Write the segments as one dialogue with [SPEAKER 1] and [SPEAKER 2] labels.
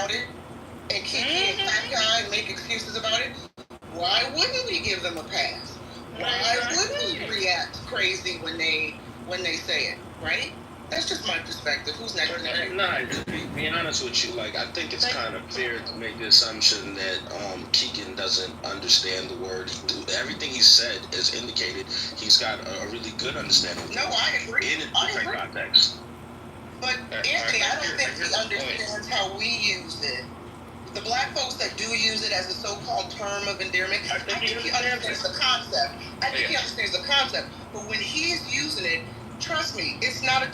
[SPEAKER 1] about it and keep being that guy and make excuses about it, why wouldn't we give them a pass? Why wouldn't we react crazy when they say it, right? That's just my perspective. Who's next?
[SPEAKER 2] No, to be honest with you, like, I think it's kind of fair to make the assumption that Keegan doesn't understand the word. Everything he said is indicated he's got a really good understanding.
[SPEAKER 1] No, I agree.
[SPEAKER 2] In a different context.
[SPEAKER 1] But Anthony, I don't think he understands how we use it. The black folks that do use it as a so-called term of endearment, I think he understands the concept. He understands the concept. But when he's using it, trust me, he's not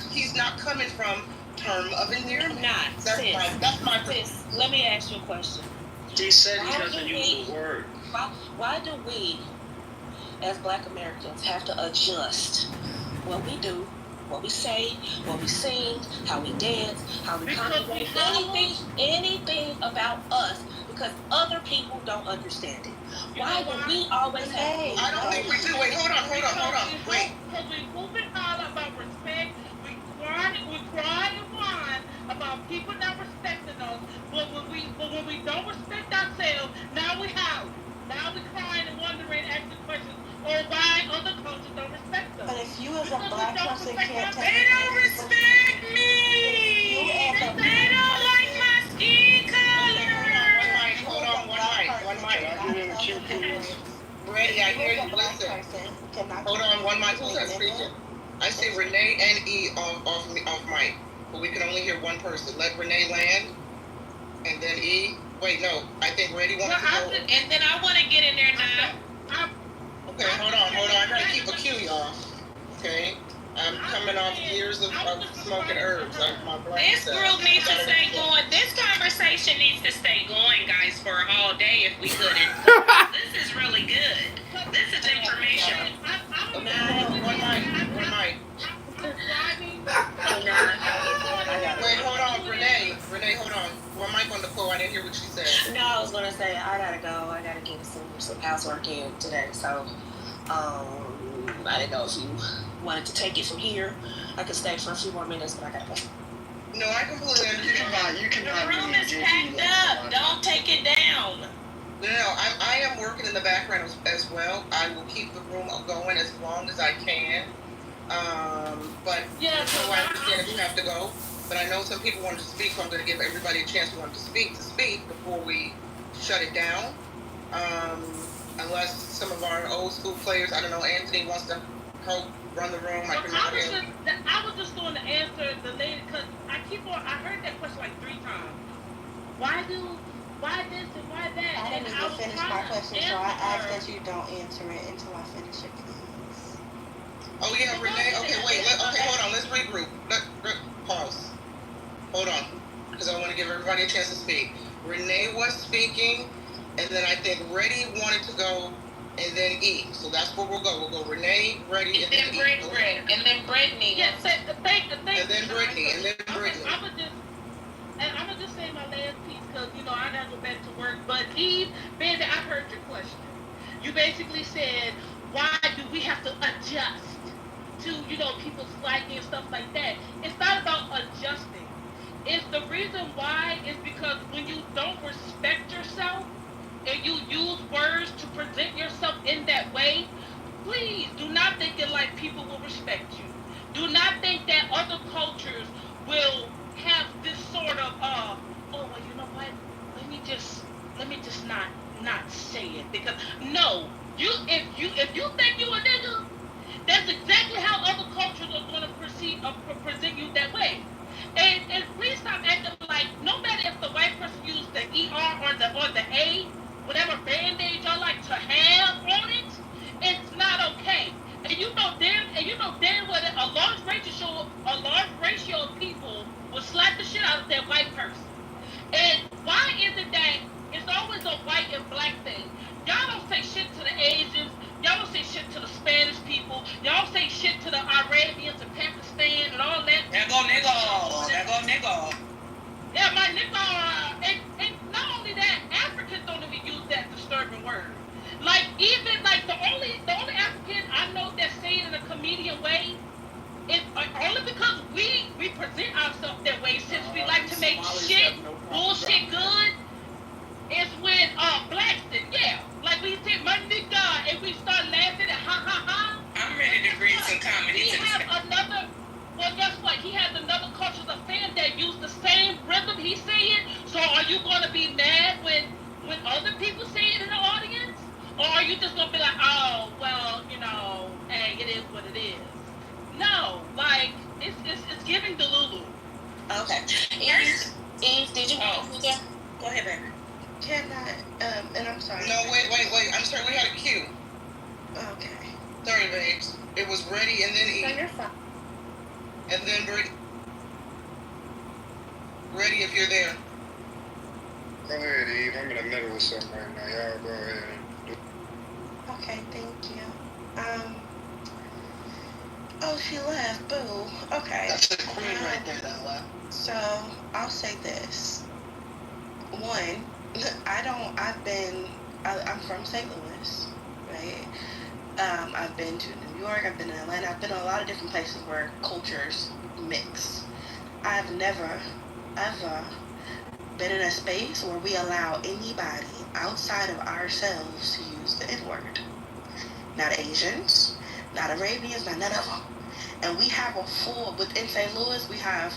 [SPEAKER 1] coming from term of endearment. That's my
[SPEAKER 3] sis, let me ask you a question.
[SPEAKER 2] He said he doesn't use the word.
[SPEAKER 3] Why do we, as black Americans, have to adjust what we do, what we say, what we sing, how we dance, how we congregate, anything about us, because other people don't understand it? Why do we always have to?
[SPEAKER 1] I don't think we do. Wait, hold on. Wait.
[SPEAKER 4] Because we moving all about respect. We cry and whine about people not respecting us. But when we don't respect ourselves, now we howl. Now we crying and wondering, asking questions, or why other cultures don't respect us.
[SPEAKER 5] But if you as a black person can't take
[SPEAKER 3] they don't respect me. They don't like my skin color.
[SPEAKER 1] One mic. Ready, I hear you. Listen. Hold on, one mic. Who's that speaking? I see Renee and E off mic, but we can only hear one person. Let Renee land, and then E. Wait, no. I think Ready wants to go.
[SPEAKER 3] And then I want to get in there now.
[SPEAKER 1] Okay, hold on. I gotta keep a cue, y'all. Okay. I'm coming off years of smoking herbs.
[SPEAKER 3] This group needs to stay going. This conversation needs to stay going, guys, for a whole day if we couldn't. This is really good. This is information.
[SPEAKER 1] One mic. Wait, hold on, Renee, hold on. One mic on the floor. I didn't hear what she said.
[SPEAKER 3] No, I was gonna say I gotta go. I gotta get some housework in today. So, I didn't know if you wanted to take it from here. I could stay for a few more minutes, but I gotta go.
[SPEAKER 1] No, I completely understand.
[SPEAKER 3] The room is packed up. Don't take it down.
[SPEAKER 1] No, I am working in the background as well. I will keep the room going as long as I can. But so I understand if you have to go. But I know some people wanted to speak, so I'm going to give everybody a chance who wanted to speak before we shut it down. Unless some of our old school players, I don't know, Anthony wants to help run the room.
[SPEAKER 4] I was just going to answer the lady, because I heard that question like 3 times. Why this and why that?
[SPEAKER 5] I didn't even finish my question, so I ask that you don't answer it until I finish it, please.
[SPEAKER 1] Oh yeah, Renee. Okay, wait. Hold on. Let's regroup. Pause. Hold on, because I want to give everybody a chance to speak. Renee was speaking, and then I think Reddy wanted to go, and then E. So that's where we'll go. We'll go Renee, Reddy, and then E.
[SPEAKER 3] And then Brittany.
[SPEAKER 4] Yes, thank you.
[SPEAKER 1] And then Brittany,
[SPEAKER 4] I'm gonna just say my last piece, because I gotta go back to work. But Eve, baby, I heard your question. You basically said, why do we have to adjust to people's liking and stuff like that? It's not about adjusting. It's the reason why is because when you don't respect yourself and you use words to present yourself in that way, please do not think that like people will respect you. Do not think that other cultures will have this sort of you know what? Let me just not say it, because no, if you think you a nigga, that's exactly how other cultures are going to present you that way. And please stop acting like, no matter if the white person used the ER or the A, whatever band-aid y'all like to have on it, it's not okay. And you know damn well that a large ratio of people will slap the shit out of that white person. And why is it that it's always a white and black thing? Y'all don't say shit to the Asians. Y'all don't say shit to the Spanish people. Y'all say shit to the Arabians and Pakistan and all that.
[SPEAKER 3] There go nigga.
[SPEAKER 4] Yeah, my nigga So are you gonna be mad when other people say it in the audience, or are you just gonna be like, oh well, hey, it is what it is? No, like it's giving Delulu.
[SPEAKER 3] Okay. Eve, did you want to go? Go ahead, baby.
[SPEAKER 5] Can I, and I'm sorry.
[SPEAKER 1] No, wait. I'm sorry, we had a cue.
[SPEAKER 5] Okay.
[SPEAKER 1] Sorry, babes. It was Ready and then
[SPEAKER 5] No,
[SPEAKER 1] Eve.
[SPEAKER 5] you're fine.
[SPEAKER 1] And then Ready if you're there.
[SPEAKER 6] Go ahead, Eve. I'm in the middle of something right now. Y'all go ahead.
[SPEAKER 5] Okay, thank you. Oh, she left. Boo. Okay.
[SPEAKER 1] That's a queen right there that left.
[SPEAKER 5] So, I'll say this. One, I'm from St. Louis, right? I've been to New York, I've been in Atlanta, I've been in a lot of different places where cultures mix. I've never, ever been in a space where we allow anybody outside of ourselves to use the N-word. Not Asians, not Arabians, not none of them. And we have within St. Louis, we have,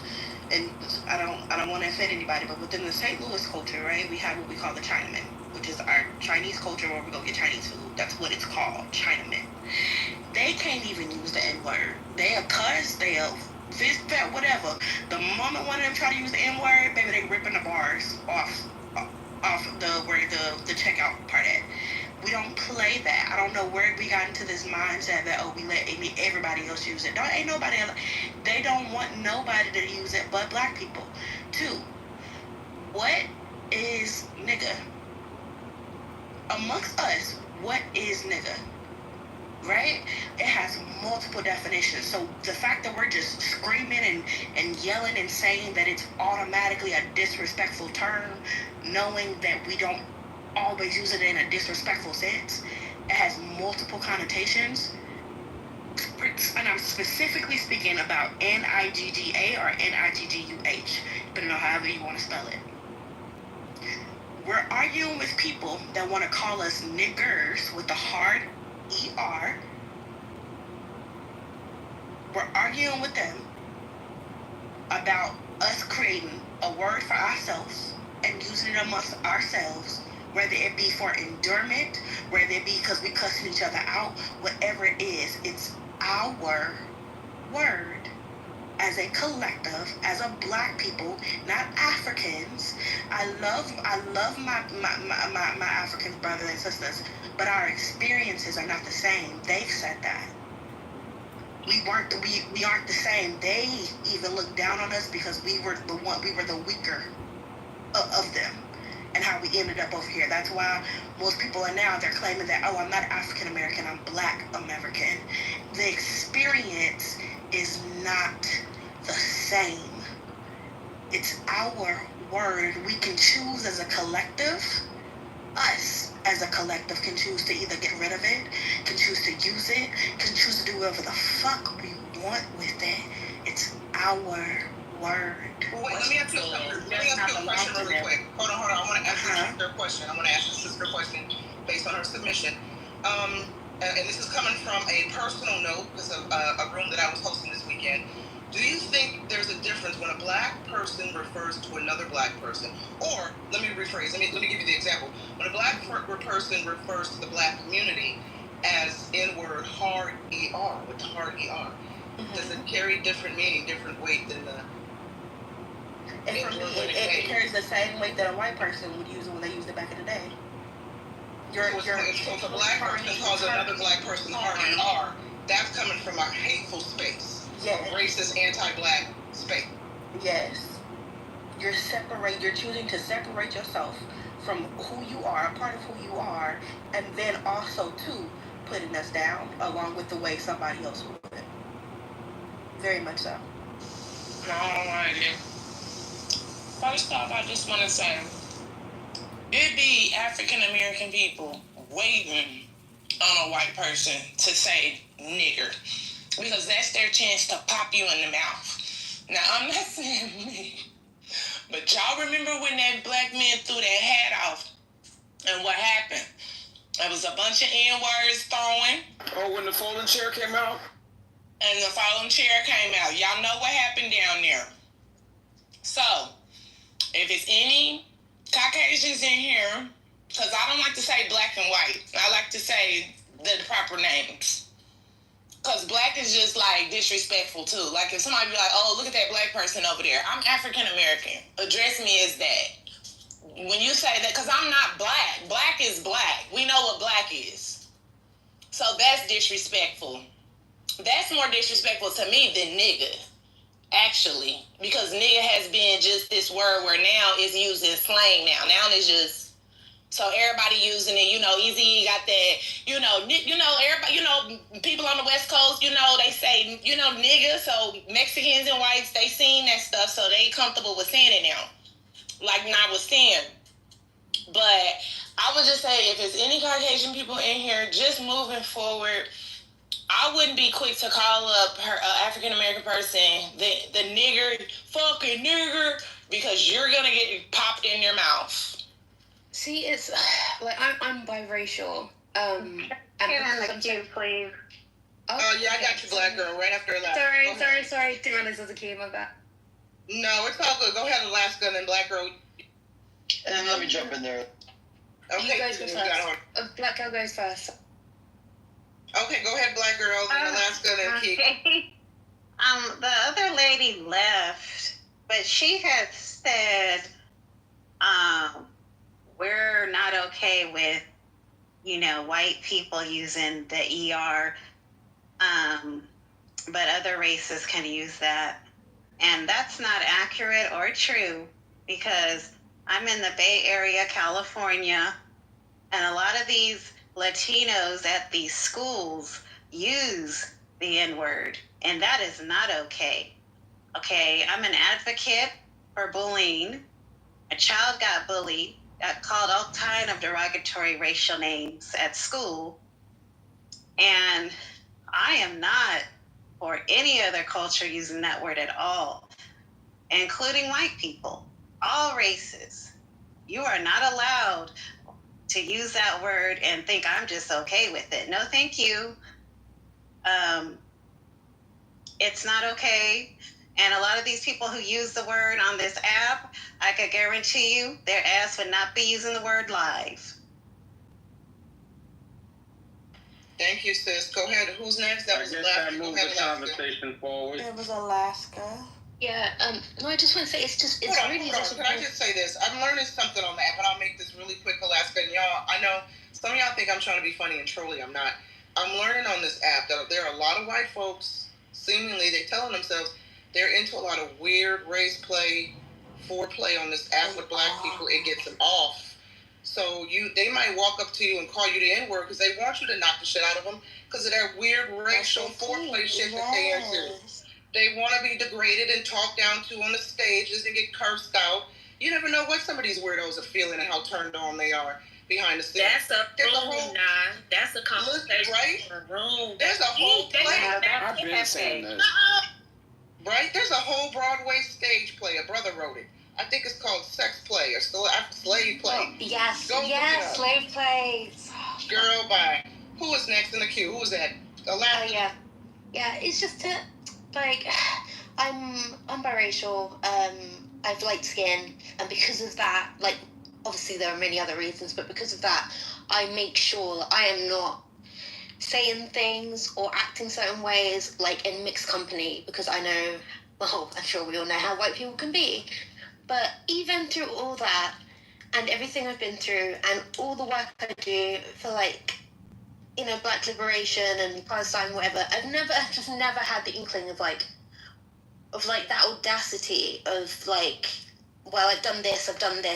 [SPEAKER 5] and I don't want to offend anybody, but within the St. Louis culture, right, we have what we call the Chinaman, which is our Chinese culture where we go get Chinese food. That's what it's called, Chinaman. They can't even use the N-word. They'll cuss, they'll fist that, whatever. The moment one of them try to use the N-word, baby, they ripping the bars off where the checkout part at. We don't play that. I don't know where we got into this mindset that, we let everybody else use it. Ain't nobody else. They don't want nobody to use it but black people. Two, what is nigga? Amongst us, what is nigga? Right? It has multiple definitions. So the fact that we're just screaming and yelling and saying that it's automatically a disrespectful term, knowing that we don't always use it in a disrespectful sense, it has multiple connotations. And I'm specifically speaking about N-I-G-G-A or N-I-G-G-U-H, depending on however you want to spell it. We're arguing with people that want to call us niggers with the hard E-R. We're arguing with them about us creating a word for ourselves and using it amongst ourselves, whether it be for endurement, whether it be because we cussing each other out, whatever it is, it's our word as a collective, as a black people, not Africans. I love my African brothers and sisters, but our experiences are not the same. They've said that. We aren't the same. They even looked down on us because we were the weaker of them, and how we ended up over here. That's why most people are now, they're claiming that, I'm not African American, I'm Black American. The experience is not the same. It's our word. We can choose as a collective. Us as a collective can choose to either get rid of it, can choose to use it, can choose to do whatever the fuck we want with it. It's our word.
[SPEAKER 1] Well, wait, let me ask you a question really quick. Hold on. I want to ask your sister a question. I want to ask your sister a question based on her submission. And this is coming from a personal note because of a room that I was hosting this weekend. Do you think there's a difference when a black person refers to another black person? Or, let me rephrase, let me give you the example. When a black person refers to the black community as N-word hard ER, with hard ER, does it carry different meaning, different weight than the...
[SPEAKER 5] And for me, it carries the same weight that a white person would use it when they used it back in the day.
[SPEAKER 1] So if a black person calls another black person hard ER, that's coming from a hateful space.
[SPEAKER 5] Yes.
[SPEAKER 1] A racist, anti-black space.
[SPEAKER 5] Yes. You're choosing to separate yourself from who you are, a part of who you are, and then also, too, putting us down along with the way somebody else would. Very much so.
[SPEAKER 7] Alrighty. First off, I just want to say, it be African American people waiting on a white person to say nigger, because that's their chance to pop you in the mouth. Now, I'm not saying me, but y'all remember when that black man threw that hat off and what happened? There was a bunch of N-words throwing.
[SPEAKER 2] Oh, when the folding chair came out?
[SPEAKER 7] And the folding chair came out. Y'all know what happened down there. So, if it's any Caucasians in here, because I don't like to say black and white. I like to say the proper names. Because black is just like disrespectful too. Like if somebody be like, oh, look at that black person over there. I'm African American. Address me as that. When you say that, because I'm not black. Black is black. We know what black is. So that's disrespectful. That's more disrespectful to me than nigga, actually. Because nigga has been just this word where now it's used in slang now. Now it's just, so everybody using it, Easy got that, everybody, people on the West Coast, they say, nigga, so Mexicans and whites, they seen that stuff, so they comfortable with saying it now. Like I was saying. But I would just say, if there's any Caucasian people in here, just moving forward, I wouldn't be quick to call up her African American person the nigger, fucking nigger, because you're gonna get popped in your mouth.
[SPEAKER 8] See, it's like I'm biracial.
[SPEAKER 9] Get in the queue, please.
[SPEAKER 1] Oh, yeah, I got you, black girl, right after Alaska.
[SPEAKER 8] Sorry. Didn't realize there was a queue, my bad.
[SPEAKER 1] No, it's all good. Go ahead, Alaska, and then black girl.
[SPEAKER 10] And let me jump in there.
[SPEAKER 1] Okay,
[SPEAKER 8] You guys go first. Black girl goes first.
[SPEAKER 1] Okay, go ahead, black girl, then Alaska, then Keith.
[SPEAKER 9] Okay. The other lady left, but she had said, we're not okay with, white people using the ER, but other races can use that. And that's not accurate or true, because I'm in the Bay Area, California, and a lot of these Latinos at these schools use the N-word, and that is not okay. Okay, I'm an advocate for bullying. A child got bullied, got called all kind of derogatory racial names at school, and I am not for any other culture using that word at all, including white people, all races. You are not allowed to use that word and think I'm just okay with it. No, thank you. It's not okay. And a lot of these people who use the word on this app, I could guarantee you their ass would not be using the word live.
[SPEAKER 1] Thank you, sis. Go ahead. Who's next? That was Alaska.
[SPEAKER 2] I moved the conversation forward.
[SPEAKER 8] It was Alaska. Yeah, no, I just want to say it's really
[SPEAKER 1] hold on. Can I just say this? I'm learning something on the app, and I'll make this really quick, Alaska. And y'all, I know some of y'all think I'm trying to be funny, and truly I'm not. I'm learning on this app that there are a lot of white folks, seemingly, they're telling themselves they're into a lot of weird race play, foreplay on this app with black people. It gets them off. So they might walk up to you and call you the N-word because they want you to knock the shit out of them because of that weird racial foreplay shit that they into. They want to be degraded and talked down to on the stages and get cursed out. You never know what some of these weirdos are feeling and how turned on they are behind the scenes.
[SPEAKER 3] That's a room, That's a conversation.
[SPEAKER 1] Right?
[SPEAKER 3] Room.
[SPEAKER 1] There's a whole play.
[SPEAKER 2] I've been saying this.
[SPEAKER 1] Right? There's a whole Broadway stage play. A brother wrote it. I think it's called Sex Play or Slave Play.
[SPEAKER 8] Oh, yes,
[SPEAKER 1] Slave
[SPEAKER 8] plays.
[SPEAKER 1] Girl, bye. Who is next in the queue? Who is that? Alaska.
[SPEAKER 8] Yeah. It's just I'm biracial. I've light skin, and because of that, like, obviously there are many other reasons, but because of that, I make sure that I am not saying things or acting certain ways, like in mixed company, because I know, well, I'm sure we all know how white people can be. But even through all that, and everything I've been through, and all the work I do for, like, black liberation and Palestine, whatever, I've just never had the inkling of that audacity of, like, well, I've done this,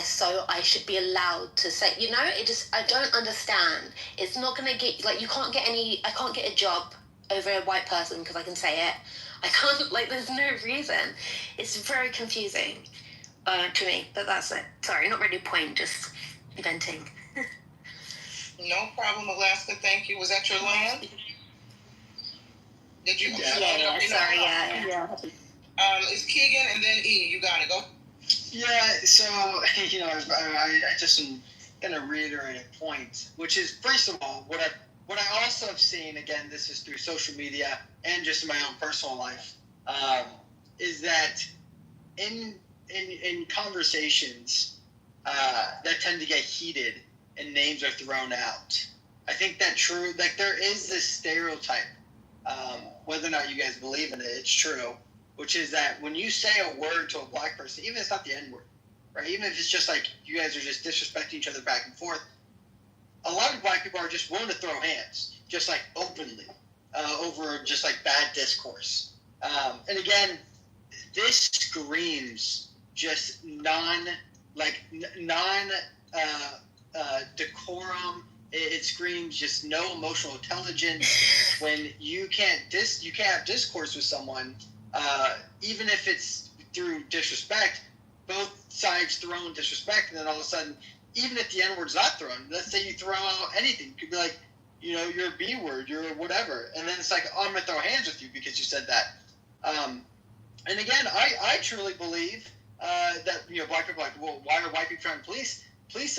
[SPEAKER 8] so I should be allowed to say, I don't understand. It's not going to get, like, I can't get a job over a white person because I can say it. I can't, like, there's no reason. It's very confusing to me, but that's it. Sorry, not really a point, just venting.
[SPEAKER 1] No problem, Alaska. Thank you. Was that your land? Did you?
[SPEAKER 8] Yeah. Sorry, yeah.
[SPEAKER 1] It's Keegan and then E. You got it. Go.
[SPEAKER 10] Yeah, so, I just am going to reiterate a point, which is, first of all, what I also have seen, again, this is through social media and just in my own personal life, is that in in conversations that tend to get heated and names are thrown out. I think that true, like there is this stereotype, whether or not you guys believe in it, it's true, which is that when you say a word to a black person, even if it's not the N word, right? Even if it's just like you guys are just disrespecting each other back and forth, a lot of black people are just willing to throw hands, just like openly, over just like bad discourse. And again, this screams just decorum. It screams just no emotional intelligence. When you can't have discourse with someone, even if it's through disrespect, both sides throw in disrespect, and then all of a sudden, even if the N-word's not thrown, let's say you throw out anything, it could be like, you're a B-word, you're whatever, and then it's like, oh, I'm gonna throw hands with you because you said that. And again, I truly believe that black people are like, well, why are white people trying to police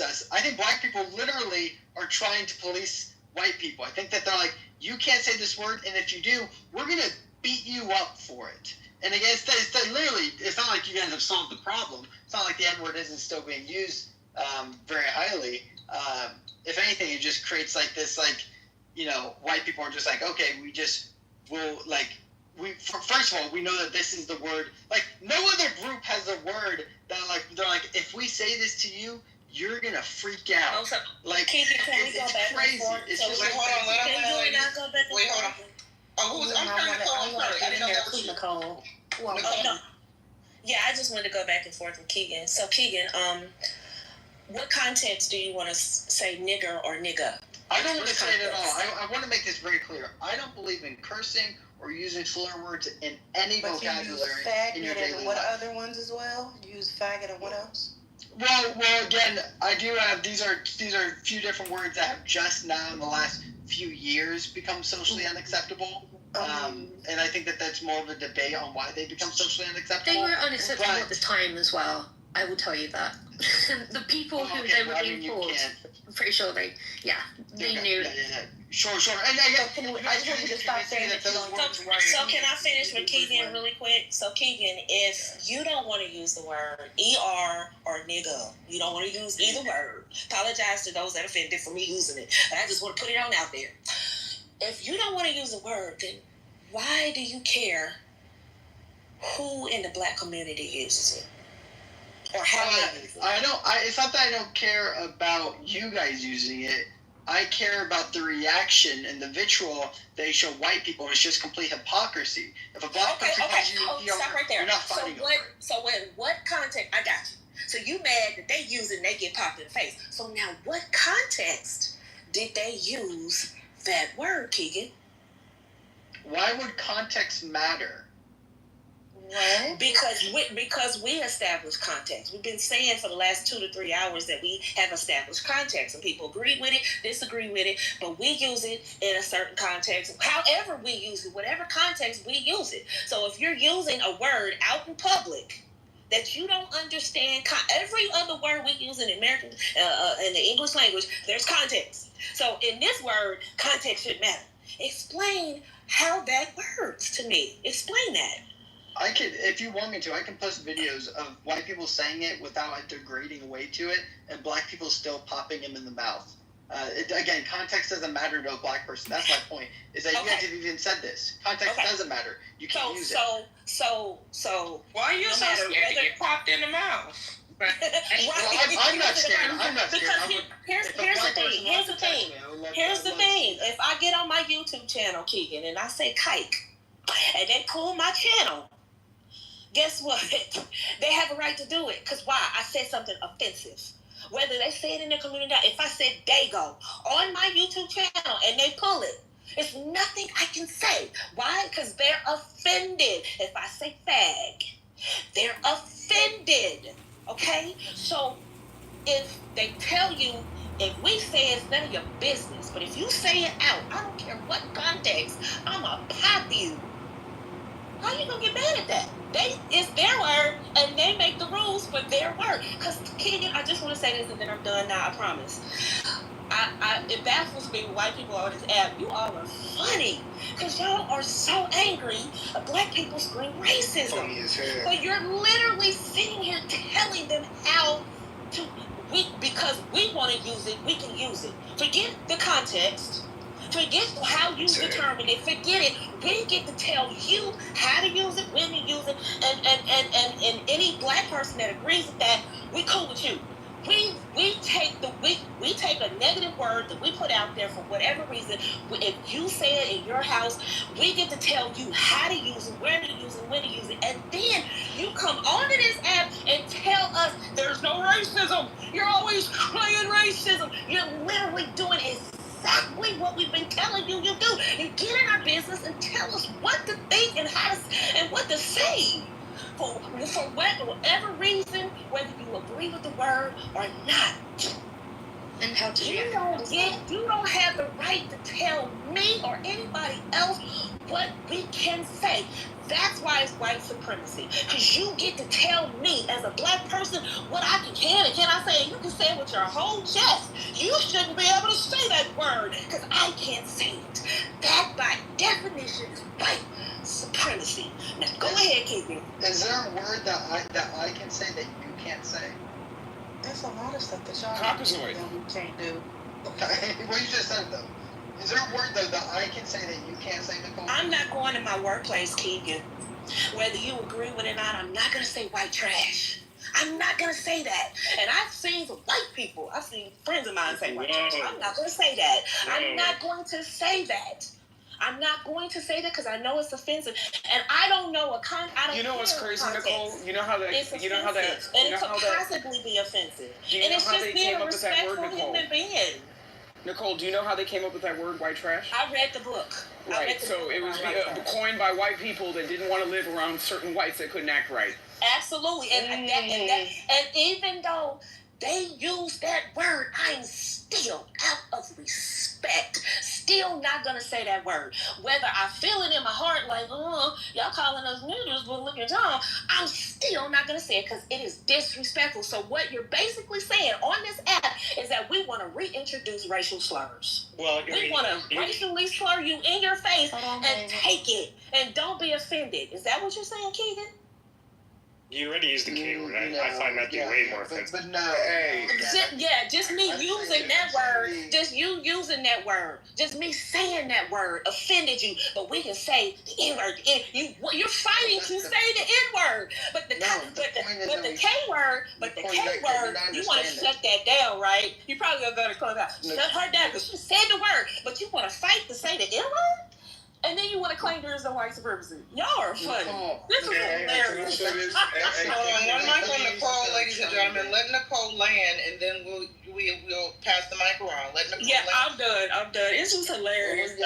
[SPEAKER 10] us? I think black people literally are trying to police white people. I think that they're like, you can't say this word, and if you do, we're gonna beat you up for it. And again, it's not like you guys have solved the problem. It's not like the N-word isn't still being used very highly. If anything, it just creates like this, white people are just like, okay, first of all, we know that this is the word. Like, no other group has a word that they're like, if we say this to you, you're gonna freak out.
[SPEAKER 3] Oh, so,
[SPEAKER 10] like,
[SPEAKER 3] can we go back
[SPEAKER 10] crazy.
[SPEAKER 3] And forth?
[SPEAKER 10] It's
[SPEAKER 3] so
[SPEAKER 10] just
[SPEAKER 1] wait, hold on, let
[SPEAKER 3] can you not go back and
[SPEAKER 1] wait,
[SPEAKER 3] forth?
[SPEAKER 1] hold on. Oh, I'm sorry, Nicole. I'm sorry. I didn't know that was you.
[SPEAKER 3] Nicole. Well,
[SPEAKER 1] Nicole.
[SPEAKER 3] no. Yeah, I just wanted to go back and forth with Keegan. So, Keegan, what context do you want to say nigger or nigga?
[SPEAKER 10] I don't want to say it at all. I want to make this very clear. I don't believe in cursing or using slur words in any vocabulary in your daily life.
[SPEAKER 5] What other ones as well? You use faggot and what else?
[SPEAKER 10] Well, again, I do have these are a few different words that have just now in the last few years become socially unacceptable. And I think that that's more of a debate on why they become socially unacceptable.
[SPEAKER 8] They were unacceptable at the time as well. I will tell you that. The people who they were being called, I'm pretty sure they knew.
[SPEAKER 10] Yeah. Sure. And I just stop saying that those words were.
[SPEAKER 3] So can I finish with Keegan really quick? So Keegan, if you don't want to use the word ER or nigga, you don't want to use either word. Apologize to those that are offended for me using it, but I just want to put it on out there. If you don't want to use the word, then why do you care who in the black community uses it? Or how they use it?
[SPEAKER 10] It's not that I don't care about you guys using it. I care about the reaction and the vitriol they show white people, and it's just complete hypocrisy. If a black person calls you,
[SPEAKER 3] stop right there.
[SPEAKER 10] You're not fighting over it.
[SPEAKER 3] So what context? I got you. So you mad that they use it and they get popped in the face. So now what context did they use that word, Keegan?
[SPEAKER 10] Why would context matter?
[SPEAKER 3] What? Because we established context. We've been saying for the last 2 to 3 hours that we have established context, and people agree with it, disagree with it, but we use it in a certain context. However we use it, whatever context we use it. So if you're using a word out in public that you don't understand, every other word we use in American, in the English language, there's context. So in this word, context should matter. Explain how that works to me. Explain that.
[SPEAKER 10] I could, if you want me to, I can post videos of white people saying it without a degrading way to it, and black people still popping him in the mouth. Again, context doesn't matter to a black person. That's my point. Is that you guys have even said this? Context doesn't matter. You can't use it.
[SPEAKER 3] So
[SPEAKER 7] why are you so scared to get popped in the mouth?
[SPEAKER 10] Well, I'm not scared.
[SPEAKER 3] Because here's the thing. Here's the thing. If I get on my YouTube channel, Keegan, and I say kike, and they pull my channel, guess what? They have a right to do it. Because why? I said something offensive. Whether they say it in their community, if I said Dago on my YouTube channel and they pull it, it's nothing I can say. Why? Because they're offended. If I say fag, they're offended. Okay? So if they tell you, if we say it's none of your business, but if you say it out, I don't care what context, I'm going to pop you. How you gonna get mad at that? It's their word, and they make the rules for their word. Because, Keegan, I just want to say this, and then I'm done now, I promise. It baffles me when white people on this app. You all are funny because y'all are so angry at black people scream racism.
[SPEAKER 6] Funny as hell.
[SPEAKER 3] But you're literally sitting here telling them how to. Because we want to use it, we can use it. Forget the context. Forget how you determine it. Forget it. We get to tell you how to use it, when to use it, and any black person that agrees with that, we cool with you. We take a negative word that we put out there for whatever reason. If you say it in your house, we get to tell you how to use it, where to use it, when to use it, and then you come onto this app and tell us there's no racism. You're always crying racism. You're literally doing exactly what we've been telling you do. You get in our business and tell us what to think and how to, and what to say. For whatever reason, whether you agree with the word or not.
[SPEAKER 8] And how to
[SPEAKER 3] You don't have the right to tell me or anybody else what we can say. That's why it's white supremacy. Because you get to tell me as a black person what I can and cannot say. And you can say it with your whole chest. You shouldn't be able to say that word because I can't say it. That by definition is white supremacy. Now go ahead, Keegan.
[SPEAKER 10] Is there a word that I can say that you can't say?
[SPEAKER 3] There's a lot of stuff that y'all
[SPEAKER 2] Caucasoid.
[SPEAKER 3] that we can't do.
[SPEAKER 10] Okay, what you just said though. Is there a word though that I can say that you can't say, Nicole?
[SPEAKER 3] I'm not going to my workplace, Keegan. Whether you agree with it or not, I'm not going to say white trash. I'm not going to say that. And I've seen some white people. I've seen friends of mine say white trash. I'm not going to say that. I'm not going to say that. I'm not going to say that because I know it's offensive, and I don't know I don't.
[SPEAKER 11] You know what's crazy, Nicole? You know how that.
[SPEAKER 3] It's
[SPEAKER 11] You know how that.
[SPEAKER 3] offensive, and it could possibly be offensive.
[SPEAKER 11] Do you
[SPEAKER 3] And
[SPEAKER 11] know
[SPEAKER 3] it's
[SPEAKER 11] how
[SPEAKER 3] just
[SPEAKER 11] they
[SPEAKER 3] being
[SPEAKER 11] came
[SPEAKER 3] a
[SPEAKER 11] up with that word,
[SPEAKER 3] respectful
[SPEAKER 11] Nicole?
[SPEAKER 3] human being.
[SPEAKER 11] Nicole, do you know how they came up with that word, white trash?
[SPEAKER 3] I read the book.
[SPEAKER 11] Right. So it was coined by white people that didn't want to live around certain whites that couldn't act right.
[SPEAKER 3] Absolutely, and even though they use that word, I'm still, out of respect, still not gonna say that word. Whether I feel it in my heart, like, oh, y'all calling us niggers, but look at y'all, I'm still not gonna say it because it is disrespectful. So what you're basically saying on this app is that we want to reintroduce racial slurs.
[SPEAKER 6] Well,
[SPEAKER 3] We want to racially slur you in your face and take it, and don't be offended. Is that what you're saying, Keegan?
[SPEAKER 6] You already used the K word. I find that way more offensive.
[SPEAKER 10] But no.
[SPEAKER 11] Hey.
[SPEAKER 3] Just me using that word. Just you using that word. Just me saying that word offended you. But we can say the N word. You're fighting to say the N word. But the K word. You want to shut that down, right? You probably gonna go to club out. Shut her down because she said the word. But you want to fight to say the N word? And then you want to claim there's no white supremacy. Y'all are funny. This is hilarious.
[SPEAKER 1] One mic on Nicole, ladies and gentlemen. Let Nicole land, and then we'll pass the mic around. Let Nicole land.
[SPEAKER 3] I'm done. It's just hilarious.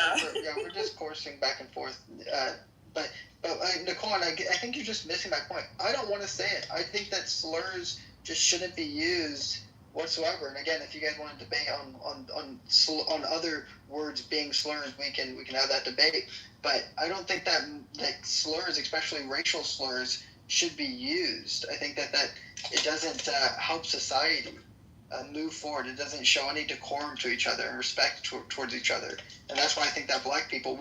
[SPEAKER 10] We're just coursing back and forth. But Nicole, and I think you're just missing my point. I don't want to say it. I think that slurs just shouldn't be used whatsoever. And again, if you guys want to debate on other words being slurs, we can have that debate. But I don't think that slurs, especially racial slurs, should be used. I think that it doesn't help society move forward. It doesn't show any decorum to each other and respect towards each other. And that's why I think that white people,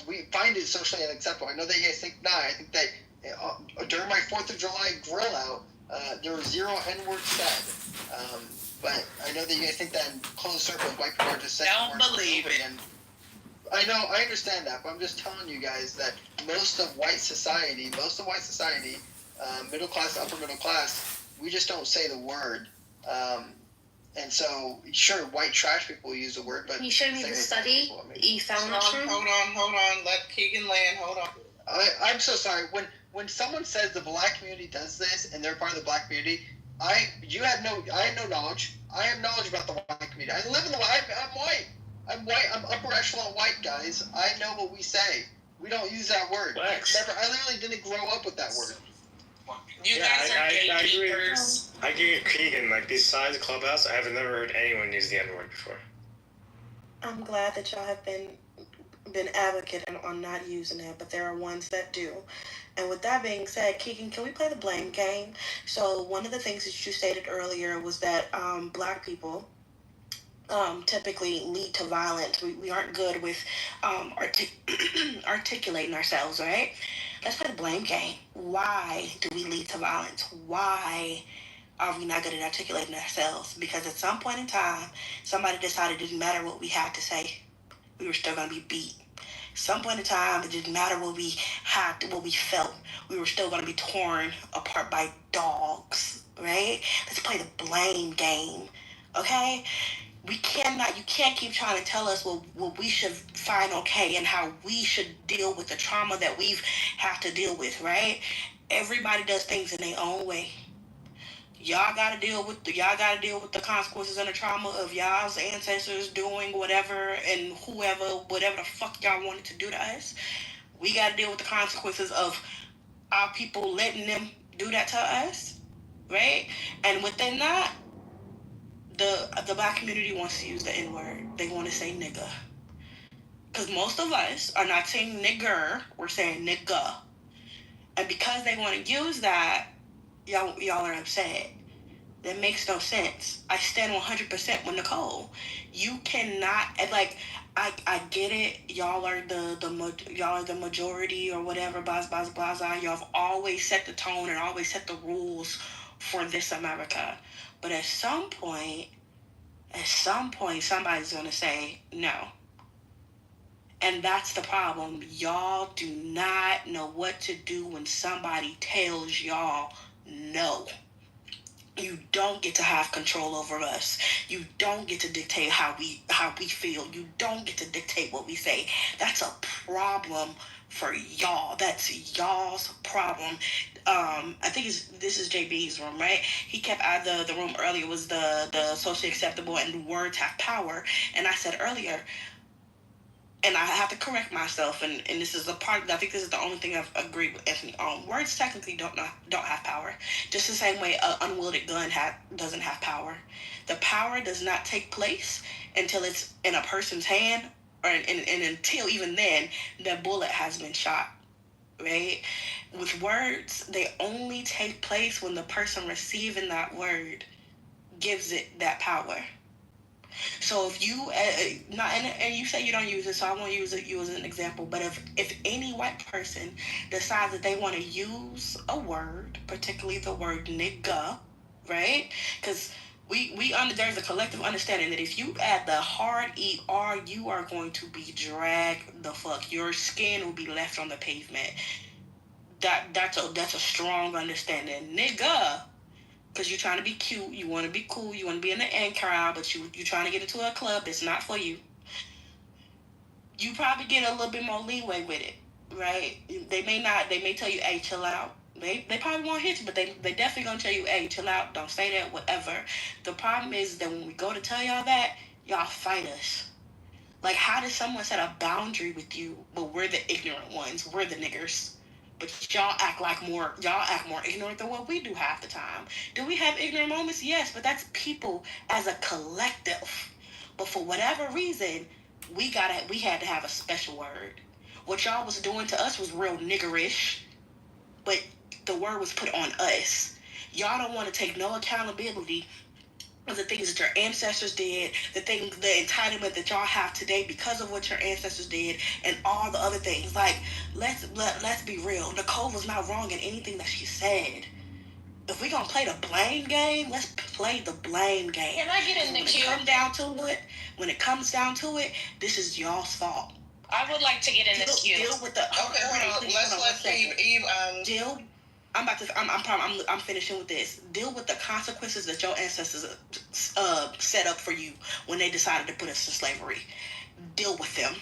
[SPEAKER 10] we find it socially unacceptable. I know that you guys think not. I think that during my 4th of July grill out, there were 0 N-words said. But I know that you guys think that in closed circles, white people are just saying
[SPEAKER 7] Don't believe it.
[SPEAKER 10] And I know, I understand that, but I'm just telling you guys that most of white society, middle class, upper middle class, we just don't say the word. And so, sure, white trash people use the word, but...
[SPEAKER 8] Can you show me the study you found that from?
[SPEAKER 1] Hold on. Let Keegan land. Hold on.
[SPEAKER 10] I'm so sorry. When someone says the black community does this and they're part of the black community, I have no knowledge. I have knowledge about the white community. I live in I'm white. I'm white. I'm upper echelon white, guys. I know what we say. We don't use that word. I literally didn't grow up with that word.
[SPEAKER 7] You guys are gatekeepers.
[SPEAKER 6] I agree with Keegan. Like, besides Clubhouse, I have never heard anyone use the N-word before.
[SPEAKER 12] I'm glad that y'all have been advocate on not using it, but there are ones that do. And with that being said, Keegan, can we play the blame game? So one of the things that you stated earlier was that black people typically lead to violence. We aren't good with articulating ourselves, right? Let's play the blame game. Why do we lead to violence? Why are we not good at articulating ourselves? Because at some point in time, somebody decided it didn't matter what we had to say. We were still going to be beat. Some point in time, it didn't matter what we had, what we felt. We were still going to be torn apart by dogs, right? Let's play the blame game, okay? You can't keep trying to tell us what we should find okay and how we should deal with the trauma that we've have to deal with, right? Everybody does things in their own way. Y'all gotta deal with the consequences and the trauma of y'all's ancestors doing whatever and whatever the fuck y'all wanted to do to us. We gotta deal with the consequences of our people letting them do that to us, right? And within that, the black community wants to use the N word. They want to say nigga, because most of us are not saying nigger, we're saying nigga, and because they want to use that, y'all are upset. That makes no sense. I stand 100% with Nicole. You cannot, like, I get it. Y'all are the majority or whatever. Blah blah blah blah. Y'all have always set the tone and always set the rules for this America. But at some point, somebody's gonna say no. And that's the problem. Y'all do not know what to do when somebody tells y'all no. You don't get to have control over us. You don't get to dictate how we feel. You don't get to dictate what we say. That's a problem for y'all. That's y'all's problem. I think this is JB's room, right? He kept out the room earlier was the socially acceptable and words have power. And I said earlier, and I have to correct myself, and this is the part, I think this is the only thing I've agreed with Anthony on. Words technically don't have power. Just the same way an unwielded gun doesn't have power. The power does not take place until it's in a person's hand, and until even then, the bullet has been shot, right? With words, they only take place when the person receiving that word gives it that power. So if you and you say you don't use it, so I won't use you as an example. But if any white person decides that they want to use a word, particularly the word nigga, right? Because there's a collective understanding that if you add the hard ER, you are going to be dragged the fuck. Your skin will be left on the pavement. That's a strong understanding, nigga. Because you're trying to be cute, you want to be cool, you want to be in the in crowd, but you're trying to get into a club that's not for you. You probably get a little bit more leeway with it, right? They may tell you, hey, chill out. They probably won't hit you, but they definitely gonna tell you, hey, chill out, don't say that, whatever. The problem is that when we go to tell y'all that, y'all fight us. Like, how does someone set a boundary with you, but we're the ignorant ones, we're the niggers? But y'all act more ignorant than what we do half the time. Do we have ignorant moments? Yes, but that's people as a collective. But for whatever reason, we had to have a special word. What y'all was doing to us was real niggerish, but the word was put on us. Y'all don't want to take no accountability of the things that your ancestors did, the entitlement that y'all have today because of what your ancestors did, and all the other things. Like, let's be real. Nicole was not wrong in anything that she said. If we're gonna play the blame game, let's play the blame game.
[SPEAKER 7] Can I get in the queue?
[SPEAKER 12] When it comes down to it, this is y'all's fault.
[SPEAKER 7] I would like to get in the queue.
[SPEAKER 1] Okay, hold on. Let's leave Eve.
[SPEAKER 12] I'm finishing with this. Deal with the consequences that your ancestors set up for you when they decided to put us to slavery. Deal with them.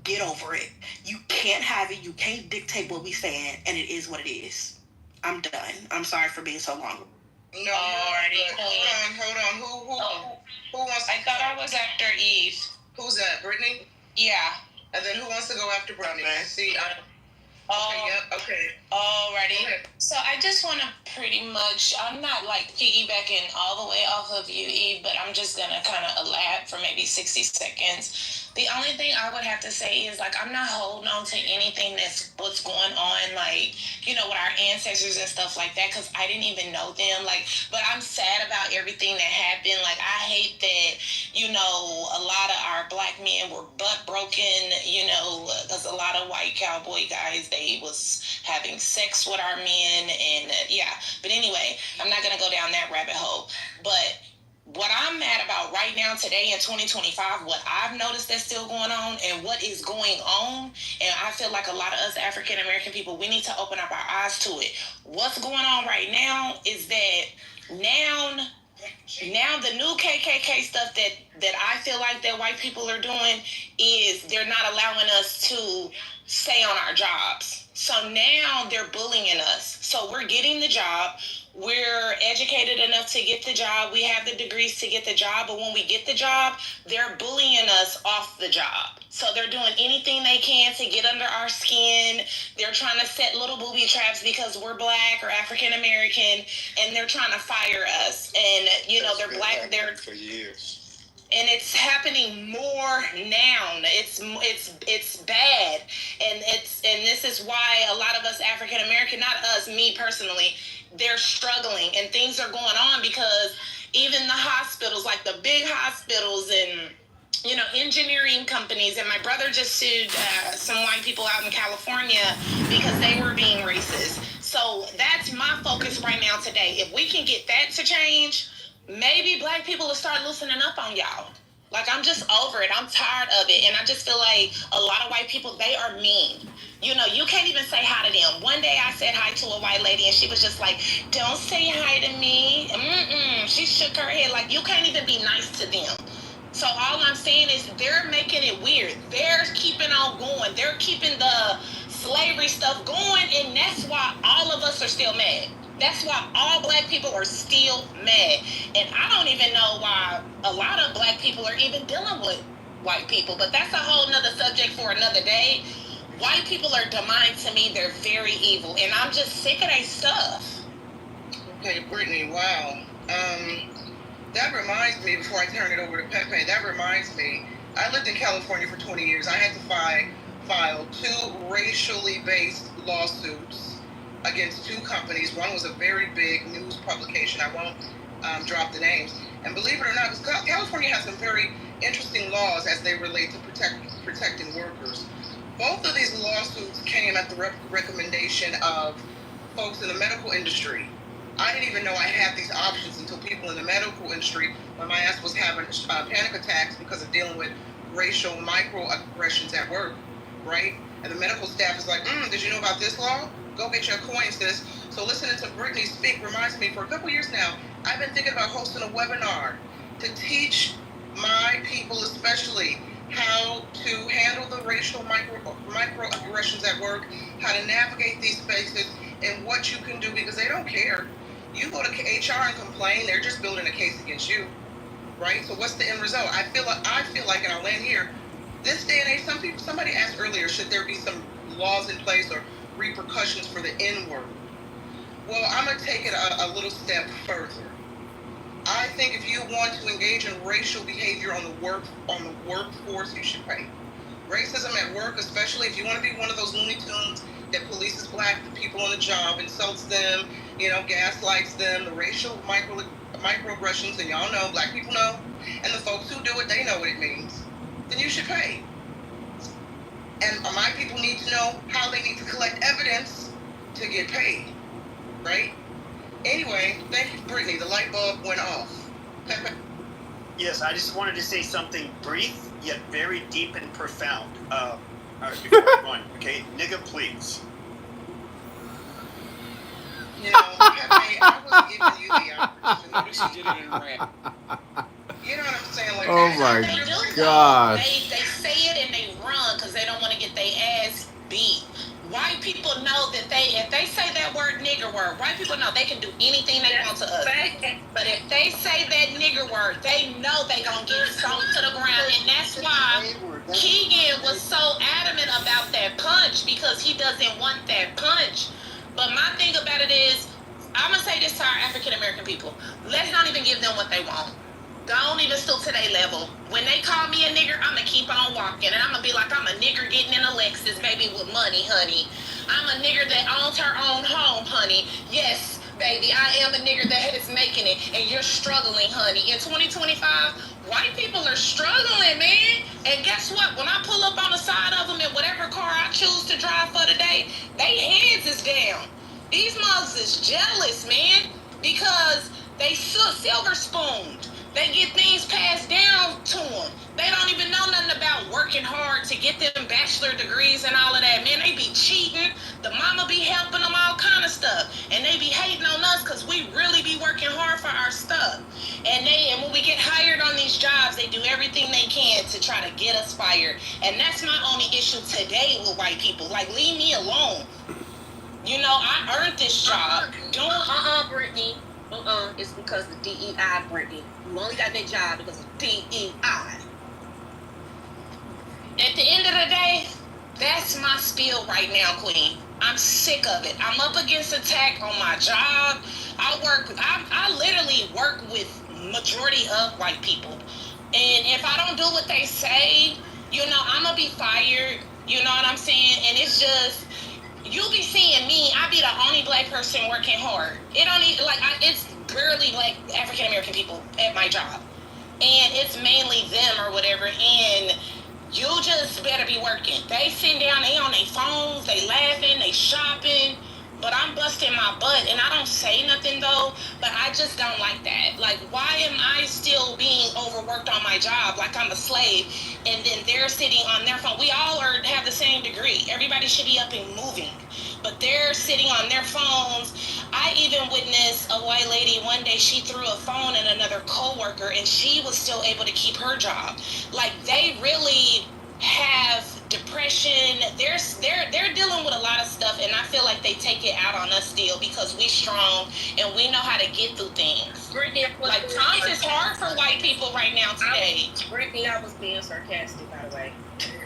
[SPEAKER 12] Get over it. You can't have it. You can't dictate what we saying, and it is what it is. I'm done. I'm sorry for being so long.
[SPEAKER 1] No, hold on. Who wants?
[SPEAKER 7] I thought I was after Eve.
[SPEAKER 1] Who's that? Brittany?
[SPEAKER 7] Yeah.
[SPEAKER 1] And then who wants to go after Brittany?
[SPEAKER 7] Okay.
[SPEAKER 1] Okay.
[SPEAKER 7] Alrighty. So I just want to pretty much, I'm not like piggybacking all the way off of you, Eve, but I'm just going to kind of elab for maybe 60 seconds. The only thing I would have to say is, like, I'm not holding on to anything what's going on, like, with our ancestors and stuff like that, because I didn't even know them. Like, but I'm sad about everything that happened. Like, I hate that, you know, a lot of our black men were butt broken, you know, because a lot of white cowboy guys, they was having sex with our men, and yeah. But anyway, I'm not going to go down that rabbit hole. But what I'm mad about right now, today in 2025, what I've noticed that's still going on and what is going on, and I feel like a lot of us African American people, we need to open up our eyes to it. What's going on right now is that now the new KKK stuff that I feel like that white people are doing is they're not allowing us to stay on our jobs. So now they're bullying us. So we're getting the job. We're educated enough to get the job. We have the degrees to get the job. But when we get the job, they're bullying us off the job. So they're doing anything they can to get under our skin. They're trying to set little booby traps because we're black or African American, and they're trying to fire us. And you know, they're black. They're
[SPEAKER 6] for years.
[SPEAKER 7] And it's happening more now. It's bad, and this is why a lot of us African American, not us, me personally, they're struggling, and things are going on because even the hospitals, like the big hospitals and you know, engineering companies, and my brother just sued some white people out in California because they were being racist. So that's my focus right now today. If we can get that to change, maybe black people will start loosening up on y'all. Like, I'm just over it. I'm tired of it. And I just feel like a lot of white people, they are mean. You know, you can't even say hi to them. One day I said hi to a white lady and she was just like, don't say hi to me. She shook her head like, you can't even be nice to them. So all I'm saying is they're making it weird. They're keeping on going. They're keeping the slavery stuff going, and that's why all of us are still mad. That's why all black people are still mad. And I don't even know why a lot of black people are even dealing with white people. But that's a whole nother subject for another day. White people are demonic to me. They're very evil. And I'm just sick of their stuff.
[SPEAKER 1] Okay, Brittany, wow. That reminds me, before I turn it over to Pepe, that reminds me, I lived in California for 20 years. I had to file 2 racially based lawsuits against 2 companies. One was a very big news publication. I won't drop the names. And believe it or not, California has some very interesting laws as they relate to protecting workers. Both of these lawsuits came at the recommendation of folks in the medical industry. I didn't even know I had these options until people in the medical industry, when my ass was having panic attacks because of dealing with racial microaggressions at work, right? And the medical staff is like, did you know about this law? Go get your coin, sis. So listening to Brittany speak reminds me, for a couple years now, I've been thinking about hosting a webinar to teach my people especially how to handle the racial microaggressions at work, how to navigate these spaces, and what you can do, because they don't care. You go to HR and complain, they're just building a case against you, right? So what's the end result? I feel like, and I'll land here, this day and age, somebody asked earlier, should there be some laws in place or repercussions for the N-word? Well, I'm gonna take it a little step further. I think if you want to engage in racial behavior on the workforce, you should pay. Racism at work, especially if you want to be one of those Looney Tunes that polices black people on the job, insults them, gaslights them, the racial microaggressions, and y'all know, black people know, and the folks who do it, they know what it means, then you should pay. And my people need to know how they need to collect evidence to get paid, right? Anyway, thank you, Brittany. The light bulb went off.
[SPEAKER 13] Yes, I just wanted to say something brief, yet very deep and profound. All right, before I go on, okay? Nigga, please.
[SPEAKER 1] Pepe, I was giving you the opportunity.
[SPEAKER 11] She did it in rap.
[SPEAKER 1] You know what I'm saying? Like,
[SPEAKER 14] oh my gosh.
[SPEAKER 7] They say it and they run because they don't want to get their ass beat. White people know that if they say that word nigger word, white people know they can do anything they want to us. But if they say that nigger word, they know they gonna get thrown to the ground. And that's why Keegan was so adamant about that punch, because he doesn't want that punch. But my thing about it is, I'm gonna say this to our African American people: let's not even give them what they want. Don't even stoop to their level. When they call me a nigger, I'm going to keep on walking. And I'm going to be like, I'm a nigger getting in a Lexus, baby, with money, honey. I'm a nigger that owns her own home, honey. Yes, baby. I am a nigger that is making it, and you're struggling, honey. In 2025, white people are struggling, man. And guess what? When I pull up on the side of them in whatever car I choose to drive for the day, they heads is down. These mugs is jealous, man, because they silver spooned. They get things passed down to them. They don't even know nothing about working hard to get them bachelor degrees and all of that. Man, they be cheating. The mama be helping them, all kind of stuff. And they be hating on us because we really be working hard for our stuff. And when we get hired on these jobs, they do everything they can to try to get us fired. And that's my only issue today with white people. Like, leave me alone. You know, I earned this job.
[SPEAKER 3] Brittany. It's because of DEI, Brittany. You only got that job because of DEI.
[SPEAKER 7] At the end of the day, that's my spiel right now, Queen. I'm sick of it. I'm up against attack on my job. I literally work with majority of white people. And if I don't do what they say, you know, I'm going to be fired. You know what I'm saying? And it's just, you'll be seeing me. I be the only black person working hard. It don't even, it's barely black African American people at my job. And it's mainly them or whatever. And you just better be working. They sitting down, they on their phones, they laughing, they shopping, but I'm busting my butt, and I don't say nothing though, but I just don't like that. Like, why am I still being overworked on my job like I'm a slave, and then they're sitting on their phone? We all have the same degree. Everybody should be up and moving, but they're sitting on their phones. I even witnessed a white lady one day, she threw a phone at another coworker, and she was still able to keep her job. Like, they really have depression. They're dealing with a lot of stuff, and I feel like they take it out on us still because we strong and we know how to get through things.
[SPEAKER 3] Brittany,
[SPEAKER 7] like, times is hard for white people right now today.
[SPEAKER 3] Brittany, I was being sarcastic, by the way.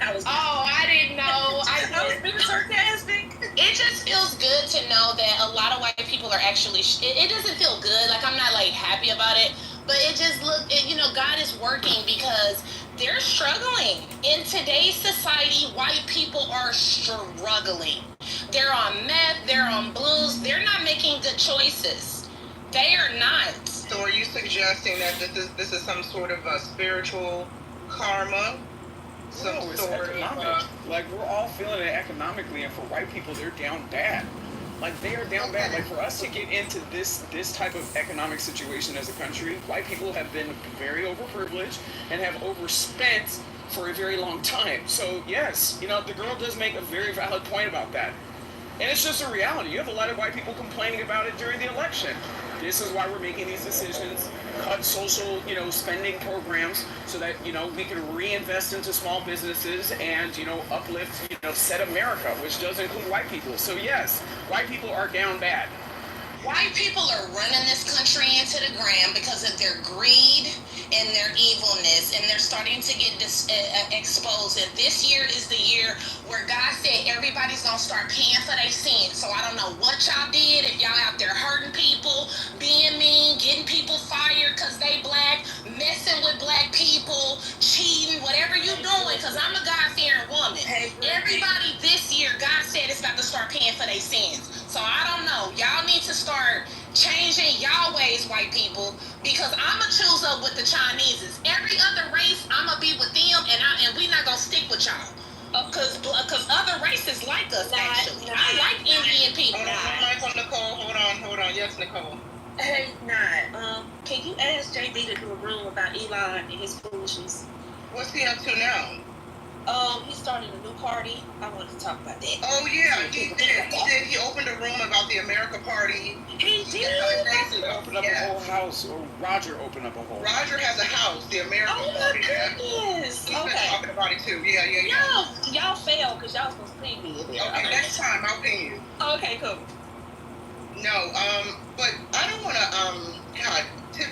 [SPEAKER 7] I didn't know.
[SPEAKER 3] I was being sarcastic.
[SPEAKER 7] It just feels good to know that a lot of white people are actually. It doesn't feel good. Like, I'm not like happy about it, but it just God is working because they're struggling. In today's society, white people are struggling. They're on meth, they're on blues, they're not making good choices. They are not.
[SPEAKER 1] So are you suggesting that this is some sort of a spiritual karma?
[SPEAKER 11] No, it's economic. Like, we're all feeling it economically, and for white people, they're down bad. Like, they are down bad. Like, for us to get into this type of economic situation as a country, white people have been very overprivileged and have overspent for a very long time. So, yes, you know, the girl does make a very valid point about that. And it's just a reality. You have a lot of white people complaining about it during the election. This is why we're making these decisions, cut social, spending programs so that, we can reinvest into small businesses and, uplift, set America, which does include white people. So yes, white people are down bad.
[SPEAKER 7] White people are running this country into the ground because of their greed and their evilness, and they're starting to get exposed. And this year is the year where God said everybody's gonna start paying for their sins. So I don't know what y'all did, if y'all out there hurting people, being mean, getting people fired because they black, messing with black people, cheating, whatever you doing, because I'm a God-fearing woman. Everybody this year, God said it's about to start paying for their sins. So I don't know. Y'all need to start changing y'all ways, white people, because I'ma choose up with the Chineses. Every other race, I'ma be with them, and we not gonna stick with y'all. Cause other races like us, actually. I like Indian people.
[SPEAKER 1] Hold on. Yes, Nicole.
[SPEAKER 3] Hey, can you ask JB to do a room about Elon and his foolishness?
[SPEAKER 1] What's he up to now?
[SPEAKER 3] He started a new party. I wanted to talk about that.
[SPEAKER 1] Oh yeah, he did. He opened a room about the America Party.
[SPEAKER 3] He did.
[SPEAKER 11] He opened up a whole house, or Roger opened up a whole.
[SPEAKER 1] Roger has a house, the America Party.
[SPEAKER 3] Oh my goodness.
[SPEAKER 1] He's been talking about it too. Yeah.
[SPEAKER 3] Y'all failed because y'all supposed to pay me.
[SPEAKER 1] Okay, next time I'll pay you.
[SPEAKER 3] Okay, cool.
[SPEAKER 1] No, but I don't want to. God,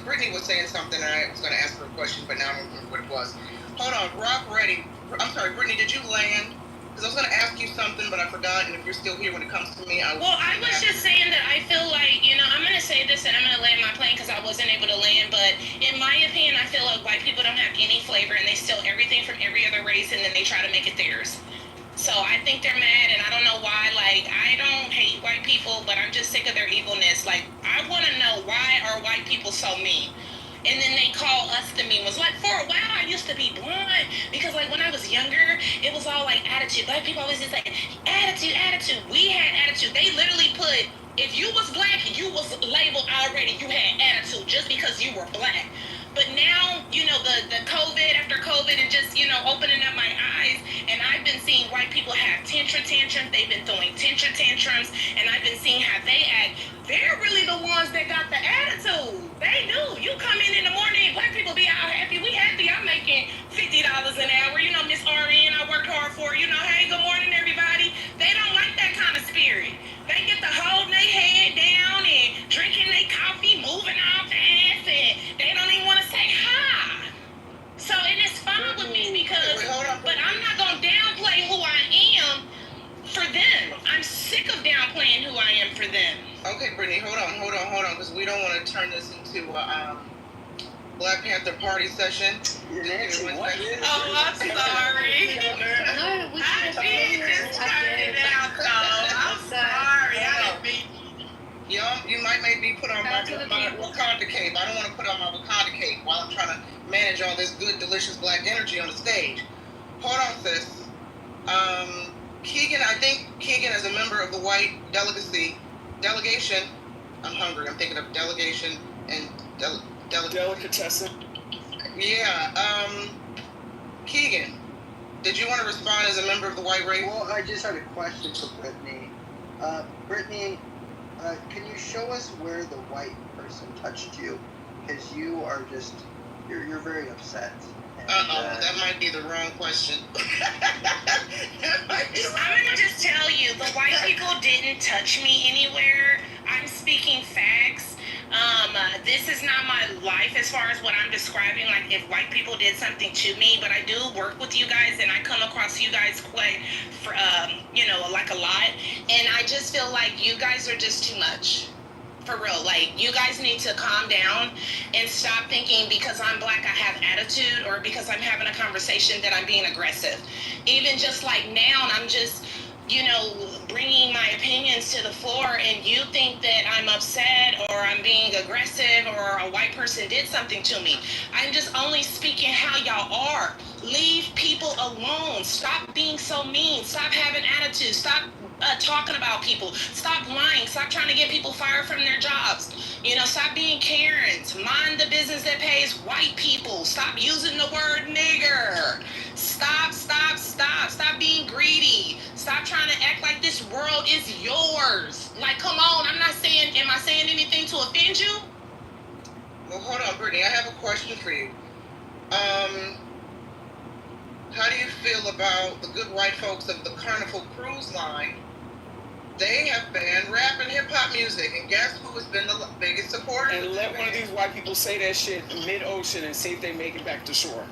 [SPEAKER 1] Brittany was saying something, and I was going to ask her a question, but now I don't remember what it was. Hold on, Rock Ready. I'm sorry, Brittany, did you land? Because I was going to ask you something, but I forgot, and if you're still here when it comes to me, I
[SPEAKER 7] was just saying that I feel like, I'm going to say this, and I'm going to land my plane because I wasn't able to land, but in my opinion, I feel like white people don't have any flavor, and they steal everything from every other race, and then they try to make it theirs. So I think they're mad, and I don't know why. Like, I don't hate white people, but I'm just sick of their evilness. Like, I I want to know, why are white people so mean? And then they call us the mean ones. Like, for a while, I used to be blunt. Because, like, when I was younger, it was all, like, attitude. Black people always just like, attitude, attitude. We had attitude. They literally put, if you was black, you was labeled already. You had attitude just because you were black. But now, you know, the COVID, after COVID, and just, you know, opening up my eyes, and I've been seeing white people have tantrums. They've been throwing tantrums, and I've been seeing how they act. They're really the ones that got the attitude. They do. You come in the morning, black people be out happy. We happy. I'm making $50 an hour. You know, Miss RN, I worked hard for. You know, hey, good morning, everybody. They don't like that kind of spirit. They get to hold their head down and drinking their coffee, moving all fast, and they don't even want to say hi. So, and it's fine with me because, but I'm not going to downplay who I am for them. I'm sick of downplaying who I am for them.
[SPEAKER 1] Okay, Brittany, hold on, because we don't want to turn this into a Black Panther party session.
[SPEAKER 10] Nancy, what?
[SPEAKER 7] Oh, I'm sorry.
[SPEAKER 8] No, we
[SPEAKER 7] I did just turn it out, though. I'm sorry. I didn't mean.
[SPEAKER 1] You might make me put on my Wakanda cape. I don't want to put on my Wakanda cape while I'm trying to manage all this good, delicious black energy on the stage. Hold on, sis. Keegan, I think Keegan is a member of the white delegation. I'm hungry. I'm thinking of delegation and
[SPEAKER 11] Delicatessen.
[SPEAKER 1] Yeah. Keegan, did you want to respond as a member of the white race?
[SPEAKER 10] Well, I just had a question for Brittany. Brittany, can you show us where the white person touched you? Because you are just, you're very upset.
[SPEAKER 1] That might be the wrong question.
[SPEAKER 7] I'm gonna just tell you, the white people didn't touch me anywhere. I'm speaking facts. This is not my life as far as what I'm describing, like if white people did something to me, but I do work with you guys and I come across you guys quite, you know, like a lot. And I just feel like you guys are just too much. For real, like, you guys need to calm down and stop thinking because I'm black I have attitude, or because I'm having a conversation that I'm being aggressive. Even just like now, I'm just, you know, bringing my opinions to the floor, and you think that I'm upset or I'm being aggressive or a white person did something to me. I'm just only speaking how y'all are. Leave people alone. Stop being so mean. Stop having attitude. Stop talking about people. Stop lying. Stop trying to get people fired from their jobs. You know, stop being Karens. Mind the business that pays white people. Stop using the word nigger. Stop being greedy. Stop trying to act like this world is yours. Like, come on. I'm not saying, am I saying anything to offend you?
[SPEAKER 1] Well, hold on, Brittany. I have a question for you. How do you feel about the good white folks of the Carnival Cruise Line? They have banned rap and hip-hop music, and guess who has been the biggest supporter?
[SPEAKER 11] And let one of these white people say that shit mid-ocean and see if they make it back to shore.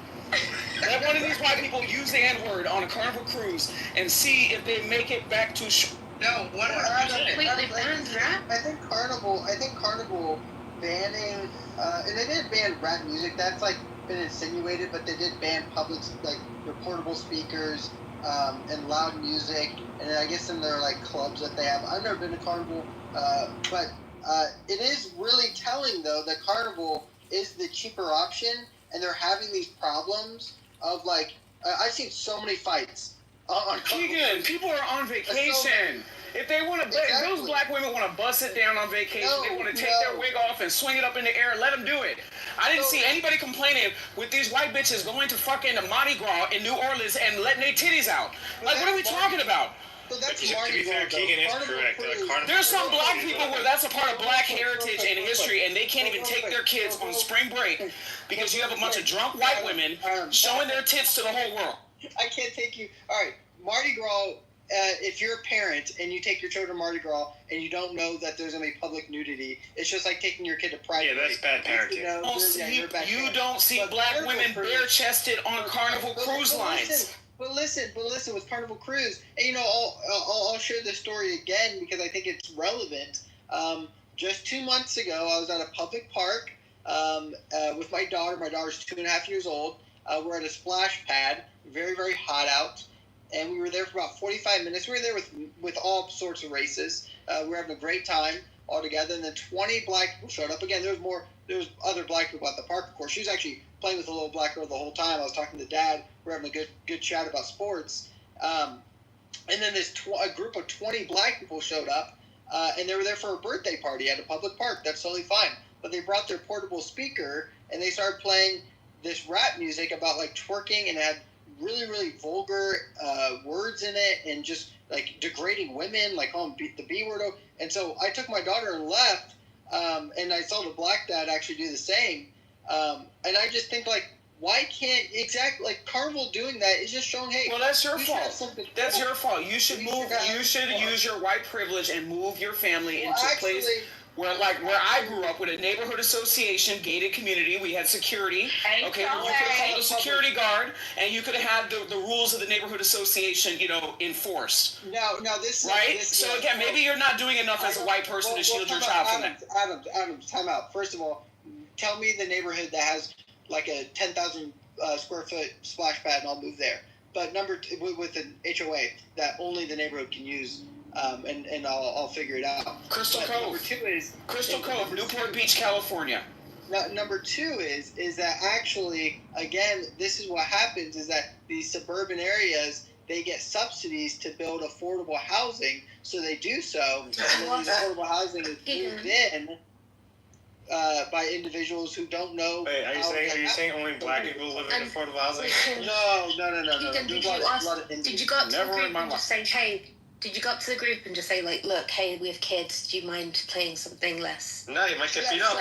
[SPEAKER 11] Let one of these white people use the N-word on a Carnival cruise and see if they make it back to shore.
[SPEAKER 1] No, 100%.
[SPEAKER 8] Completely banned rap?
[SPEAKER 10] I think Carnival banning, and they did ban rap music. That's like been insinuated, but they did ban public, like their portable speakers, and loud music, and I guess in their like clubs that they have. I've never been to Carnival, but it is really telling though that Carnival is the cheaper option, and they're having these problems of like I've seen so many fights on
[SPEAKER 11] Keegan, people are on vacation. If they want to, if those black women want to bust it down on vacation, they want to take their wig off and swing it up in the air, let them do it. I didn't see anybody complaining with these white bitches going to fucking Mardi Gras in New Orleans and letting their titties out. Like, what are we talking about?
[SPEAKER 10] So that's
[SPEAKER 15] to be fair, Keegan is correct.
[SPEAKER 11] There's some black people where that's a part of black heritage and history, and they can't even take their kids on spring break because you have a bunch of drunk white women showing their tits to the whole world.
[SPEAKER 10] I can't take you. All right, Mardi Gras. If you're a parent and you take your children to Mardi Gras and you don't know that there's going to be public nudity, it's just like taking your kid to Pride.
[SPEAKER 15] Yeah, that's bad parenting.
[SPEAKER 11] You don't see black women bare-chested on Carnival cruise lines.
[SPEAKER 10] But listen, with Carnival Cruise, and you know, I'll share this story again because I think it's relevant. Just 2 months ago, I was at a public park with my daughter. My daughter's 2.5 years old. We're at a splash pad, very, very hot out. And we were there for about 45 minutes. We were there with all sorts of races. We were having a great time. all together, and then 20 black people showed up. Again, there was other black people at the park, of course. She was actually playing with a little black girl the whole time. I was talking to Dad. We're having a good chat about sports. And then a group of 20 black people showed up, and they were there for a birthday party at a public park. That's totally fine. But they brought their portable speaker, and they started playing this rap music about, like, twerking, and it had really, really vulgar words in it, and just, like, degrading women, like calling the B word. And so I took my daughter and left, and I saw the black dad actually do the same. And I just think, like, why can't like Carnival doing that is just showing, hey,
[SPEAKER 11] well, that's your fault. That's your fault. You should move. You should use your white privilege and move your family into a place where I grew up with a neighborhood association, gated community. We had security. Okay, you could have called a security guard, and you could have had the rules of the neighborhood association, enforced.
[SPEAKER 10] No, this
[SPEAKER 11] right.
[SPEAKER 10] This,
[SPEAKER 11] so again, maybe you're not doing enough as a white person to shield your child from that.
[SPEAKER 10] Adams, time out. First of all, tell me the neighborhood that has like a 10,000 square foot splash pad, and I'll move there. But with an HOA that only the neighborhood can use, and I'll figure it out.
[SPEAKER 11] Crystal Cove.
[SPEAKER 10] Number two is
[SPEAKER 11] Crystal Cove, Newport Beach, California.
[SPEAKER 10] Number two is that actually, again, this is what happens is that these suburban areas, they get subsidies to build affordable housing, so they do so. And then these affordable housing is moved in by individuals who don't know.
[SPEAKER 15] Wait, are you saying only black people live in affordable housing?
[SPEAKER 10] No.
[SPEAKER 8] Did you go up to the group and just say, hey? Did you go up to the group and just say, like, look, hey, we have kids. Do you mind playing something less?
[SPEAKER 15] No, you might get beat up.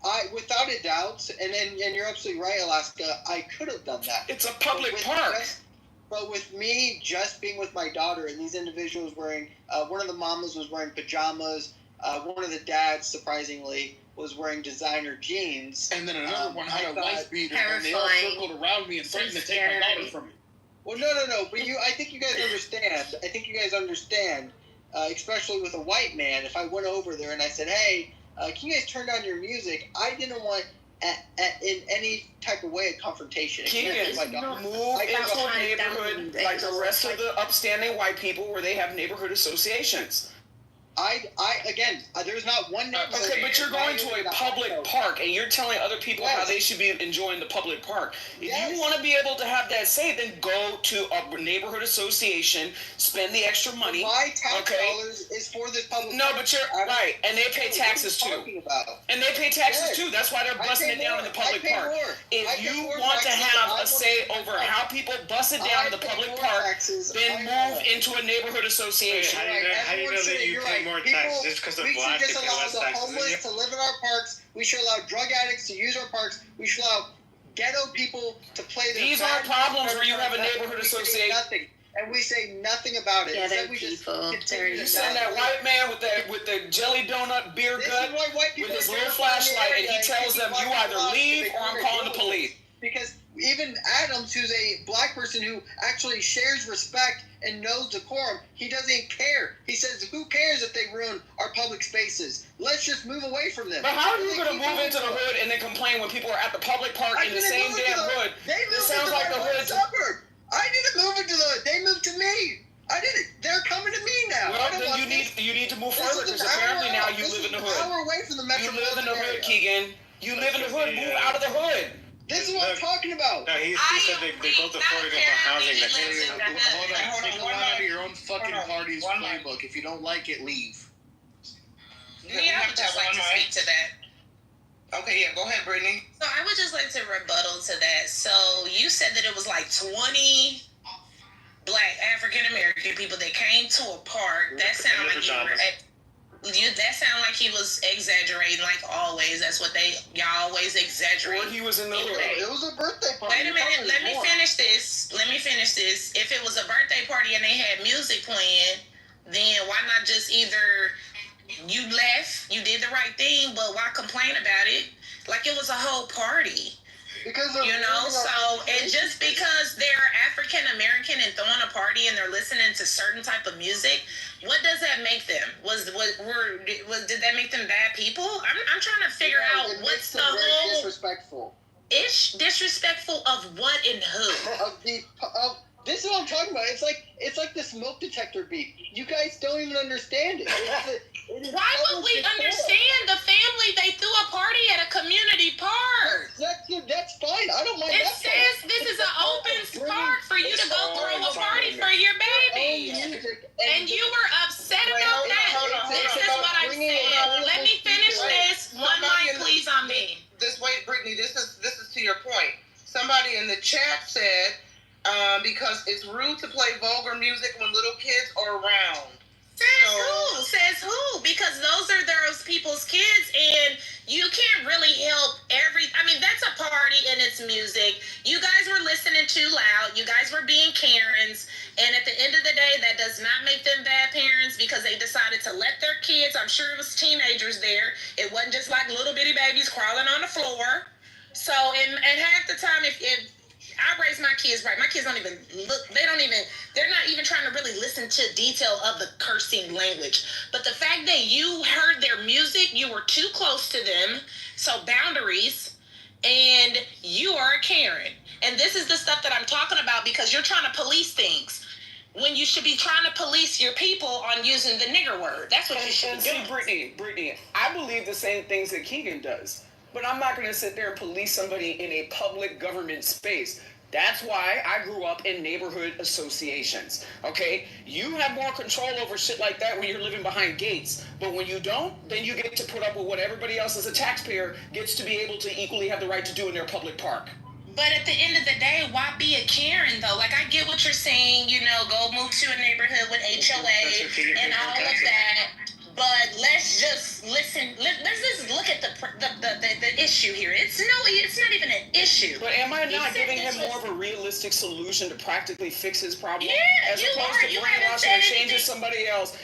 [SPEAKER 10] I without a doubt, and you're absolutely right, Alaska. I could have done that.
[SPEAKER 11] It's a public park.
[SPEAKER 10] But with me just being with my daughter, and these individuals wearing, one of the mamas was wearing pajamas. One of the dads, surprisingly, was wearing designer jeans.
[SPEAKER 16] And then another one had a wife beater, and they all circled around me and threatened to take my daughter from me.
[SPEAKER 10] Well, no. But I think you guys understand. Especially with a white man. If I went over there and I said, "Hey, can you guys turn down your music?" I didn't want in any type of way a confrontation.
[SPEAKER 11] Keegan, move into a neighborhood like the rest of the upstanding white people where they have neighborhood associations.
[SPEAKER 10] There's not one neighborhood.
[SPEAKER 11] Okay, but you're going to a public park, and you're telling other people how they should be enjoying the public park. If you want to be able to have that say, then go to a neighborhood association, spend the extra money.
[SPEAKER 10] My tax dollars is for this public
[SPEAKER 11] No,
[SPEAKER 10] park.
[SPEAKER 11] but you're right, and they pay taxes too. And they pay taxes too. That's why they're busting it down in the public park. If you want to have a say over how people bust it down in the public park, then move into a neighborhood association.
[SPEAKER 15] How do you know that you pay more taxes just because of black
[SPEAKER 10] we
[SPEAKER 15] people
[SPEAKER 10] should just
[SPEAKER 15] pay
[SPEAKER 10] allow
[SPEAKER 15] less
[SPEAKER 10] the
[SPEAKER 15] taxes than you?
[SPEAKER 10] homeless to live in our parks. We should allow drug addicts to use our parks. We should allow ghetto people to play their
[SPEAKER 11] These aren't problems where you have a neighborhood association.
[SPEAKER 10] And we say nothing about it.
[SPEAKER 8] Ghetto
[SPEAKER 10] we
[SPEAKER 8] people.
[SPEAKER 11] You send that white man with the jelly donut beer gut with his little flashlight, and he tells them, you either leave or I'm calling the police.
[SPEAKER 10] Because even Adams, who's a black person who actually shares respect and knows decorum, he doesn't care. He says, who cares if they ruin our public spaces? Let's just move away from them.
[SPEAKER 11] But how are you going to move into the hood and then complain when people are at the public park in the same damn hood? It sounds like the hood.
[SPEAKER 10] Suburb. I didn't move into the hood. They moved to me. I didn't. They're coming to me now.
[SPEAKER 11] Well, then you need to move further because apparently now you live in the hood.
[SPEAKER 10] An hour away from the metropolitan
[SPEAKER 11] You live in the hood,
[SPEAKER 10] area.
[SPEAKER 11] Keegan. You live in the hood. Move out of the hood.
[SPEAKER 10] This is what I'm talking about.
[SPEAKER 15] No, he said they built affordable housing.
[SPEAKER 16] Hold on. Take a line out of your own fucking party's playbook. If you don't like it, leave.
[SPEAKER 7] Yeah, I would just like to speak to that.
[SPEAKER 1] Okay, yeah, go ahead, Brittany.
[SPEAKER 7] So I would just like to rebuttal to that. So you said that it was like 20 black African American people that came to a park. That sounded like that sounded like he was exaggerating, like always. That's what y'all always exaggerate.
[SPEAKER 11] Or he was in the hood.
[SPEAKER 10] It was a birthday party.
[SPEAKER 7] Wait a minute. Let me finish this. If it was a birthday party and they had music playing, then why not just either you left, you did the right thing, but why complain about it? Like it was a whole party.
[SPEAKER 10] Because
[SPEAKER 7] and just because they're African American and throwing a party and they're listening to certain type of music, what does that make them? Did that make them bad people? I'm trying to figure out what's the whole
[SPEAKER 10] disrespectful.
[SPEAKER 7] Disrespectful of what and who?
[SPEAKER 10] This is what I'm talking about. It's like the smoke detector beep. You guys don't even understand it.
[SPEAKER 7] Why would we understand the family? They threw a party at a community park.
[SPEAKER 10] That's fine. I don't mind
[SPEAKER 7] It
[SPEAKER 10] that.
[SPEAKER 7] says this is an open park for you to go throw a party for your baby. And you were upset about that. This is what I'm saying. Let me finish this. One mic, please, on me.
[SPEAKER 1] Wait, Brittany, this is to your point. Somebody in the chat said, because it's rude to play vulgar music when little kids are around.
[SPEAKER 7] Says who? Because those are those people's kids, and you can't really help that's a party and it's music. You guys were listening too loud. You guys were being Karens, and at the end of the day, that does not make them bad parents because they decided to let their kids, I'm sure it was teenagers there. It wasn't just like little bitty babies crawling on the floor. So, and half the time, if I raise my kids right, my kids don't even look, they're not even trying to really listen to detail of the cursing language. But the fact that you heard their music, you were too close to them, so boundaries, and you are a Karen. And this is the stuff that I'm talking about because you're trying to police things when you should be trying to police your people on using the nigger word. That's what you should be doing.
[SPEAKER 11] See, Brittany, I believe the same things that Keegan does. But I'm not going to sit there and police somebody in a public government space. That's why I grew up in neighborhood associations, okay? You have more control over shit like that when you're living behind gates. But when you don't, then you get to put up with what everybody else as a taxpayer gets to be able to equally have the right to do in their public park.
[SPEAKER 7] But at the end of the day, why be a Karen, though? Like, I get what you're saying, go move to a neighborhood with HOA and all of that. But let's just listen. Let's just look at the issue here. It's not even an issue.
[SPEAKER 11] But am I not giving him more of a realistic solution to practically fix his problem?
[SPEAKER 7] Yeah,
[SPEAKER 11] as opposed to brainwashing and changing somebody else.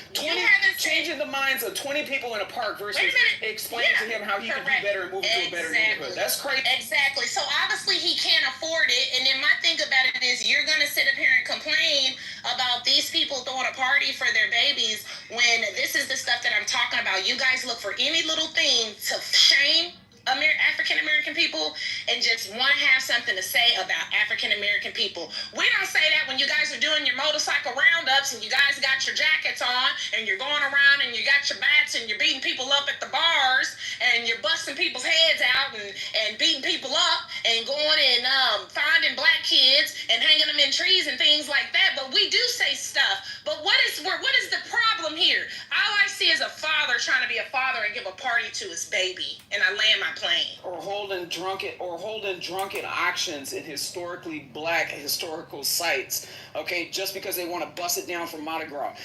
[SPEAKER 11] Changing the minds of 20 people in a park versus explaining to him how he can do better and move into a better neighborhood. That's crazy.
[SPEAKER 7] Exactly. So obviously he can't afford it. And then my thing about it is you're going to sit up here and complain about these people throwing a party for their babies when this is the stuff that I'm talking about. You guys look for any little thing to shame African American people and just want to have something to say about African American people. We don't say that when you guys are doing your motorcycle roundups and you guys got your jackets on and you're going around and you got your bats and you're beating people up at the bars and you're busting people's heads out and beating people up and going and finding black kids and hanging them in trees and things like that. But we do say stuff. But what is the problem here? All I see is a father trying to be a father and give a party to his baby, and I land my plane.
[SPEAKER 11] Or holding drunken auctions in historically black historical sites, okay, just because they want to bust it down for Mardi Gras.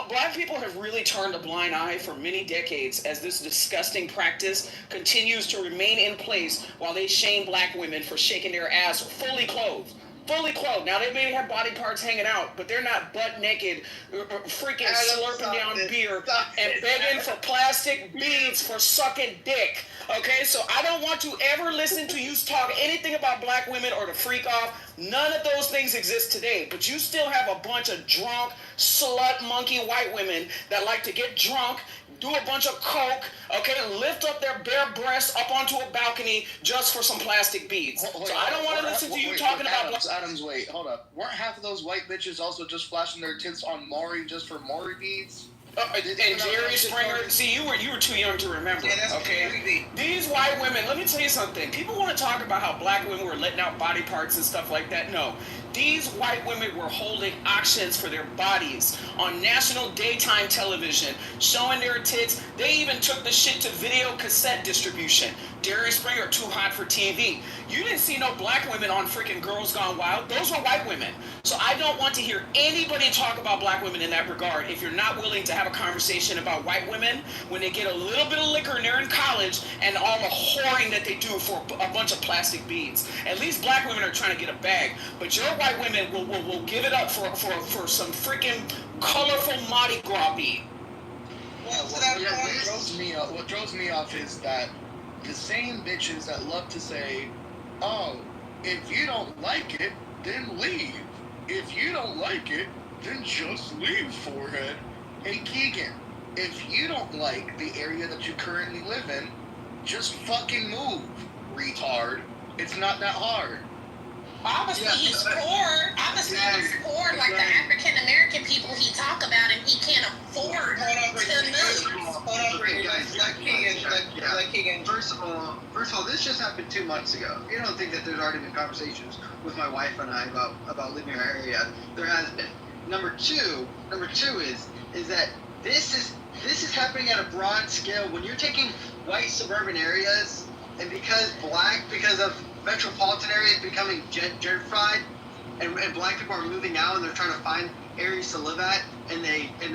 [SPEAKER 11] Black people have really turned a blind eye for many decades as this disgusting practice continues to remain in place while they shame black women for shaking their ass fully clothed. Now, they may have body parts hanging out, but they're not butt naked, freaking slurping down beer and begging for plastic beads for sucking dick. Okay, so I don't want to ever listen to you talk anything about black women or to freak off. None of those things exist today, but you still have a bunch of drunk, slut, monkey white women that like to get drunk, do a bunch of coke, okay, lift up their bare breasts up onto a balcony just for some plastic beads. So I don't want to listen to you talking about...
[SPEAKER 16] Adams, wait, hold up. Weren't half of those white bitches also just flashing their tits on Maury just for Maury beads?
[SPEAKER 11] And Jerry Springer, see, you were too young to remember, okay? These white women, let me tell you something. People want to talk about how black women were letting out body parts and stuff like that. No. These white women were holding auctions for their bodies on national daytime television, showing their tits. They even took the shit to video cassette distribution. Jerry Springer, too hot for TV. You didn't see no black women on freaking Girls Gone Wild. Those were white women. So I don't want to hear anybody talk about black women in that regard if you're not willing to have a conversation about white women when they get a little bit of liquor and they're in college and all the whoring that they do for a bunch of plastic beads. At least black women are trying to get a bag. But your white women will give it up for some freaking colorful Mardi Gras bead.
[SPEAKER 16] What throws me off is that the same bitches that love to say, oh, if you don't like it, then leave. If you don't like it, then just leave, forehead. Hey, Keegan, if you don't like the area that you currently live in, just fucking move, retard. It's not that hard.
[SPEAKER 3] Obviously, he's poor. Obviously, he's poor, like the African American people he talk about, and he can't afford to move.
[SPEAKER 10] Hold on, Brittany, guys. Let Keegan. First of all, this just happened 2 months ago. You don't think that there's already been conversations with my wife and I about living in our area? There has been. Number two is that this is happening at a broad scale. When you're taking white suburban areas, and because of metropolitan areas becoming gentrified, and black people are moving out and they're trying to find areas to live at, and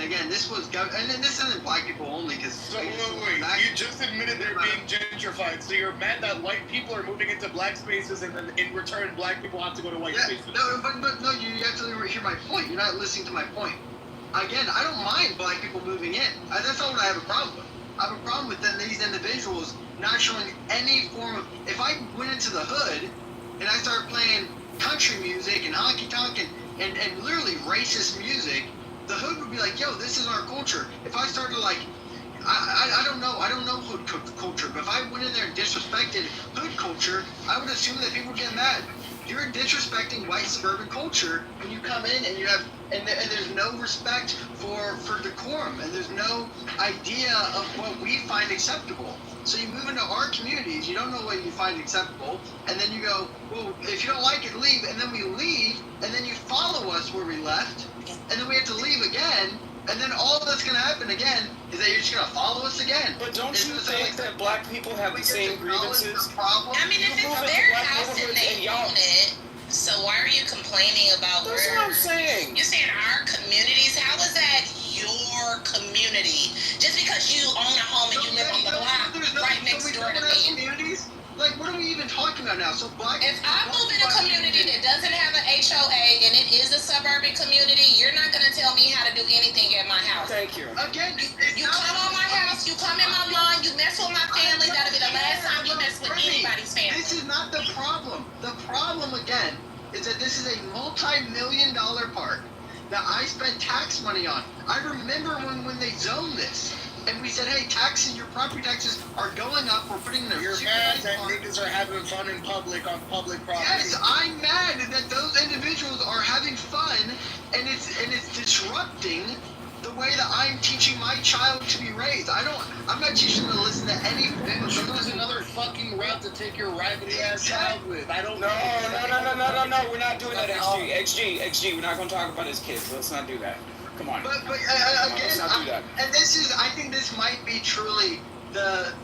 [SPEAKER 10] again, this isn't black people only, because
[SPEAKER 16] so wait, you just admitted they're being gentrified, so you're mad that white people are moving into black spaces, and then in return black people have to go to white spaces.
[SPEAKER 10] No, you have to hear my point. You're not listening to my point. Again, I don't mind black people moving in. That's not what I have a problem with. I have a problem with these individuals not showing any form of. If I went into the hood and I started playing country music and honky tonk and literally racist music, the hood would be like, yo, this is our culture. If I started I don't know hood culture, but if I went in there and disrespected hood culture, I would assume that people would get mad. You're disrespecting white suburban culture when you come in and you have and there's no respect for decorum, and there's no idea of what we find acceptable. So you move into our communities, you don't know what you find acceptable, and then you go, well, if you don't like it, leave, and then we leave, and then you follow us where we left, and then we have to leave again, and then all that's going to happen again is that you're just going to follow us again.
[SPEAKER 11] But don't you think that black people have the same grievances?
[SPEAKER 3] I mean, if it's their house and they own it, so why are you complaining about
[SPEAKER 11] That's what I'm saying.
[SPEAKER 3] You're saying our communities? How is that your community? Just because you own a home and you live on the block right next door to me.
[SPEAKER 10] Communities? Like, what are we even talking about now? So
[SPEAKER 3] if I move in a community that doesn't have an HOA and it is a suburban community, you're not going to tell me how to do anything at my house.
[SPEAKER 11] Thank you.
[SPEAKER 10] Again,
[SPEAKER 3] you come on my house, you come in my lawn, you mess with my family, that'll be the last time you mess with anybody's family.
[SPEAKER 10] This is not the problem. The problem, again, is that this is a multi-million-dollar park that I spent tax money on. I remember when they zoned this. And we said, hey, your property taxes are going up. We're putting in a.
[SPEAKER 16] You're mad that niggas are having fun in public on public property.
[SPEAKER 10] Yes, I'm mad that those individuals are having fun, and it's disrupting the way that I'm teaching my child to be raised. I'm not teaching them to listen to any.
[SPEAKER 16] Then choose another fucking route to take your raggedy ass child with. I don't know.
[SPEAKER 11] No. We're not doing that, XG. We're not going to talk about his kids. Let's not do that. Come on.
[SPEAKER 10] But again, and I think this might be truly the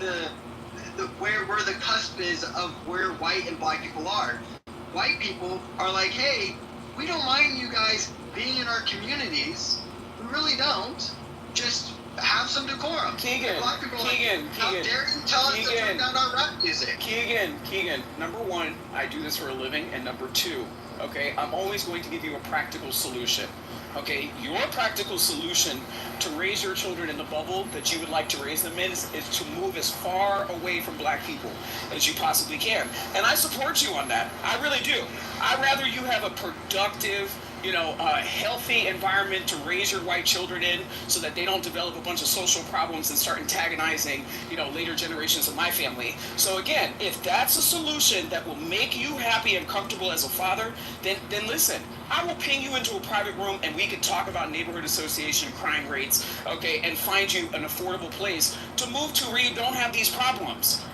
[SPEAKER 10] where the cusp is of where white and black people are. White people are like, hey, we don't mind you guys being in our communities. We really don't. Just have some decorum.
[SPEAKER 11] Keegan,
[SPEAKER 10] black people how dare you tell us to turn down our rap music?
[SPEAKER 11] Keegan, number one, I do this for a living, and number two, okay, I'm always going to give you a practical solution. Okay, your practical solution to raise your children in the bubble that you would like to raise them in is to move as far away from black people as you possibly can. And I support you on that. I really do. I'd rather you have a productive, healthy environment to raise your white children in so that they don't develop a bunch of social problems and start antagonizing, later generations of my family. So again, if that's a solution that will make you happy and comfortable as a father, then listen, I will ping you into a private room and we can talk about neighborhood association crime rates, okay, and find you an affordable place to move to where you don't have these problems.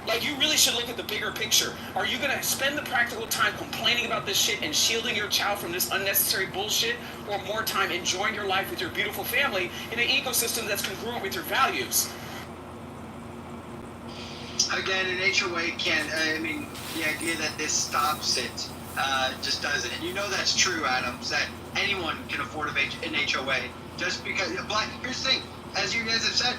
[SPEAKER 11] Like, you really should look at the bigger picture. Are you going to spend the practical time complaining about this shit and shielding your child from this unnecessary bullshit, or more time enjoying your life with your beautiful family in an ecosystem that's congruent with your values?
[SPEAKER 10] Again, an HOA can't, the idea that this stops it just doesn't. And that's true, Adams, that anyone can afford an HOA. Just because, here's the thing. As you guys have said,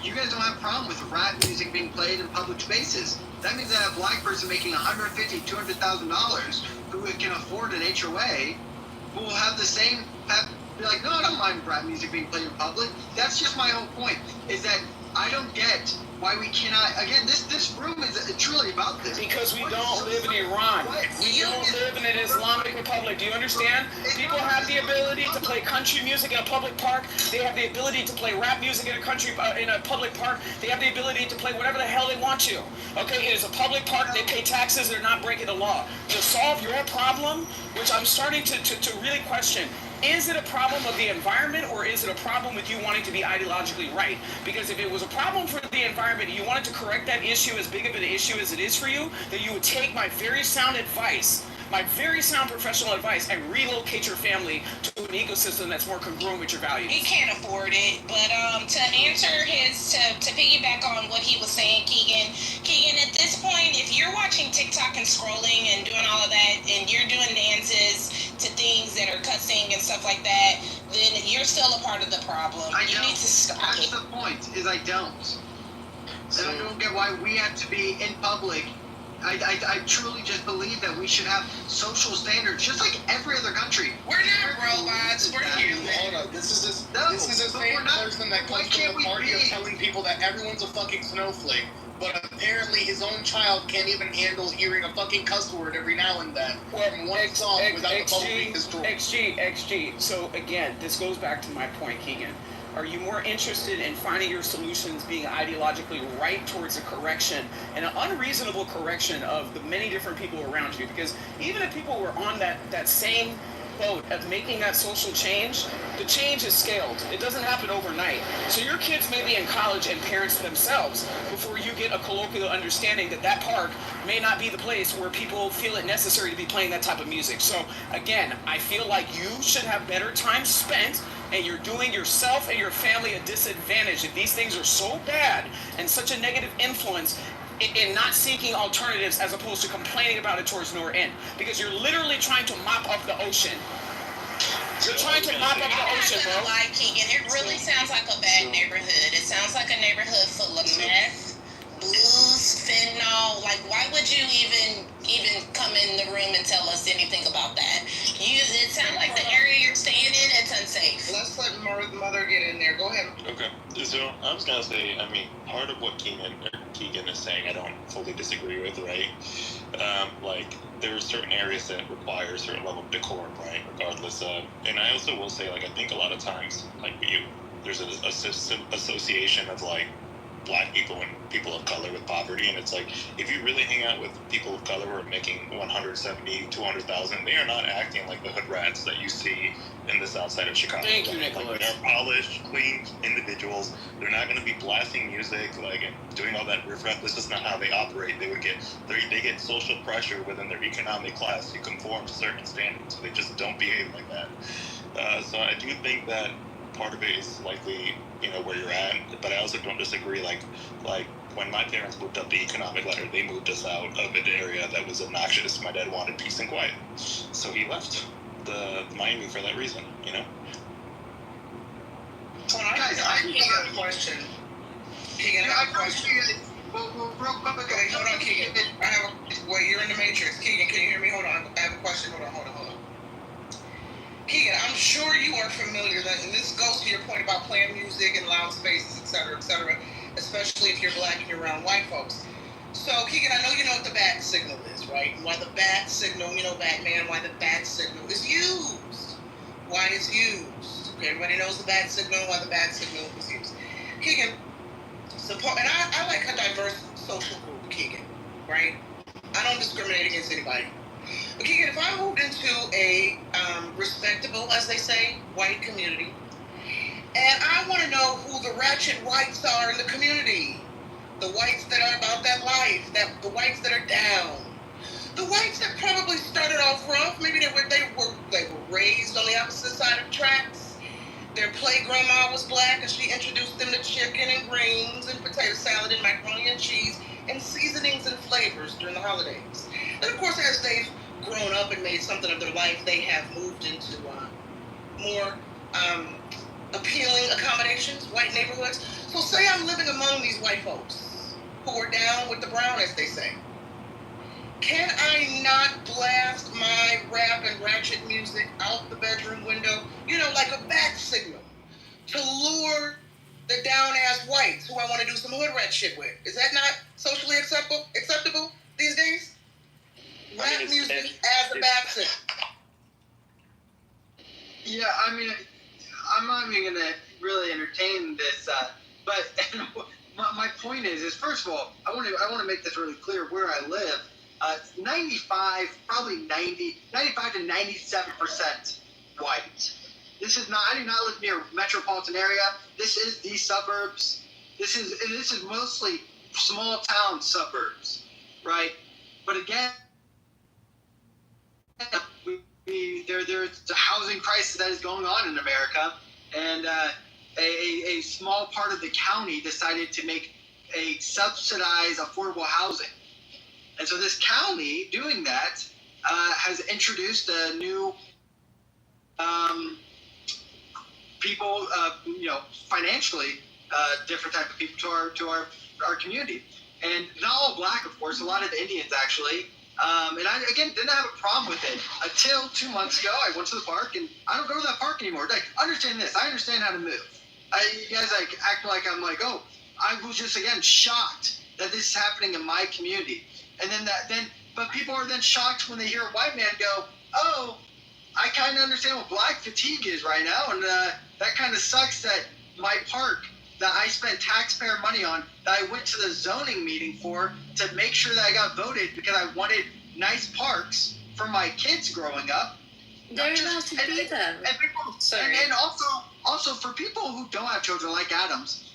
[SPEAKER 10] you guys don't have a problem with rap music being played in public spaces. That means that a black person making $150,000, $200,000 who can afford an HOA will have the same. Be like, no, I don't mind rap music being played in public. That's just my whole point. Is that I don't get why we cannot. Again, this room is truly about this.
[SPEAKER 11] Because we don't live in Iran. We don't live in in an Islamic republic. Do you understand? People have the ability to play country music in a public park. They have the ability to play rap music in a public park. They have the ability to play whatever the hell they want to. Okay, it is a public park. They pay taxes. They're not breaking the law. To solve your problem, which I'm starting to really question, is it a problem of the environment, or is it a problem with you wanting to be ideologically right? Because if it was a problem for the environment and you wanted to correct that issue, as big of an issue as it is for you, then you would take my very sound advice, my very sound professional advice, and relocate your family to an ecosystem that's more congruent with your values.
[SPEAKER 7] He can't afford it, but to answer to piggyback on what he was saying, Keegan, at this point, if you're watching TikTok and scrolling and doing all of that, and you're doing dances to things that are cussing and stuff like that, then you're still a part of the problem. You need to stop
[SPEAKER 10] That's
[SPEAKER 7] it.
[SPEAKER 10] the point, is I don't. And I don't get why we have to be in public. I truly just believe that we should have social standards, just like every other country.
[SPEAKER 7] We're not robots. We're human.
[SPEAKER 16] Hold up. This is the same person that comes from the party of telling people that everyone's a fucking snowflake. But apparently his own child can't even handle hearing a fucking cuss word every now and then from one song without the bubble being destroyed.
[SPEAKER 11] XG. So again, this goes back to my point, Keegan. Are you more interested in finding your solutions being ideologically right towards a correction, and an unreasonable correction of the many different people around you? Because even if people were on that same boat of making that social change, the change is scaled. It doesn't happen overnight. So your kids may be in college and parents themselves before you get a colloquial understanding that park may not be the place where people feel it necessary to be playing that type of music. So again, I feel like you should have better time spent, and you're doing yourself and your family a disadvantage if these things are so bad and such a negative influence in not seeking alternatives as opposed to complaining about it towards no end. Because you're literally trying to mop up the ocean. You're trying to mop up the ocean, bro.
[SPEAKER 7] I'm not gonna lie, Keegan, it really sounds like a bad neighborhood. It sounds like a neighborhood full of meth, booze, fentanyl. Like, why would you even come in the room and tell us anything about that? It sounds like the area you're staying in, it's unsafe.
[SPEAKER 1] Let's let Mother get in there. Go ahead.
[SPEAKER 17] Okay, so I was gonna say, I mean, part of what Keegan is saying, I don't fully disagree with, right? Like, there's certain areas that require a certain level of decorum, right? Regardless of, and I also will say, like, I think a lot of times, like, there's an association of, like, black people and people of color with poverty, and it's like, if you really hang out with people of color who are making 170, 200,000, they are not acting like the hood rats that you see in the south side of Chicago.
[SPEAKER 11] Thank you, Nicholas.
[SPEAKER 17] Like, they're polished, clean individuals. They're not going to be blasting music, like, and doing all that riffraff. This is not how they operate. They get social pressure within their economic class to conform to certain standards. So they just don't behave like that. So I do think that part of it is likely, where you're at, but I also don't disagree. Like when my parents moved up the economic ladder, they moved us out of an area that was obnoxious. My dad wanted peace and quiet, so he left the Miami for that reason.
[SPEAKER 1] Guys, I have a question. Keegan, I have a question. Well, real quick, okay, hold on, Keegan. Wait, you're in the Matrix. Keegan, can you hear me? Hold on. I have a question. Hold on. Keegan, I'm sure you are familiar and this goes to your point about playing music in loud spaces, et cetera, especially if you're black and you're around white folks. So, Keegan, I know you know what the bat signal is, right? Why the bat signal, Batman, why the bat signal is used. Why it's used. Okay, everybody knows the bat signal, why the bat signal is used. Keegan, support, and I like a diverse social group, Keegan, right? I don't discriminate against anybody. But Keegan, if I moved into a respectable, as they say, white community, and I want to know who the ratchet whites are in the community, the whites that are about that life, the whites that are down, the whites that probably started off rough, maybe they were raised on the opposite side of tracks. Their play grandma was black, and she introduced them to chicken and greens and potato salad and macaroni and cheese and seasonings and flavors during the holidays. And of course, as they've grown up and made something of their life, they have moved into more appealing accommodations, white neighborhoods. So say I'm living among these white folks who are down with the brown, as they say. Can I not blast my rap and ratchet music out the bedroom window, like a bat signal to lure the down-ass whites who I want to do some hood rat shit with? Is that not socially acceptable these days? rap music as a backseat.
[SPEAKER 10] Yeah, I mean, I'm not even gonna really entertain this, but my point is first of all, I want to make this really clear. Where I live, 95 to 97% white. This is not. I do not live near a metropolitan area. This is the suburbs. This is mostly small town suburbs, right? But again, there's a housing crisis that is going on in America, and a small part of the county decided to make a subsidized affordable housing. And so this county doing that has introduced a new people, financially different type of people to our community. And not all black, of course, a lot of Indians actually. And I, again, didn't have a problem with it until 2 months ago. I went to the park, and I don't go to that park anymore. Like, understand this. I understand how to move. You guys act like I'm like, oh, I was just, again, shocked that this is happening in my community. And but people are then shocked when they hear a white man go, oh, I kind of understand what black fatigue is right now. And that kind of sucks that my park that I spent taxpayer money on, that I went to the zoning meeting for to make sure that I got voted because I wanted nice parks for my kids growing up.
[SPEAKER 8] They're allowed to do them.
[SPEAKER 10] And also for people who don't have children like Adams,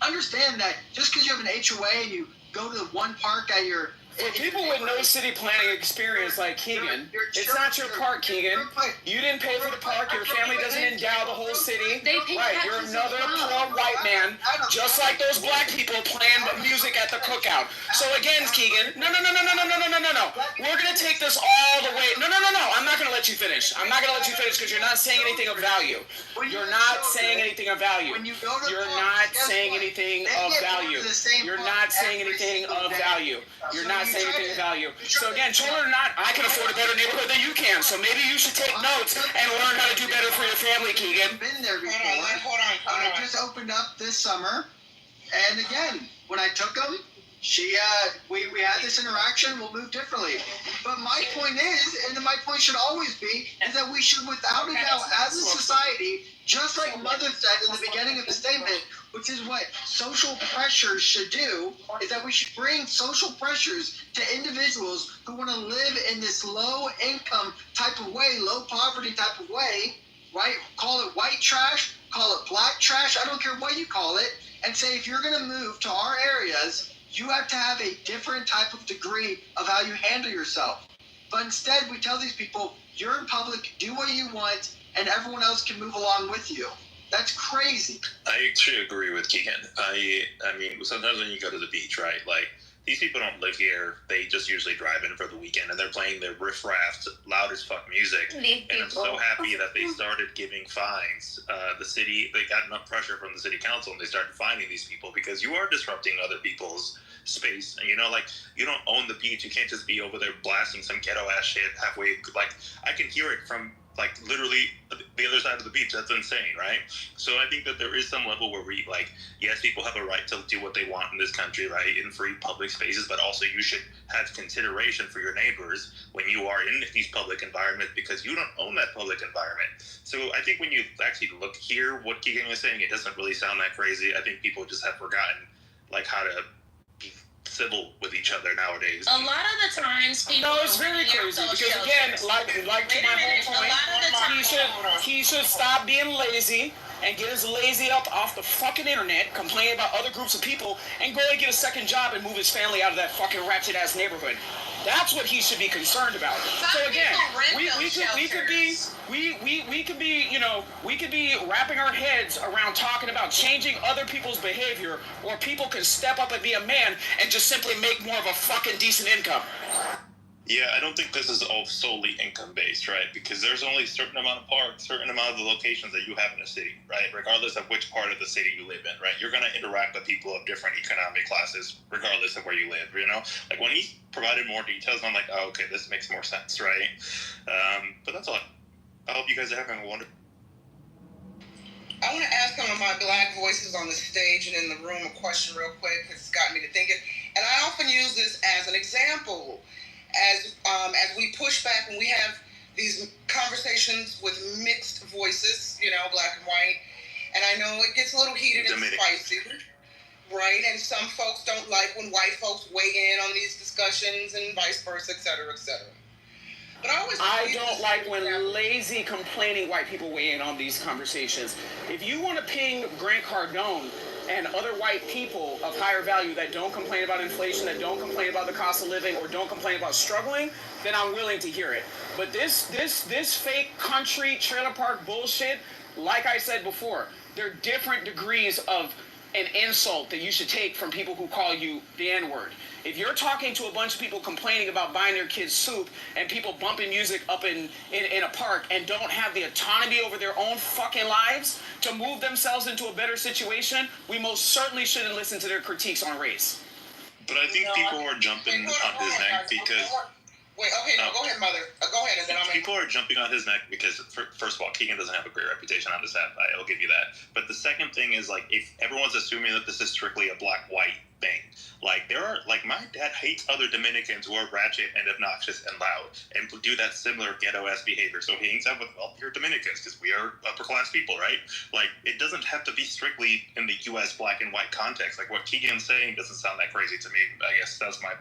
[SPEAKER 10] understand that just because you have an HOA and you go to the one park at your...
[SPEAKER 11] For people with no city planning experience like Keegan, it's not your park, Keegan. You didn't pay for the park. Your family doesn't endow the whole city. Right, you're another poor white man, just like those black people playing music at the cookout. So again, Keegan, no. We're going to take this all the way. No. I'm not going to let you finish. I'm not going to let you finish because you're not saying anything of value. You're not saying anything of value. You're not saying anything of value. You're not saying anything of value. You're not saying anything of value. So again, children are not, I can afford a better neighborhood than you can, so maybe you should take notes and learn how to do better for your family, Keegan.
[SPEAKER 10] Been there before. Hold on. I just opened up this summer, and again, when I took them, we had this interaction, we'll move differently. But my point is, and my point should always be, is that we should, without a doubt, as a society, just like Mother said in the beginning of the statement, which is what social pressures should do, is that we should bring social pressures to individuals who want to live in this low income type of way, low poverty type of way, right? Call it white trash, call it black trash, I don't care what you call it, and say if you're going to move to our areas, you have to have a different type of degree of how you handle yourself. But instead, we tell these people, you're in public, do what you want, and everyone else can move along with you. That's crazy.
[SPEAKER 17] I actually agree with Keegan. I mean, sometimes when you go to the beach, right, like, these people don't live here. They just usually drive in for the weekend, and they're playing their riff-raff, loud as fuck music. And I'm so happy that they started giving fines. The city, they got enough pressure from the city council, and they started fining these people because you are disrupting other people's space. And, you don't own the beach. You can't just be over there blasting some ghetto-ass shit halfway. Like, I can hear it from, like, literally the other side of the beach. That's insane, right? So I think that there is some level where we, like, yes, people have a right to do what they want in this country, right, in free public spaces, but also you should have consideration for your neighbors when you are in these public environments because you don't own that public environment. So I think when you actually hear what Keegan is saying, it doesn't really sound that crazy. I think people just have forgotten, like, how to be civil with each other nowadays.
[SPEAKER 7] A lot of the times people...
[SPEAKER 11] No, it's very crazy because, again, like to my whole point, he should stop being lazy and get his lazy up off the fucking internet, complain about other groups of people, and go and get a second job and move his family out of that fucking ratchet-ass neighborhood. That's what he should be concerned about. So again, we could be wrapping our heads around talking about changing other people's behavior, or people can step up and be a man and just simply make more of a fucking decent income.
[SPEAKER 17] Yeah, I don't think this is all solely income-based, right? Because there's only a certain amount of parks, certain amount of the locations that you have in a city, right? Regardless of which part of the city you live in, right? You're going to interact with people of different economic classes, regardless of where you live, Like, when he provided more details, I'm like, oh, okay, this makes more sense, right? But that's all. I hope you guys are having a wonderful...
[SPEAKER 1] I want to ask some of my black voices on the stage and in the room a question real quick because it's got me to thinking. And I often use this as an example. as we push back and we have these conversations with mixed voices, you know, black and white, and I know it gets a little heated and spicy, right? And some folks don't like when white folks weigh in on these discussions and vice versa, et cetera, et cetera. But I
[SPEAKER 11] don't like when lazy, complaining white people weigh in on these conversations. If you want to ping Grant Cardone and other white people of higher value that don't complain about inflation, that don't complain about the cost of living, or don't complain about struggling, then I'm willing to hear it. But this fake country trailer park bullshit, like I said before, there are different degrees of an insult that you should take from people who call you the N-word. If you're talking to a bunch of people complaining about buying their kids soup and people bumping music up in a park and don't have the autonomy over their own fucking lives to move themselves into a better situation, we most certainly shouldn't listen to their critiques on race.
[SPEAKER 17] But I think people are jumping on his neck because...
[SPEAKER 1] Wait, okay, no, go ahead, Mother. Go ahead, and then
[SPEAKER 17] People are jumping on his neck because, first of all, Keegan doesn't have a great reputation on this app. I'll give you that. But the second thing is, like, if everyone's assuming that this is strictly a black-white thing, like, there are, like, my dad hates other Dominicans who are ratchet and obnoxious and loud and do that similar ghetto-ass behavior. So he hangs out with wealthier Dominicans because we are upper-class people, right? Like, it doesn't have to be strictly in the U.S. black and white context. Like, what Keegan's saying doesn't sound that crazy to me. I guess that's my...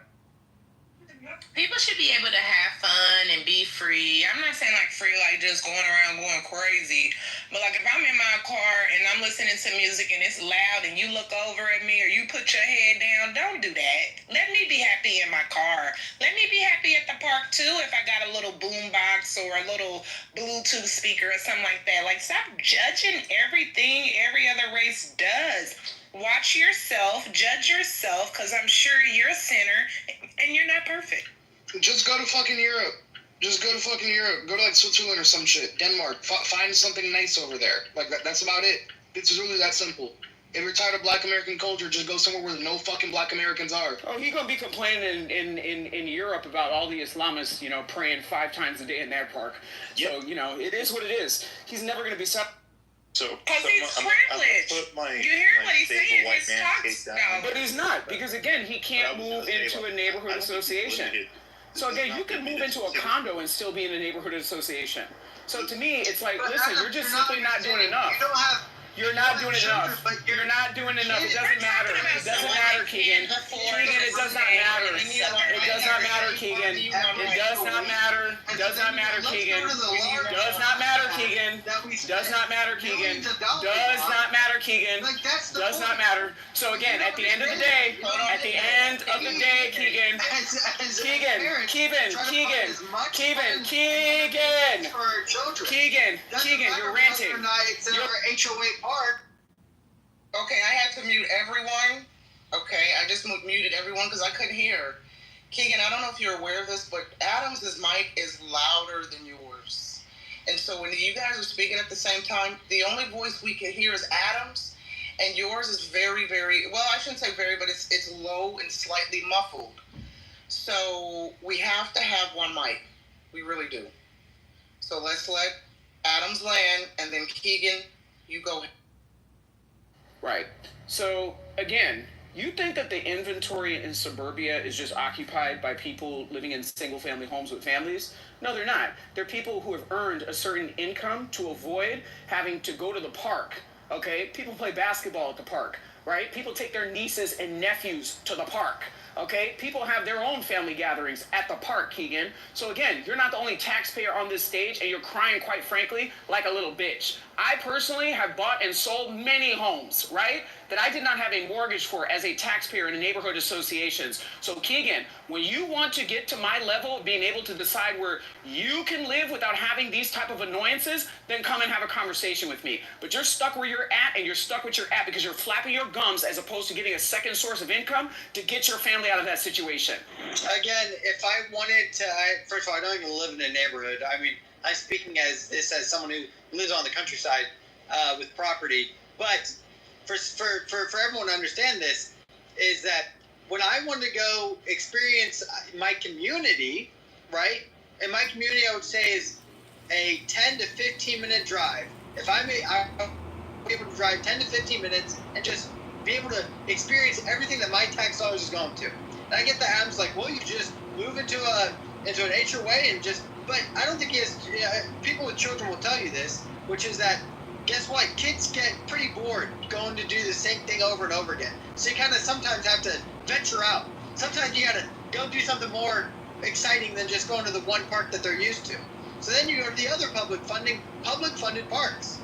[SPEAKER 7] People should be able to have fun and be free. I'm not saying like free, like just going around going crazy. But like if I'm in my car and I'm listening to music and it's loud and you look over at me or you put your head down, don't do that. Let me be happy in my car. Let me be happy at the park too if I got a little boom box or a little Bluetooth speaker or something like that. Like stop judging everything every other race does. Watch yourself, judge yourself, because I'm sure you're a sinner and you're not perfect.
[SPEAKER 16] Just go to fucking Europe. Just go to fucking Europe. Go to like Switzerland or some shit. Denmark. Find something nice over there. Like that's about it. It's really that simple. If you're tired of black American culture, just go somewhere where no fucking black Americans are.
[SPEAKER 11] Oh, he's gonna be complaining in Europe about all the Islamists, you know, praying 5 times a day in that park. Yep. So, you know, it is what it is. He's never gonna be
[SPEAKER 17] So,
[SPEAKER 7] he's privileged. You hear what he's saying? He's talks now.
[SPEAKER 11] But he's not, because again, he can't move into a neighborhood association. So again, you can move into a condo and still be in a neighborhood association. So to me, it's like, listen, you're just simply not doing enough. You're not doing enough. You're not doing enough. It doesn't matter. It doesn't matter, Keegan. Keegan, it does not matter. It does not matter, Keegan. It does not matter. It does not matter, Keegan. Does not matter, Keegan. Does not matter, Keegan. Does not matter, Keegan. Does not matter. So again, at the end of the day, Keegan, you're ranting.
[SPEAKER 1] HOA park. Okay, I had to mute everyone. Okay, I just muted everyone because I couldn't hear. Keegan, I don't know if you're aware of this, but Adam's mic is louder than yours. And so when you guys are speaking at the same time, the only voice we can hear is Adam's, and yours is very, very, well, I shouldn't say very, but it's low and slightly muffled. So we have to have one mic. We really do. So let's let Adams land, and then Keegan, you go ahead.
[SPEAKER 11] Right. So, again, you think that the inventory in suburbia is just occupied by people living in single-family homes with families? No, they're not. They're people who have earned a certain income to avoid having to go to the park, okay? People play basketball at the park, right? People take their nieces and nephews to the park. Okay, people have their own family gatherings at the park, Keegan. So again, you're not the only taxpayer on this stage, and you're crying, quite frankly, like a little bitch. I personally have bought and sold many homes, right, that I did not have a mortgage for as a taxpayer in neighborhood associations. So Keegan, when you want to get to my level of being able to decide where you can live without having these type of annoyances, then come and have a conversation with me. But you're stuck where you're at, and you're stuck where you're at because you're flapping your gums as opposed to getting a second source of income to get your family out of that situation.
[SPEAKER 10] Again, if I wanted to, first of all, I don't even live in a neighborhood. I mean, I'm speaking as someone who lives on the countryside with property. But for everyone to understand this, is that when I want to go experience my community, right? In my community, I would say is a 10 to 15 minute drive. If I'll be able to drive 10 to 15 minutes and just be able to experience everything that my tax dollars is going to. And I get the Adams like, well, you just move into a into an HOA and just. But I don't think he has. People with children will tell you this, which is that. Guess what? Kids get pretty bored going to do the same thing over and over again. So you kind of sometimes have to venture out. Sometimes you got to go do something more exciting than just going to the one park that they're used to. So then you go to the other public funded parks.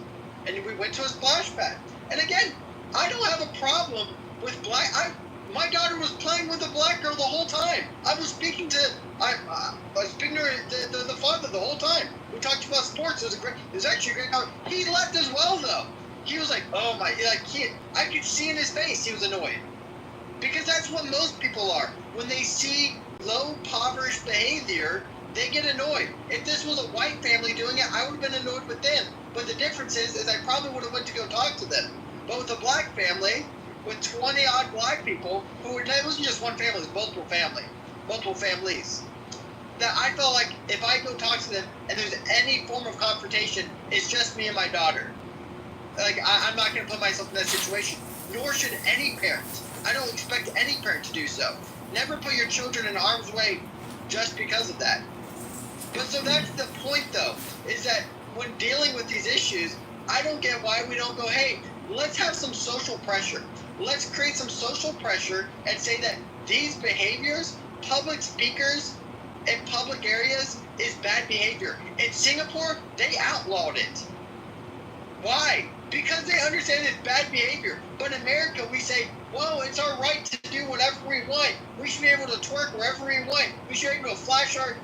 [SPEAKER 10] And we went to a splash pad. And again, I don't have a problem with my daughter was playing with a black girl the whole time. I was speaking to the father the whole time. We talked about sports. It was actually a great time. He left as well though. He was like, oh my, I could see in his face he was annoyed. Because that's what most people are. When they see low, impoverished behavior, they get annoyed. If this was a white family doing it, I would have been annoyed with them. But the difference is I probably would have went to go talk to them. But with a black family, with 20-odd black people, it wasn't just one family, it was multiple families. That I felt like if I go talk to them and there's any form of confrontation, it's just me and my daughter. Like, I'm not going to put myself in that situation. Nor should any parent. I don't expect any parent to do so. Never put your children in harm's way just because of that. But so that's the point, though, is that when dealing with these issues, I don't get why we don't go, hey, let's have some social pressure. Let's create some social pressure and say that these behaviors, public speakers in public areas, is bad behavior. In Singapore, they outlawed it. Why? Because they understand it's bad behavior. But in America, we say, whoa, it's our right to do whatever we want. We should be able to twerk wherever we want. We should be able to flash our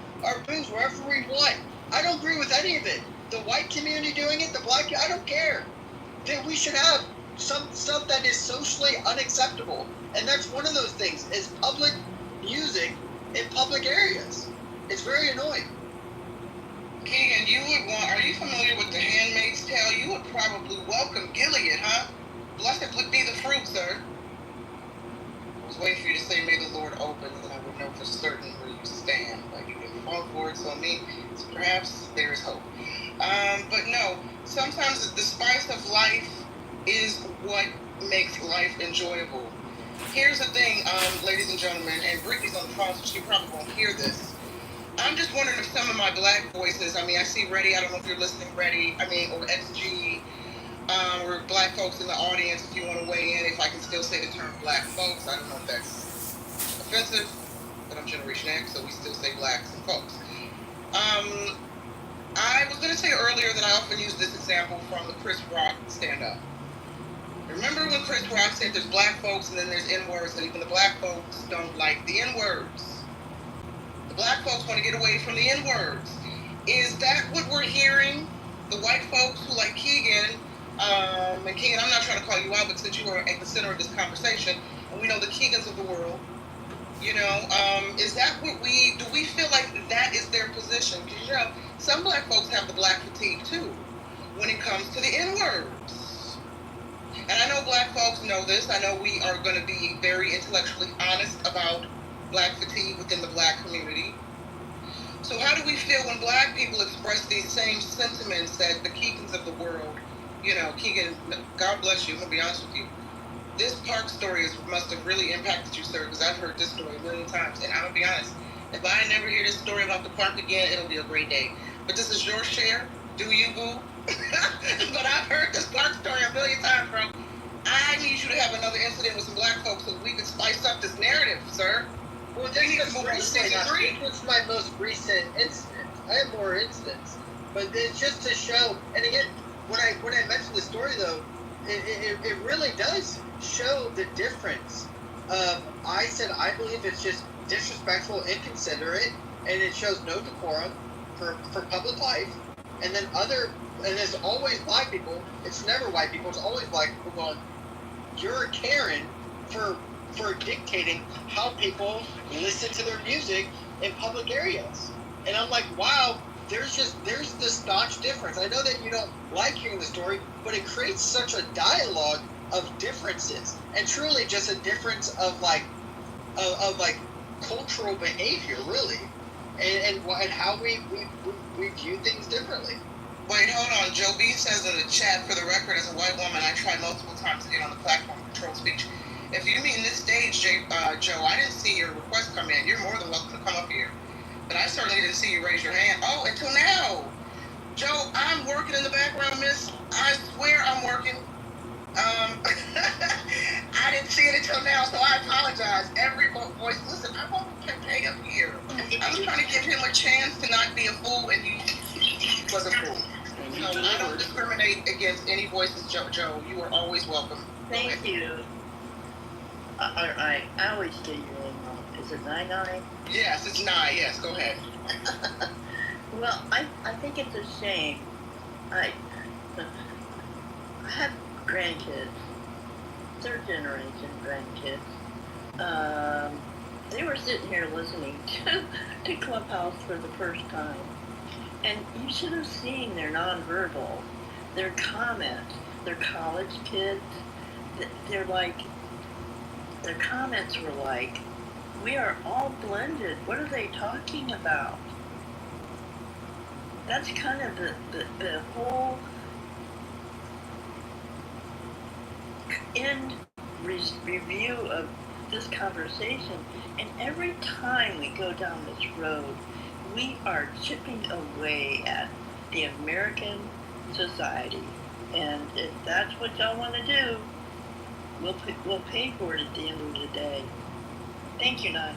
[SPEAKER 10] boobs wherever we want. I don't agree with any of it. The white community doing it, the black, I don't care. That we should have some stuff that is socially unacceptable. And that's one of those things, is public music in public areas. It's very annoying.
[SPEAKER 1] Keegan, are you familiar with The Handmaid's Tale? You would probably welcome Gilead, huh? Blessed would be the fruit, sir. I was waiting for you to say, may the Lord open, and I would know for certain where you stand. Like you didn't fall for it, so perhaps there is hope. But no, sometimes the spice of life is what makes life enjoyable. Here's the thing, ladies and gentlemen, and Brittany's on the phone, so she probably won't hear this. I'm just wondering if some of my black voices, I see Reddy, I don't know if you're listening, Reddy, or XG, or black folks in the audience, if you want to weigh in, if I can still say the term black folks. I don't know if that's offensive, but I'm Generation X, so we still say blacks and folks. I was going to say earlier that I often use this example from the Chris Rock stand-up. Remember when Chris Rock said there's black folks and then there's N-words, and even the black folks don't like the N-words. The black folks want to get away from the N-words. Is that what we're hearing? The white folks who like Keegan, and Keegan, I'm not trying to call you out, but since you are at the center of this conversation, and we know the Keegans of the world, is that what do we feel like that is their position? Because, some black folks have the black fatigue too, when it comes to the N-words. And I know black folks know this. I know we are going to be very intellectually honest about black fatigue within the black community. So how do we feel when black people express these same sentiments that the Keegans of the world, Keegan, God bless you, I'm going to be honest with you. This park story must have really impacted you, sir, because I've heard this story a million times. And I'm going to be honest, if I never hear this story about the park again, it'll be a great day. But this is your share. Do you, boo? But I've heard this park story a million times, bro. I need you to have another incident with some black folks so we can spice up this narrative, sir.
[SPEAKER 10] Well, it's my most recent incident. I have more incidents, but it's just to show. And again, when I mentioned the story, though, it really does show the difference. I said I believe it's just disrespectful, inconsiderate, and it shows no decorum for public life. And then there's always black people. It's never white people. It's always black people going, "You're a Karen for dictating how people listen to their music in public areas." And I'm like, wow, there's the staunch difference. I know that you don't like hearing the story, but it creates such a dialogue of differences, and truly just a difference of cultural behavior, really, and how we view things differently.
[SPEAKER 1] Wait, hold on. Joe B says in the chat, for the record, as a white woman, I tried multiple times to get on the platform to control speech. If you mean this stage, Joe, I didn't see your request come in. You're more than welcome to come up here. But I certainly didn't see you raise your hand. Oh, until now. Joe, I'm working in the background, miss. I swear I'm working. I didn't see it until now, so I apologize. Every voice, listen, I'm on Pepe up here. I was trying to give him a chance to not be a fool, and he was a fool. So I don't discriminate against any voices, Joe. You are always welcome.
[SPEAKER 18] Thank you. I always say your name wrong. Is it 99?
[SPEAKER 1] Yes, it's 9. Yes, go ahead.
[SPEAKER 18] Well, I think it's a shame. I have grandkids, third generation grandkids. They were sitting here listening to Clubhouse for the first time. And you should have seen their nonverbal, their comments. They're college kids. They're like, their comments were like, we are all blended. What are they talking about? That's kind of the whole end review of this conversation. And every time we go down this road, we are chipping away at the American society. And if that's what y'all want to do, we'll pay for it at the end of the day. Thank you, Nan.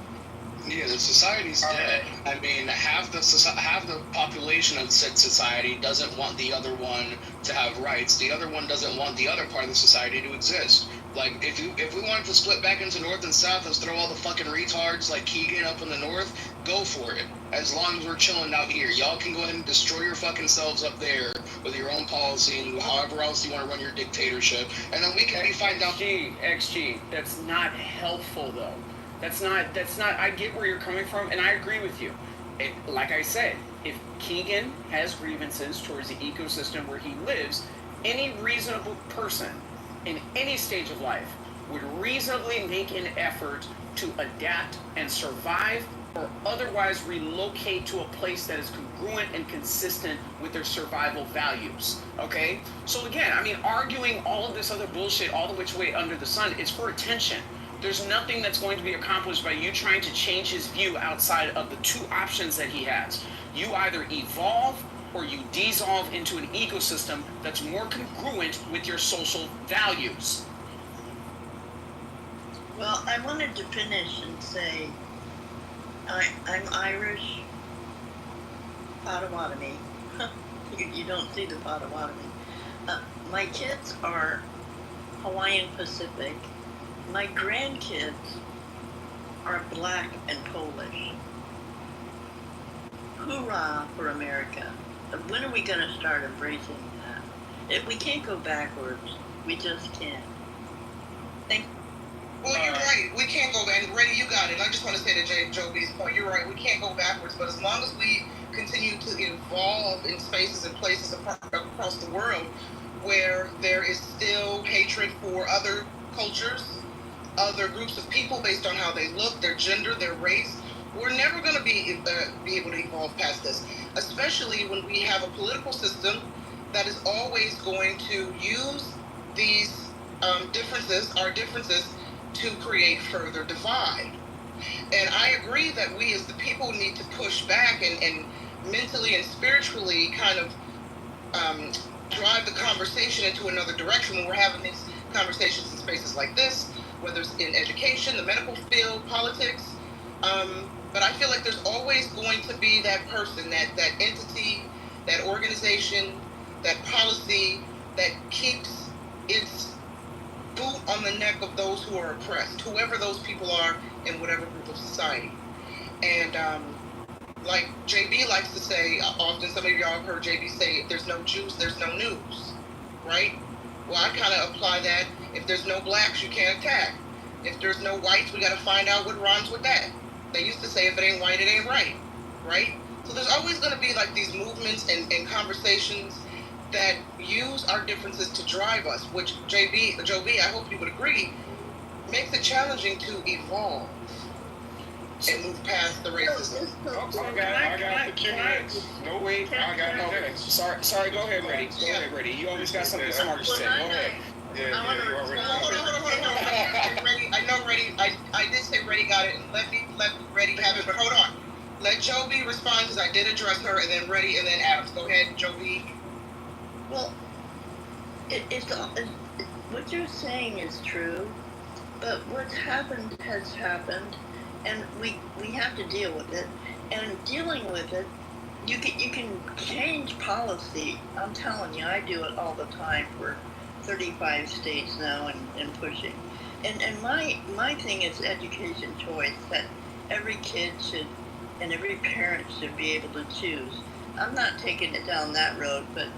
[SPEAKER 19] Yeah, the society's dead. I mean, half the population of said society doesn't want the other one to have rights. The other one doesn't want the other part of the society to exist. Like, if we wanted to split back into North and South and throw all the fucking retards like Keegan up in the North, go for it. As long as we're chilling out here. Y'all can go ahead and destroy your fucking selves up there with your own policy and however else you want to run your dictatorship. And then we can be find out.
[SPEAKER 11] XG, that's not helpful though. That's not, I get where you're coming from, and I agree with you. Like I said, if Keegan has grievances towards the ecosystem where he lives, any reasonable person in any stage of life would reasonably make an effort to adapt and survive or otherwise relocate to a place that is congruent and consistent with their survival values, okay? So again, I mean, arguing all of this other bullshit all the which way under the sun is for attention. There's nothing that's going to be accomplished by you trying to change his view outside of the two options that he has. You either evolve or you dissolve into an ecosystem that's more congruent with your social values.
[SPEAKER 18] Well, I wanted to finish and say I'm Irish, Potawatomi. You don't see the Potawatomi. My kids are Hawaiian Pacific. My grandkids are Black and Polish. Hoorah for America. When are we going to start embracing that? We can't go backwards. We just can't. Thank you.
[SPEAKER 1] Well, you're right. We can't go back. And Reddy, you got it. I just want to say to Joe B's point, you're right. We can't go backwards. But as long as we continue to evolve in spaces and places across the world where there is still hatred for other cultures, other groups of people based on how they look, their gender, their race, we're never going to be able to evolve past this, especially when we have a political system that is always going to use these our differences, to create further divide. And I agree that we as the people need to push back and mentally and spiritually kind of drive the conversation into another direction when we're having these conversations in spaces like this, whether it's in education, the medical field, politics. But I feel like there's always going to be that person, that entity, that organization, that policy that keeps its boot on the neck of those who are oppressed, whoever those people are in whatever group of society. And like JB likes to say, often some of y'all have heard JB say, if there's no juice, there's no news, right? Well, I kind of apply that. If there's no blacks, you can't attack. If there's no whites, we got to find out what rhymes with that. They used to say, if it ain't white, it ain't right, right? So there's always going to be like these movements and conversations that use our differences to drive us, which Joe B, I hope you would agree, makes it challenging to evolve and move past the racism.
[SPEAKER 11] I got the 2 minutes. No, wait. I got no minutes. Sorry, go ahead, Reddy. Go ahead, Reddy. You always got something smart to say. Go ahead.
[SPEAKER 1] Hold on. I know Reddy. I did say Reddy got it, and let Reddy have it, but hold on. Let Joe B respond because I did address her, and then Reddy, and then Adams. Go ahead, Joe B.
[SPEAKER 18] Well, what you're saying is true, but what's happened has happened, and we have to deal with it. And dealing with it, you can change policy. I'm telling you, I do it all the time for 35 states now and pushing. And my thing is education choice, that every kid should and every parent should be able to choose. I'm not taking it down that road, but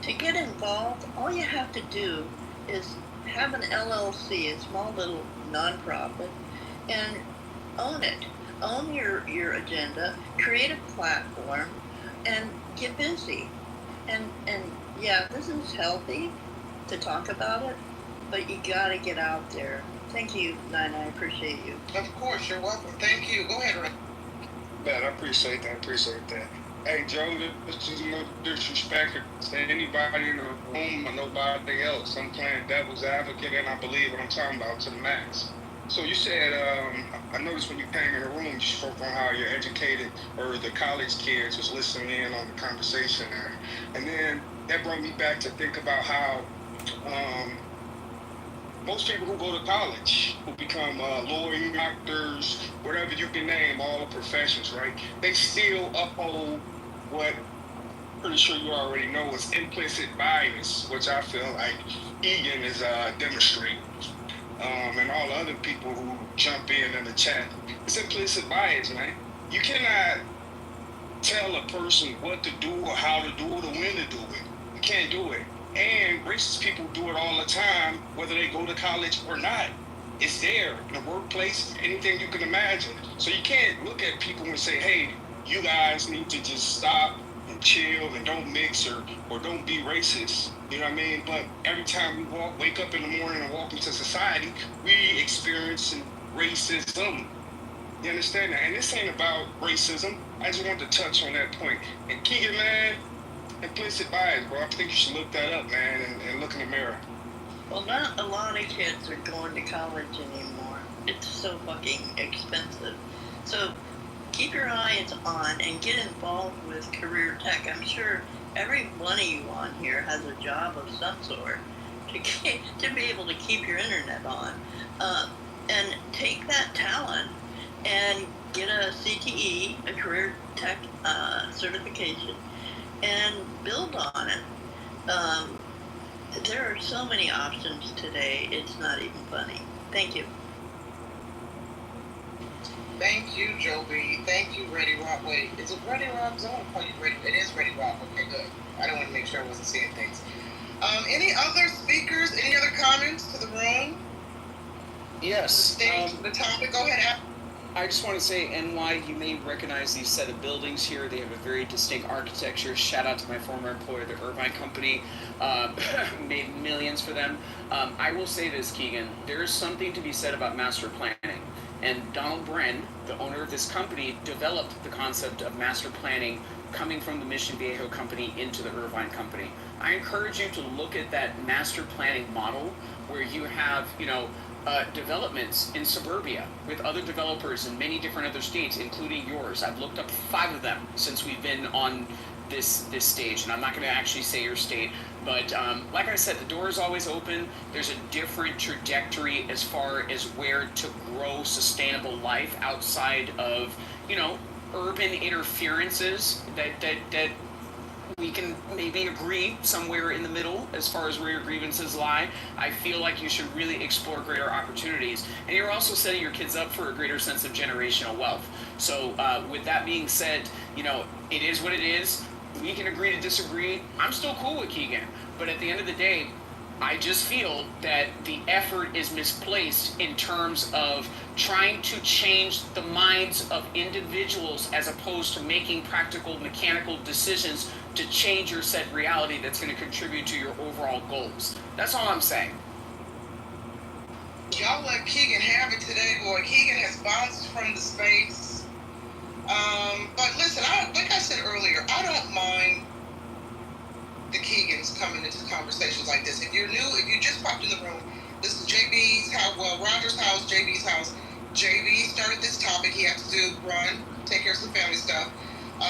[SPEAKER 18] to get involved, all you have to do is have an LLC, a small little nonprofit, and own it. Own your agenda, create a platform, and get busy. And yeah, this is healthy to talk about it, but you gotta get out there. Thank you, Nina. I appreciate you.
[SPEAKER 1] Of course, you're welcome. Thank you. Go ahead, Ray.
[SPEAKER 6] Man, I appreciate that. Hey, Joe, this is no disrespect to anybody in the room or nobody else. I'm playing devil's advocate, and I believe what I'm talking about to the max. So you said, I noticed when you came in the room, you spoke on how you're educated, or the college kids was listening in on the conversation there. And then that brought me back to think about how most people who go to college, who become lawyers, doctors, whatever you can name, all the professions, right? They still uphold what, pretty sure you already know, is implicit bias, which I feel like Egan is demonstrating. And all the other people who jump in the chat. It's implicit bias, man. You cannot tell a person what to do or how to do it or when to do it. You can't do it. And racist people do it all the time, whether they go to college or not. It's there in the workplace, anything you can imagine. So you can't look at people and say, hey, you guys need to just stop and chill and don't mix or don't be racist. You know what I mean? But every time we wake up in the morning and walk into society, we experience racism. You understand that? And this ain't about racism. I just wanted to touch on that point. And Keegan, man, implicit bias, bro. I think you should look that up, man, and look in the mirror.
[SPEAKER 18] Well, not a lot of kids are going to college anymore. It's so fucking expensive. So keep your eyes on and get involved with career tech. I'm sure every one of you on here has a job of some sort to be able to keep your internet on. And take that talent and get a CTE, a career tech certification, and build on it. There are so many options today, it's not even funny. Thank you.
[SPEAKER 1] Thank you, Joe B. Thank you, Reddy Rock. Wait, is it Reddy Rock? I want to call you Reddy. It is Reddy Rock. Okay, good. I don't want to make sure I wasn't seeing things. Any other speakers? Any other comments to the room?
[SPEAKER 11] Yes.
[SPEAKER 1] The stage, the topic. Go ahead, Al.
[SPEAKER 11] I just want to say, NY, you may recognize these set of buildings here. They have a very distinct architecture. Shout out to my former employer, the Irvine Company. Made millions for them. I will say this, Keegan. There is something to be said about master planning. And Donald Bren, the owner of this company, developed the concept of master planning coming from the Mission Viejo Company into the Irvine Company. I encourage you to look at that master planning model where you have, developments in suburbia with other developers in many different other states, including yours. I've looked up 5 of them since we've been on this stage, and I'm not going to actually say your state, but like I said, the door is always open. There's a different trajectory as far as where to grow sustainable life outside of, urban interferences that we can maybe agree somewhere in the middle as far as where your grievances lie. I feel like you should really explore greater opportunities. And you're also setting your kids up for a greater sense of generational wealth. So with that being said, it is what it is. We can agree to disagree. I'm still cool with Keegan. But at the end of the day, I just feel that the effort is misplaced in terms of trying to change the minds of individuals as opposed to making practical, mechanical decisions to change your set reality that's going to contribute to your overall goals. That's all I'm saying.
[SPEAKER 1] Y'all let Keegan have it today, boy. Keegan has bounced from the space. But listen, like I said earlier, I don't mind the Keegans coming into conversations like this. If you're new, if you just popped in the room, this is JB's house, Roger's house, JB's house. JB started this topic. He has to run, take care of some family stuff.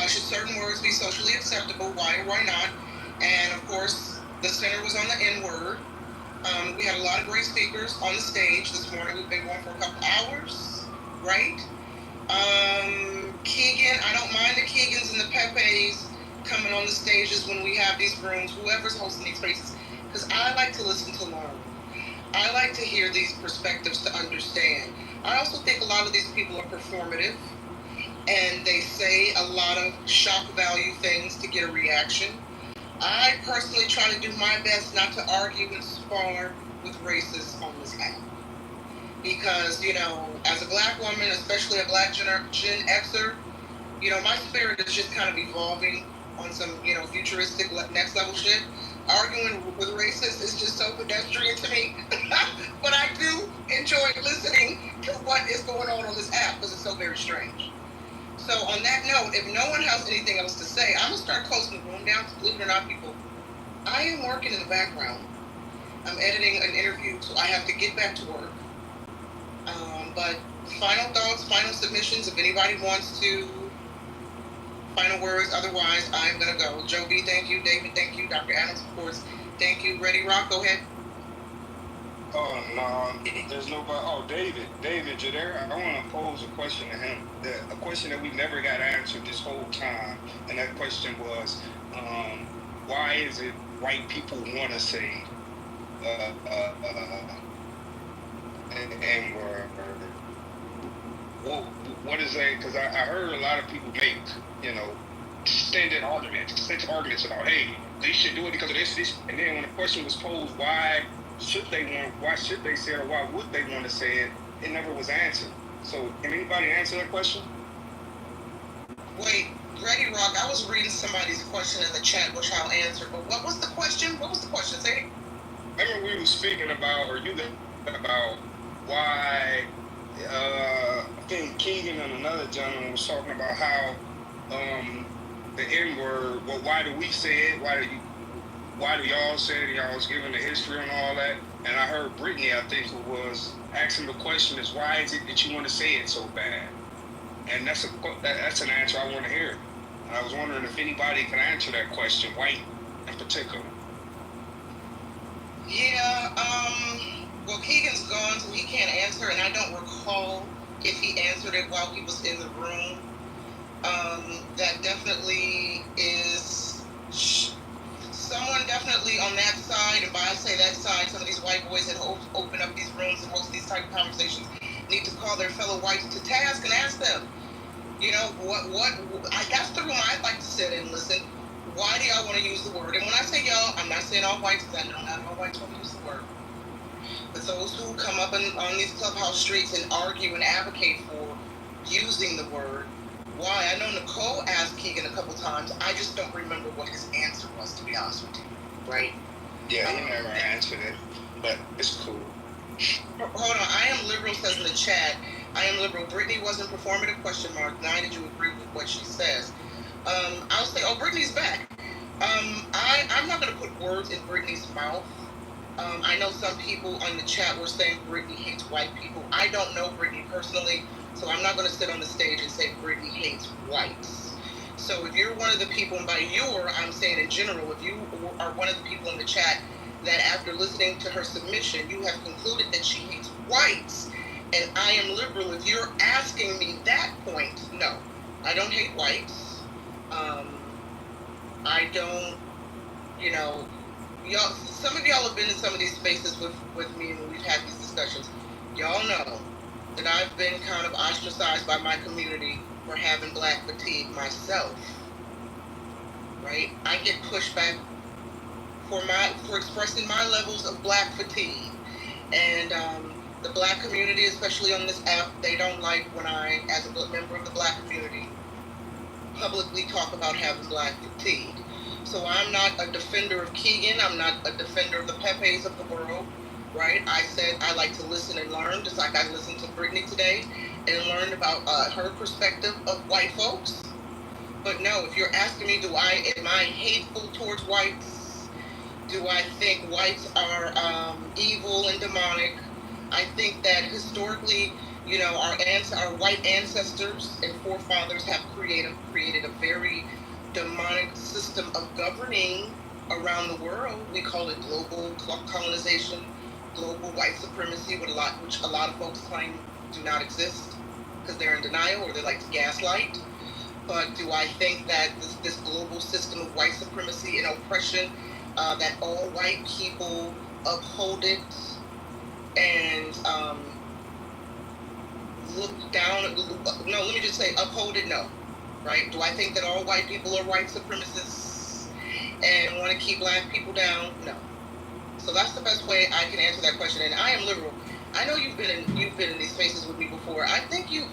[SPEAKER 1] Should certain words be socially acceptable? Why or why not? And of course, the center was on the N word. We had a lot of great speakers on the stage this morning. We've been going for a couple hours, right? Keegan, I don't mind the Keegans and the Pepes coming on the stages when we have these rooms, whoever's hosting these spaces, because I like to listen to learn. I like to hear these perspectives to understand. I also think a lot of these people are performative, and they say a lot of shock value things to get a reaction. I personally try to do my best not to argue and spar with racists on this app. Because, you know, as a black woman, especially a black Gen Xer, you know, my spirit is just kind of evolving on some, you know, futuristic next level shit. Arguing with racists is just so pedestrian to me. But I do enjoy listening to what is going on this app because it's so very strange. So on that note, if no one has anything else to say, I'm going to start closing the room down. Believe it or not, people, I am working in the background. I'm editing an interview, so I have to get back to work. But final thoughts, final submissions, if anybody wants to, final words, otherwise I'm going to go. Joe B, thank you. David, thank you. Dr. Adams, of course, thank you. Ready, Rock, go ahead.
[SPEAKER 6] Oh, no, there's nobody. Oh, David, you're there? I want to pose a question to him. A question that we never got answered this whole time. And that question was, why is it white people want to say N-word? What is that? Because I heard a lot of people make, you know, extended arguments about, hey, they should do it because of this. And then when the question was posed, why should they say it, or why would they want to say it, it never was answered. So can anybody answer that question?
[SPEAKER 1] Wait, Ready Rock, I was reading somebody's question in the chat, which I'll answer, but what was the question? Say it.
[SPEAKER 6] Remember we were speaking about, or you about why, I think Keegan and another gentleman was talking about how the N-word, well, why do we say it? Why do y'all say it? Y'all was giving the history and all that. And I heard Brittany, I think, who was asking the question is, why is it that you want to say it so bad? And that's an answer I want to hear. And I was wondering if anybody can answer that question, white in particular.
[SPEAKER 1] Yeah, well, Keegan's gone, so he can't answer, and I don't recall if he answered it while he was in the room. That definitely is someone definitely on that side, and by I say that side, some of these white boys that open up these rooms and host these type of conversations need to call their fellow whites to task and ask them, you know, that's the room I'd like to sit and listen. Why do y'all want to use the word? And when I say y'all, I'm not saying all whites, because I know not all whites want to use the word. But those who come up on these clubhouse streets and argue and advocate for using the word, why? I know Nicole asked Keegan a couple times. I just don't remember what his answer was, to be honest with you. Right?
[SPEAKER 6] Yeah, he never answered it, but it's cool.
[SPEAKER 1] Hold on. I am liberal, says in the chat. I am liberal. Brittany wasn't performative, question mark. 9, did you agree with what she says? I'll say, oh, Brittany's back. I'm not going to put words in Brittany's mouth. I know some people on the chat were saying Brittany hates white people. I don't know Brittany personally, so I'm not going to sit on the stage and say Brittany hates whites. So if you're one of the people, and by your, I'm saying in general, if you are one of the people in the chat that after listening to her submission, you have concluded that she hates whites, and I am liberal, if you're asking me that point, no, I don't hate whites. I don't, you know, y'all, some of y'all have been in some of these spaces with me when we've had these discussions. Y'all know that I've been kind of ostracized by my community for having black fatigue myself, right? I get pushed back for expressing my levels of black fatigue. And the black community, especially on this app, they don't like when I, as a member of the black community, publicly talk about having black fatigue. So I'm not a defender of Keegan. I'm not a defender of the Pepes of the world, right? I said I like to listen and learn, just like I listened to Brittany today and learned about her perspective of white folks. But no, if you're asking me, am I hateful towards whites? Do I think whites are evil and demonic? I think that historically You know, our white ancestors and forefathers have created a very demonic system of governing around the world. We call it global colonization, global white supremacy, which a lot of folks claim do not exist because they're in denial or they like to gaslight. But do I think that this global system of white supremacy and oppression, that all white people uphold it and look down? No, let me just say uphold it. No, right? Do I think that all white people are white supremacists and want to keep black people down? No. So that's the best way I can answer that question. And I am liberal. I know you've been in these spaces with me before. I think you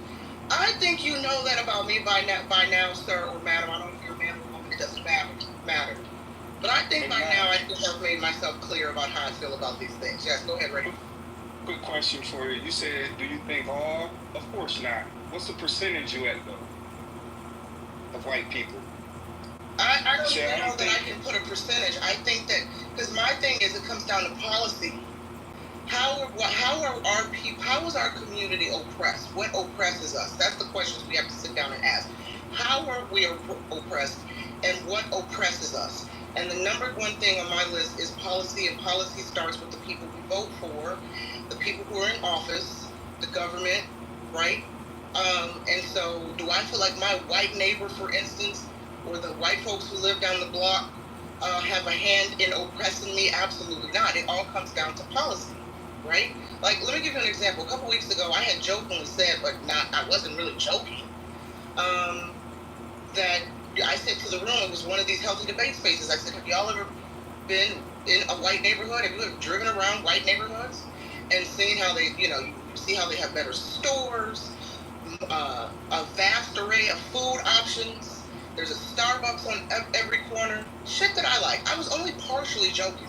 [SPEAKER 1] know that about me by now, sir or madam. I don't know if you're a man or a woman. It doesn't matter. But I think by now I think I've made myself clear about how I feel about these things. Yes, go ahead, Ray.
[SPEAKER 6] Quick question for you. You said, do you think all? Of course not. What's the percentage you at though of white people?
[SPEAKER 1] I don't even know that I can put a percentage. I think that because my thing is it comes down to policy. How is our community oppressed? What oppresses us? That's the questions we have to sit down and ask. How are we oppressed, and what oppresses us? And the number one thing on my list is policy, and policy starts with the people we vote for, the people who are in office, the government, right? And so do I feel like my white neighbor, for instance, or the white folks who live down the block have a hand in oppressing me? Absolutely not. It all comes down to policy. Right? Like, let me give you an example. A couple weeks ago, I had jokingly said, but I wasn't really joking, that I said to the room, it was one of these healthy debate spaces. I said, have y'all ever been in a white neighborhood? Have you ever driven around white neighborhoods and seen how they, you see how they have better stores, a vast array of food options. There's a Starbucks on every corner. Shit that I like. I was only partially joking.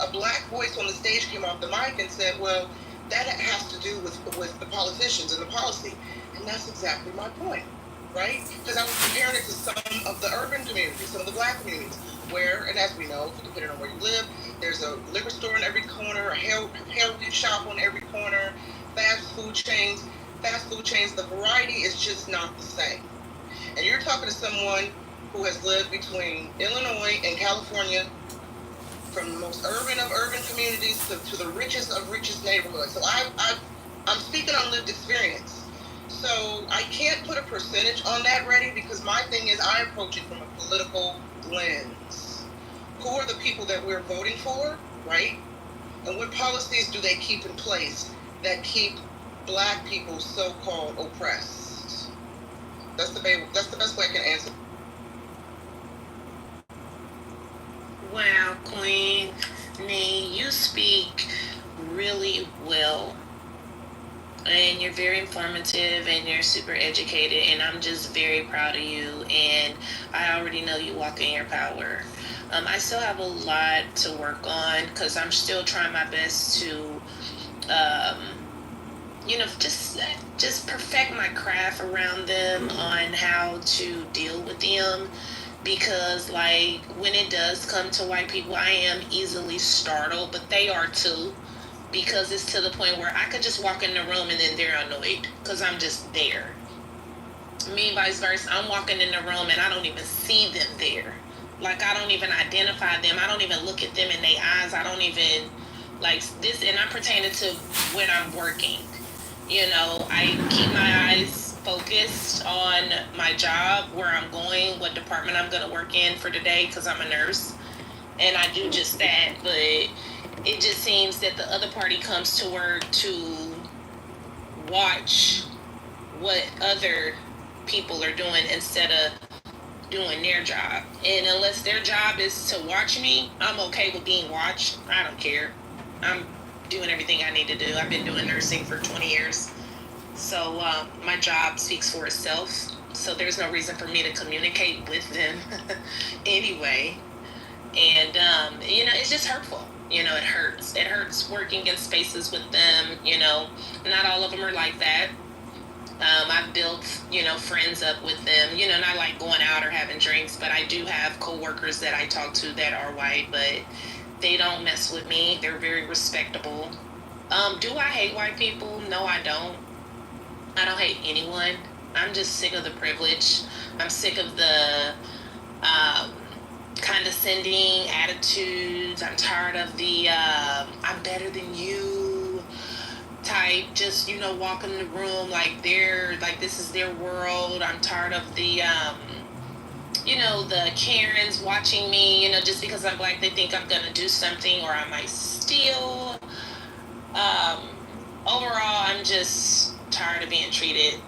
[SPEAKER 1] A black voice on the stage came off the mic and said, well, that has to do with the politicians and the policy. And that's exactly my point, right? Because I was comparing it to some of the urban communities, some of the black communities, where, and as we know, depending on where you live, there's a liquor store in every corner, a hair shop on every corner, fast food chains, the variety is just not the same. And you're talking to someone who has lived between Illinois and California, from the most urban of urban communities to the richest of richest neighborhoods. So I'm speaking on lived experience. So I can't put a percentage on that, Reddy, because my thing is I approach it from a political lens. Who are the people that we're voting for, right? And what policies do they keep in place that keep black people so-called oppressed? That's the best way I can answer.
[SPEAKER 7] Wow, Queen Nee, you speak really well. And you're very informative and you're super educated, and I'm just very proud of you, and I already know you walk in your power. I still have a lot to work on because I'm still trying my best to just perfect my craft around them on how to deal with them. Because, like, when it does come to white people, I am easily startled, but they are too. Because it's to the point where I could just walk in the room and then they're annoyed because I'm just there. Me, vice versa. I'm walking in the room and I don't even see them there. Like, I don't even identify them. I don't even look at them in their eyes. I don't even, like, this, and I'm pertaining to when I'm working. I keep my eyes focused on my job, where I'm going, what department I'm going to work in for today, because I'm a nurse. And I do just that, but it just seems that the other party comes to work to watch what other people are doing instead of doing their job. And unless their job is to watch me, I'm okay with being watched. I don't care. I'm doing everything I need to do. I've been doing nursing for 20 years. So my job speaks for itself. So there's no reason for me to communicate with them anyway. And, it's just hurtful. It hurts. It hurts working in spaces with them. Not all of them are like that. I've built, friends up with them, not like going out or having drinks, but I do have coworkers that I talk to that are white, but they don't mess with me. They're very respectable. Do I hate white people? No, I don't.
[SPEAKER 3] I don't hate anyone. I'm just sick of the privilege. I'm sick of the condescending attitudes. I'm tired of the I'm better than you type, just, you know, walking in the room like they're like this is their world. I'm tired of the you know, the Karens watching me, you know, just because I'm black they think I'm gonna do something or I might steal. Overall, I'm just tired of being treated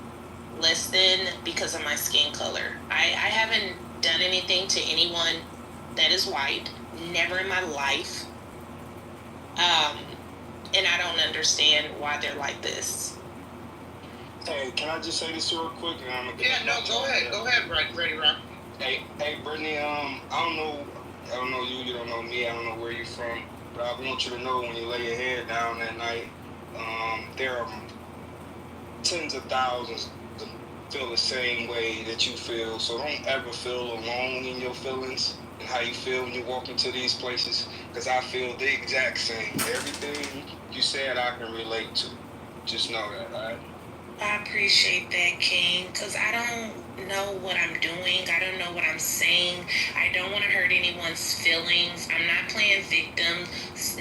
[SPEAKER 3] less than because of my skin color. I haven't done anything to anyone that is white, never in my life. And I don't understand why they're like this.
[SPEAKER 6] Hey, can I just say this real quick? And I'm gonna
[SPEAKER 1] Yeah, no, go ahead. Go ahead, Ready Rock.
[SPEAKER 6] Hey, Brittany, I don't know you, you don't know me, I don't know where you're from, but I want you to know when you lay your head down that night, there are tens of thousands that feel the same way that you feel, so don't ever feel alone in your feelings and how you feel when you walk into these places, because I feel the exact same. Everything you said I can relate to. Just know that, alright?
[SPEAKER 3] I appreciate that, King, because I don't know what I'm doing. I don't know what I'm saying. I don't want to hurt anyone's feelings. I'm not playing victim.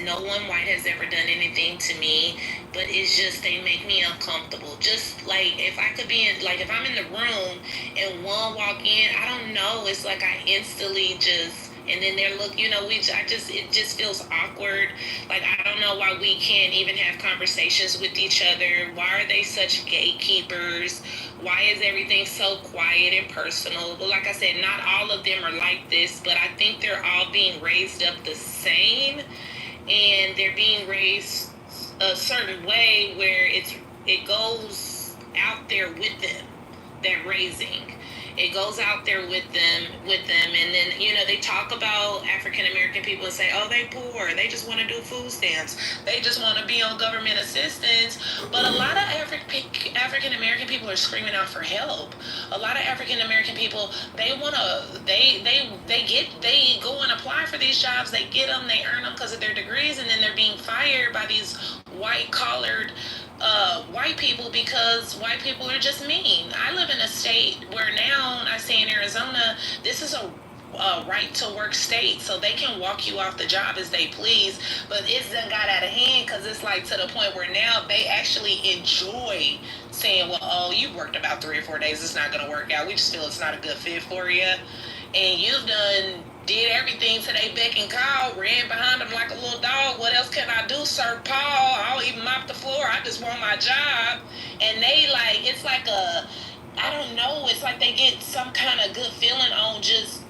[SPEAKER 3] No one white has ever done anything to me, but it's just they make me uncomfortable. Just like if I could be in, like if I'm in the room and one walk in, I don't know. It's like I instantly just, and then they're look, you know, it just feels awkward. Like I don't know why we can't even have conversations with each other. Why are they such gatekeepers? Why is everything so quiet and personal? But like I said, not all of them are like this, but I think they're all being raised up the same, and they're being raised a certain way where it goes out there with them. That raising, it goes out there with them, and then, you know, they talk about African American people and say, oh, they poor, they just want to do food stamps, they just want to be on government assistance. But a lot of African American people are screaming out for help. A lot of African American people, they want to, they go and apply for these jobs, they get them, they earn them because of their degrees, and then they're being fired by these white collared white people because white people are just mean. I live in a state where now, I say in Arizona, this is a right to work state, so they can walk you off the job as they please. But it's done got out of hand because it's like to the point where now they actually enjoy saying, well, oh, you worked about 3 or 4 days, it's not going to work out, we just feel it's not a good fit for you. And you've done did everything to they beck and call, ran behind them like a little dog. What else can I do, Sir Paul? I'll even mop the floor. I just want my job. And they like, it's like a, I don't know, it's like they get some kind of good feeling on just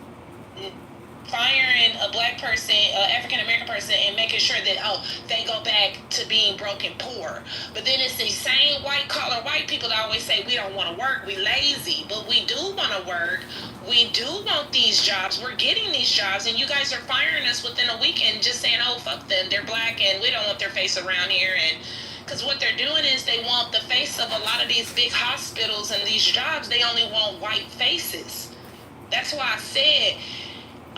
[SPEAKER 3] firing a black person, African American person, and making sure that, oh, they go back to being broke and poor. But then it's the same white collar white people that always say we don't want to work, we lazy, but we do want to work. We do want these jobs. We're getting these jobs, and you guys are firing us within a week and just saying, oh, fuck them, they're black and we don't want their face around here. And because what they're doing is they want the face of a lot of these big hospitals and these jobs. They only want white faces. That's why I said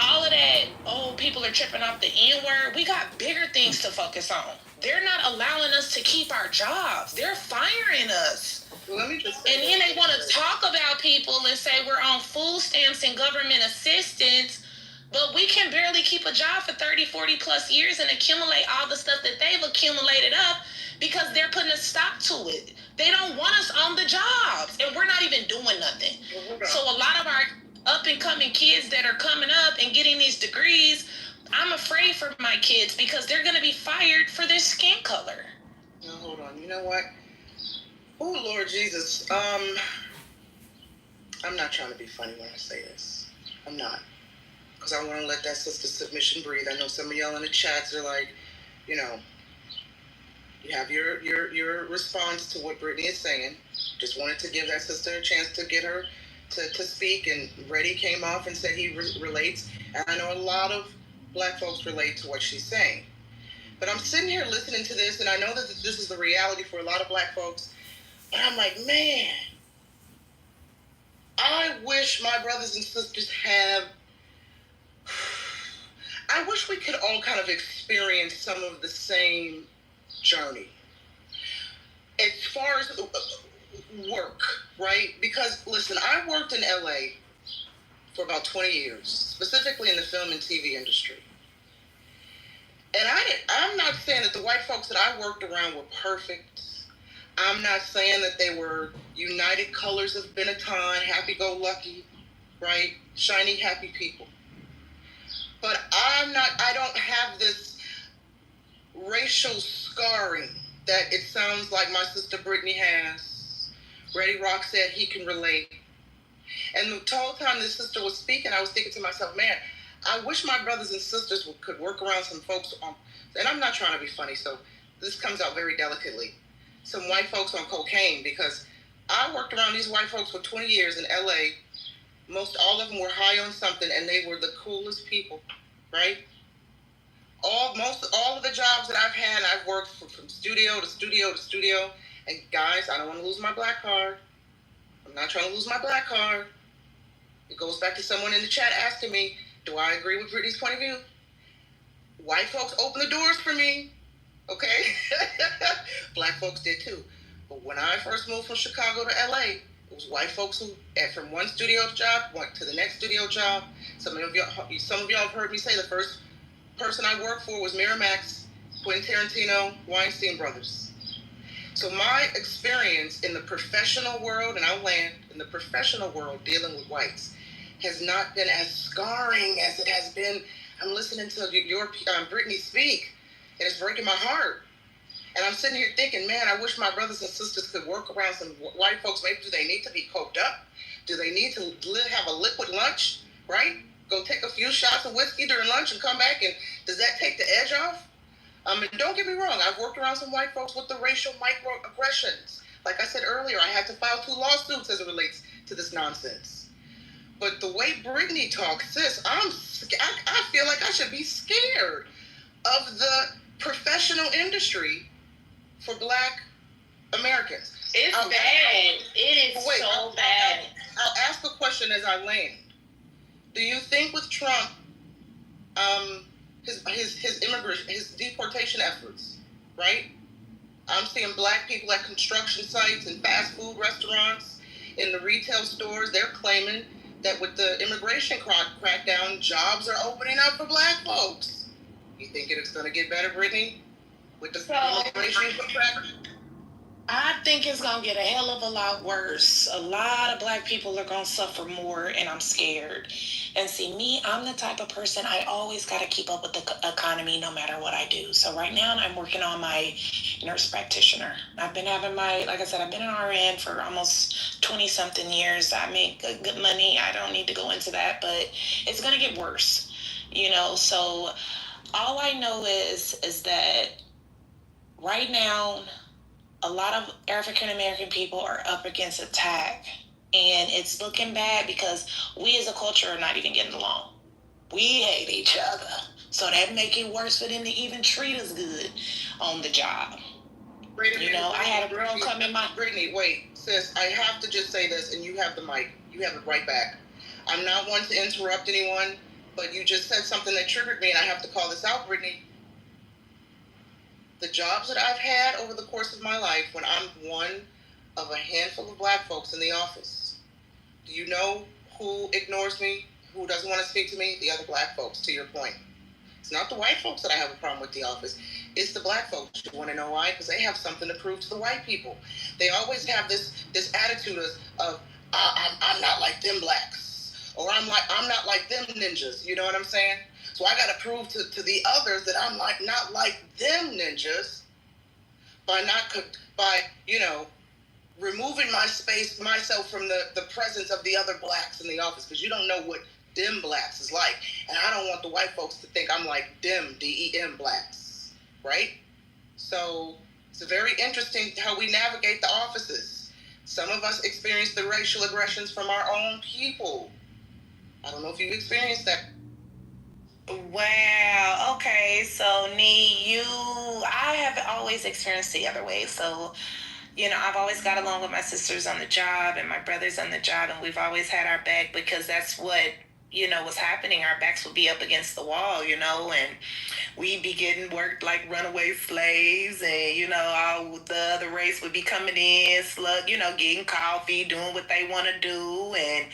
[SPEAKER 3] all of that, oh, people are tripping off the N-word. We got bigger things to focus on. They're not allowing us to keep our jobs. They're firing us.
[SPEAKER 1] Let me just
[SPEAKER 3] and then they want to talk about people and say we're on food stamps and government assistance, but we can barely keep a job for 30, 40 plus years and accumulate all the stuff that they've accumulated up because they're putting a stop to it. They don't want us on the jobs, and we're not even doing nothing. So a lot of our up and coming kids that are coming up and getting these degrees, I'm afraid for my kids because they're going to be fired for their skin color.
[SPEAKER 1] No, hold on. You know what? Oh, Lord Jesus. I'm not trying to be funny when I say this. I'm not. Because I want to let that sister submission breathe. I know some of y'all in the chats are like, you know, you have your response to what Brittany is saying. Just wanted to give that sister a chance to get her to speak. And Reddy came off and said he relates. And I know a lot of black folks relate to what she's saying. But I'm sitting here listening to this, and I know that this is the reality for a lot of black folks. But I'm like, man, I wish my brothers and sisters have... I wish we could all kind of experience some of the same journey. As far as work, right? Because listen, I worked in LA for about 20 years, specifically in the film and TV industry. And I'm not saying that the white folks that I worked around were perfect. I'm not saying that they were united colors of Benetton, happy-go-lucky, right? Shiny, happy people. But I don't have this racial scarring that it sounds like my sister Brittany has. Reddy Rock said he can relate. And the whole time this sister was speaking, I was thinking to myself, man, I wish my brothers and sisters could work around some folks on, and I'm not trying to be funny, so this comes out very delicately, some white folks on cocaine, because I worked around these white folks for 20 years in LA. Most all of them were high on something, and they were the coolest people, right? All of the jobs that I've had, I've worked from studio to studio to studio. And guys, I don't want to lose my black card. I'm not trying to lose my black card. It goes back to someone in the chat asking me, do I agree with Brittany's point of view? White folks opened the doors for me, okay? Black folks did too. But when I first moved from Chicago to LA, it was white folks who, from one studio job, went to the next studio job. Some of y'all have heard me say the first person I worked for was Miramax, Quentin Tarantino, Weinstein Brothers. So my experience in the professional world, and I'll land in the professional world dealing with whites, has not been as scarring as it has been. I'm listening to your Brittany speak, and it's breaking my heart. And I'm sitting here thinking, man, I wish my brothers and sisters could work around some white folks. Maybe do they need to be coked up? Do they need to have a liquid lunch, right? Go take a few shots of whiskey during lunch and come back, and does that take the edge off? And don't get me wrong, I've worked around some white folks with the racial microaggressions. Like I said earlier, I had to file 2 lawsuits as it relates to this nonsense. But the way Brittany talks, sis, I feel like I should be scared of the professional industry for Black Americans.
[SPEAKER 12] It's bad. It is so bad.
[SPEAKER 1] I'll ask a question as I land. Do you think with Trump, his deportation efforts, right? I'm seeing Black people at construction sites and fast food restaurants, in the retail stores. They're claiming that with the immigration crackdown, jobs are opening up for Black folks. You think it's going to get better, Brittany? With the immigration crackdown?
[SPEAKER 7] I think it's going to get a hell of a lot worse. A lot of Black people are going to suffer more, and I'm scared. And see, me, I'm the type of person, I always got to keep up with the economy no matter what I do. So right now, I'm working on my nurse practitioner. I've been having like I said, I've been an RN for almost 20-something years. I make good money. I don't need to go into that, but it's going to get worse, So all I know is that right now, a lot of African American people are up against attack, and it's looking bad because we as a culture are not even getting along. We hate each other, so that make it worse for them to even treat us good on the job. I had a girl come in my...
[SPEAKER 1] Brittany, wait, sis, I have to just say this, and you have the mic. You have it right back. I'm not one to interrupt anyone, but you just said something that triggered me, and I have to call this out, Brittany. The jobs that I've had over the course of my life, when I'm one of a handful of Black folks in the office, do you know who ignores me, who doesn't want to speak to me? The other Black folks, to your point. It's not the white folks that I have a problem with the office. It's the Black folks. You want to know why? Because they have something to prove to the white people. They always have this attitude of I'm not like them Blacks, or I'm not like them ninjas. You know what I'm saying? So I got to prove to the others that I'm not like them ninjas by removing myself from the presence of the other Blacks in the office, because you don't know what them Blacks is like, and I don't want the white folks to think I'm like them DEM Blacks, right? So it's very interesting how we navigate the offices. Some of us experience the racial aggressions from our own people. I don't know if you've experienced that.
[SPEAKER 7] Wow. Okay. So, I have always experienced the other way. So, I've always got along with my sisters on the job and my brothers on the job, and we've always had our back because that's what
[SPEAKER 3] was happening, our backs would be up against the wall, and we'd be getting worked like runaway slaves, and all the other race would be coming in, getting coffee, doing what they want to do, and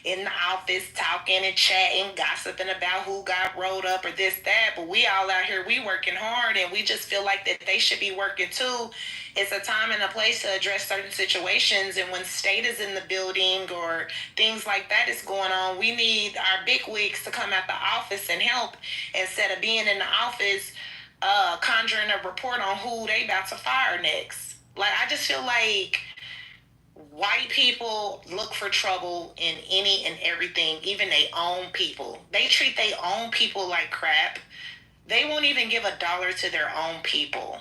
[SPEAKER 3] in the office talking and chatting, gossiping about who got rolled up or this, that. But we all out here, we working hard, and we just feel like that they should be working too. It's a time and a place to address certain situations, and when state is in the building or things like that is going on, we need our bigwigs to come out the office and help instead of being in the office conjuring a report on who they about to fire next. Like, I just feel like white people look for trouble in any and everything, even their own people. They treat their own people like crap. They won't even give $1 to their own people.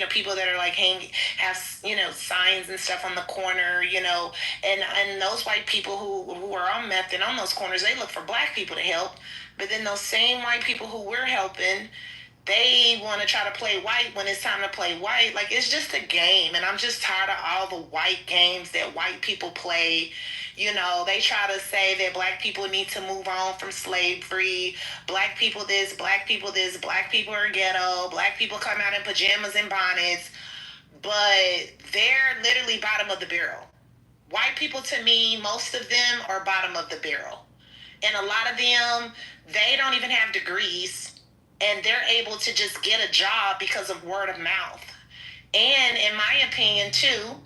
[SPEAKER 3] People that are like have signs and stuff on the corner, and those white people who are on meth and on those corners, they look for black people to help. But then those same white people who we're helping, they want to try to play white when it's time to play white. Like, it's just a game, and I'm just tired of all the white games that white people play. They try to say that black people need to move on from slavery. Black people this, black people this, black people are ghetto, black people come out in pajamas and bonnets. But they're literally bottom of the barrel. White people, to me, most of them are bottom of the barrel. And a lot of them, they don't even have degrees, and they're able to just get a job because of word of mouth. And in my opinion, too,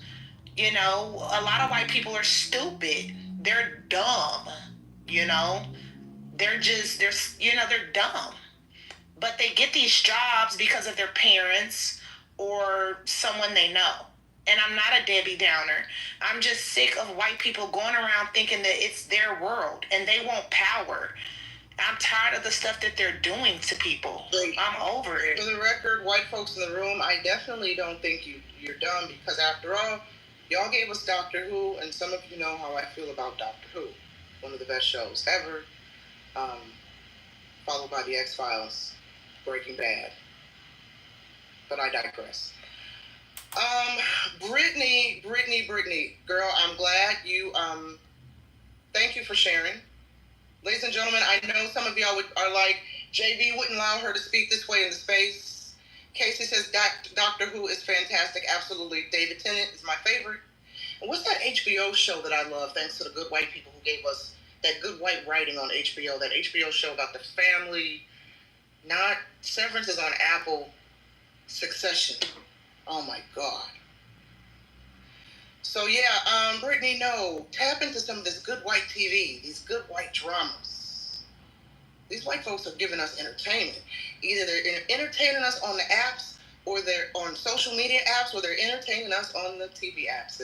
[SPEAKER 3] a lot of white people are stupid. They're dumb. They're dumb. But they get these jobs because of their parents or someone they know. And I'm not a Debbie Downer. I'm just sick of white people going around thinking that it's their world and they want power. I'm tired of the stuff that they're doing to people. I'm over it.
[SPEAKER 1] For the record, white folks in the room, I definitely don't think you're dumb, because after all, y'all gave us Doctor Who, and some of you know how I feel about Doctor Who. One of the best shows ever, followed by The X-Files, Breaking Bad. But I digress. Brittany, girl, I'm glad you, thank you for sharing. Ladies and gentlemen, I know some of y'all are like, JB wouldn't allow her to speak this way in the space. Casey says Doctor Who is fantastic. Absolutely. David Tennant is my favorite. And what's that HBO show that I love, thanks to the good white people who gave us that good white writing on HBO, that HBO show about the family? Not Severance is on Apple. Succession. Oh my God. So yeah, Brittany, no, tap into some of this good white TV, these good white dramas. These white folks are giving us entertainment. Either they're entertaining us on the apps, or they're on social media apps, or they're entertaining us on the TV apps.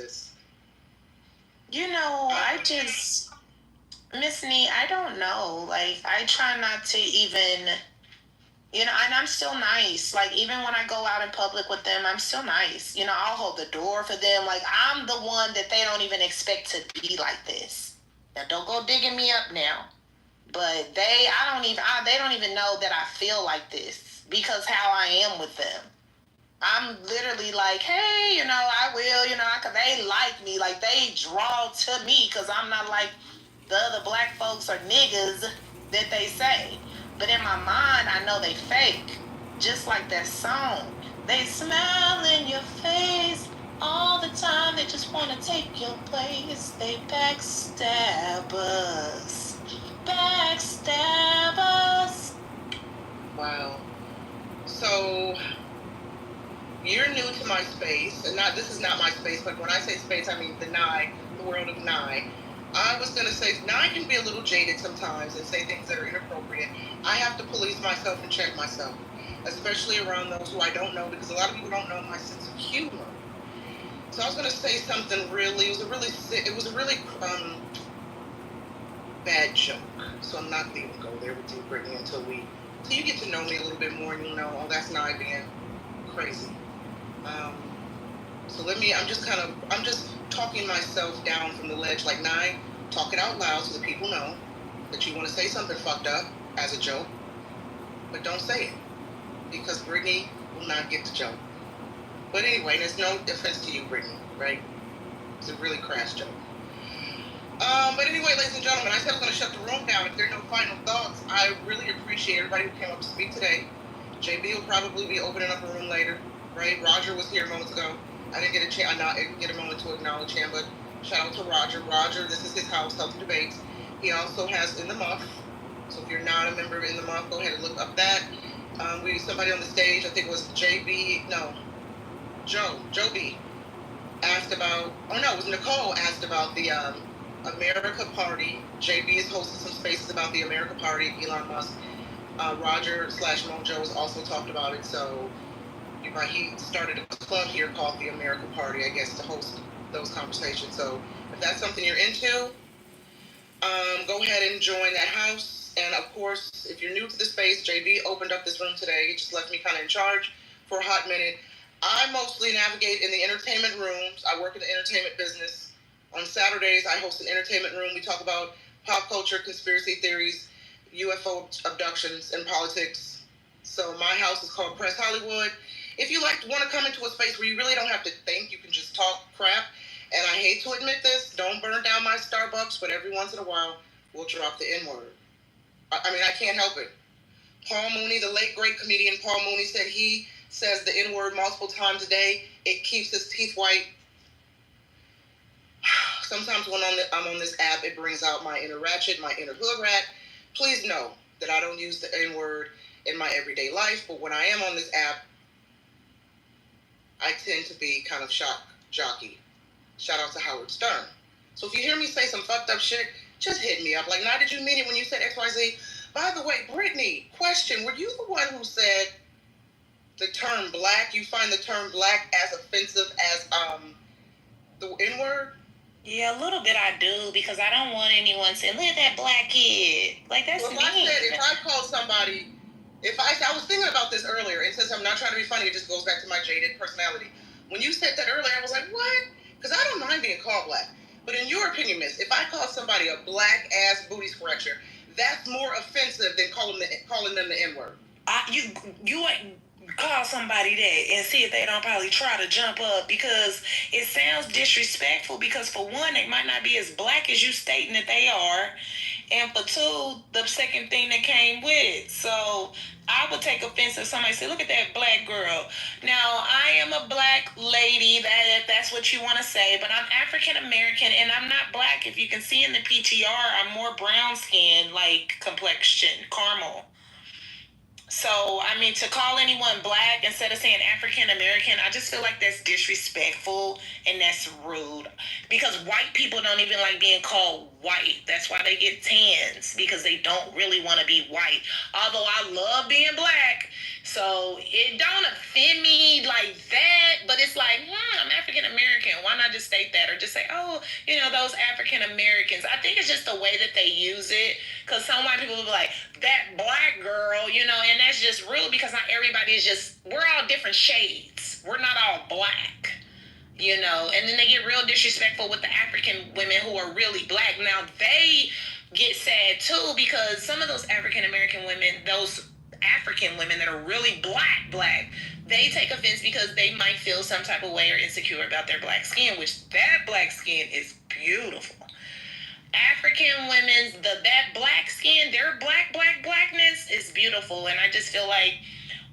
[SPEAKER 3] Miss Nee, I don't know. Like, I try not to even, and I'm still nice. Like, even when I go out in public with them, I'm still nice. I'll hold the door for them. Like, I'm the one that they don't even expect to be like this. Now, don't go digging me up now. But they don't even know that I feel like this because how I am with them. I'm literally like, hey, I will, because they like me. Like, they draw to me because I'm not like the other black folks or niggas that they say. But in my mind, I know they fake. Just like that song. They smile in your face all the time. They just want to take your place. They backstab us. Backstab us.
[SPEAKER 1] Wow. So you're new to my space, and this is not my space, but when I say space, I mean the world of Nye. I was going to say, Nye can be a little jaded sometimes and say things that are inappropriate. I have to police myself and check myself, especially around those who I don't know, because a lot of people don't know my sense of humor. So I was going to say something it was a really bad joke. So I'm not going to even go there with you, Brittany, until you get to know me a little bit more and you'll know, oh, that's Nye being crazy. So I'm just talking myself down from the ledge, like, Nye, talk it out loud so that people know that you want to say something fucked up as a joke, but don't say it, because Brittany will not get the joke. But anyway, there's no offense to you, Brittany, right? It's a really crass joke. But anyway, ladies and gentlemen, I said I was going to shut the room down. If there are no final thoughts, I really appreciate everybody who came up to speak today. JB will probably be opening up a room later, right? Roger was here moments ago. I didn't get a chance. I didn't get a moment to acknowledge him, but shout out to Roger. Roger, this is his house, Healthy Debates. He also has In the Muff. So if you're not a member of In the Muff, go ahead and look up that. We somebody on the stage, I think it was Joe B. asked about. Oh no, it was Nicole asked about the America Party. JB is hosting some spaces about the America Party. Elon Musk. Roger/Mojo has also talked about it. So he started a club here called the America Party, I guess, to host those conversations. So if that's something you're into, go ahead and join that house. And of course, if you're new to the space, JB opened up this room today. He just left me kind of in charge for a hot minute. I mostly navigate in the entertainment rooms. I work in the entertainment business. On Saturdays, I host an entertainment room. We talk about pop culture, conspiracy theories, UFO abductions, and politics. So my house is called Press Hollywood. If you want to come into a space where you really don't have to think, you can just talk crap. And I hate to admit this, don't burn down my Starbucks, but every once in a while, we'll drop the N-word. I mean, I can't help it. Paul Mooney, the late great comedian Paul Mooney, said he says the N-word multiple times a day. It keeps his teeth white. Sometimes when I'm on this app, it brings out my inner ratchet, my inner hood rat. Please know that I don't use the N-word in my everyday life, but when I am on this app, I tend to be kind of shock jockey. Shout out to Howard Stern. So if you hear me say some fucked up shit, just hit me up. Like, now did you mean it when you said XYZ? By the way, Brittany, question, were you the one who said the term black, you find the term black as offensive as the N-word?
[SPEAKER 3] Yeah, a little bit I do, because I don't want anyone saying, look at that black kid. Like, that's
[SPEAKER 1] well,
[SPEAKER 3] mean.
[SPEAKER 1] If I call somebody, I was thinking about this earlier, and since I'm not trying to be funny, it just goes back to my jaded personality. When you said that earlier, I was like, what? Because I don't mind being called black. But in your opinion, miss, if I call somebody a black-ass booty scratcher, that's more offensive than calling them the N-word.
[SPEAKER 3] You call somebody that and see if they don't probably try to jump up, because it sounds disrespectful, because for one, they might not be as black as you stating that they are, and for two, the second thing that came with it. So I would take offense if somebody said, look at that black girl. Now, I am a black lady, if that's what you want to say, but I'm African American and I'm not black. If you can see in the PTR, I'm more brown skin, like complexion, caramel. So, I mean, to call anyone black instead of saying African American, I just feel like that's disrespectful and that's rude. Because white people don't even like being called white. That's why they get tans, because they don't really want to be white. Although I love being black, so it don't offend me like that, but it's like, I'm African American. Why not just state that, or just say, oh, those African Americans. I think it's just the way that they use it, because some white people will be like, that black girl, and that's just rude, because not everybody is we're all different shades. We're not all black, and then they get real disrespectful with the African women who are really black. Now, they get sad too, because some of those African American women, those African women that are really black, they take offense because they might feel some type of way or insecure about their black skin, which that black skin is beautiful. African women's, that black skin, their blackness is beautiful. And I just feel like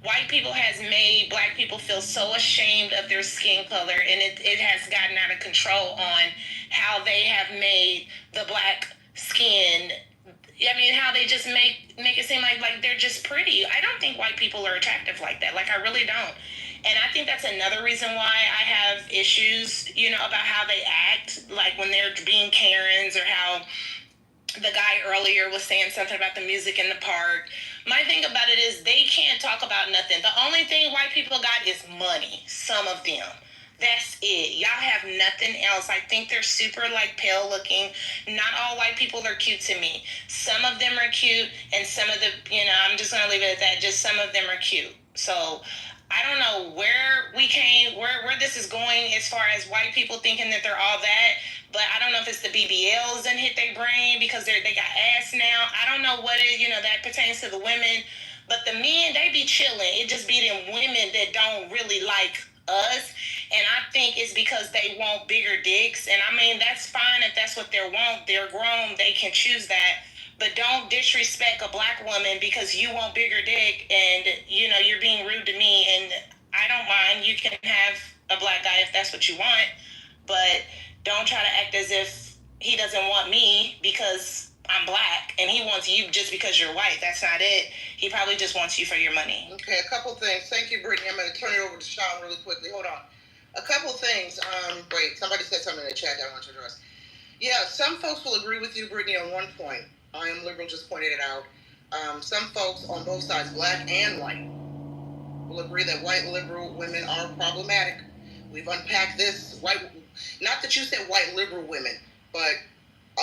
[SPEAKER 3] white people has made black people feel so ashamed of their skin color, and it has gotten out of control on how they have made the black skin. I mean, how they just make it seem like they're just pretty. I don't think white people are attractive like that. Like, I really don't. And I think that's another reason why I have issues, about how they act, like when they're being Karens, or how the guy earlier was saying something about the music in the park. My thing about it is they can't talk about nothing. The only thing white people got is money. Some of them. That's it. Y'all have nothing else. I think they're super pale looking. Not all white people are cute to me. Some of them are cute, and some of the, I'm just going to leave it at that. Just some of them are cute. So I don't know where this is going as far as white people thinking that they're all that. But I don't know if it's the BBLs that hit their brain because they got ass now. I don't know what it, that pertains to the women. But the men, they be chilling. It just be them women that don't really like us. And I think it's because they want bigger dicks. And I mean, that's fine if that's what they want. They're grown. They can choose that. But don't disrespect a black woman because you want bigger dick and, you know, you're being rude to me. And I don't mind. You can have a black guy if that's what you want. But don't try to act as if he doesn't want me because I'm black and he wants you just because you're white. That's not it. He probably just wants you for your money.
[SPEAKER 1] Okay, a couple things. Thank you, Brittany. I'm going to turn it over to Sean really quickly. Hold on. A couple things. Wait, somebody said something in the chat that I want to address. Yeah, some folks will agree with you, Brittany, on one point. I Am Liberal just pointed it out. Some folks on both sides, black and white, will agree that white liberal women are problematic. We've unpacked this. Not that you said white liberal women, but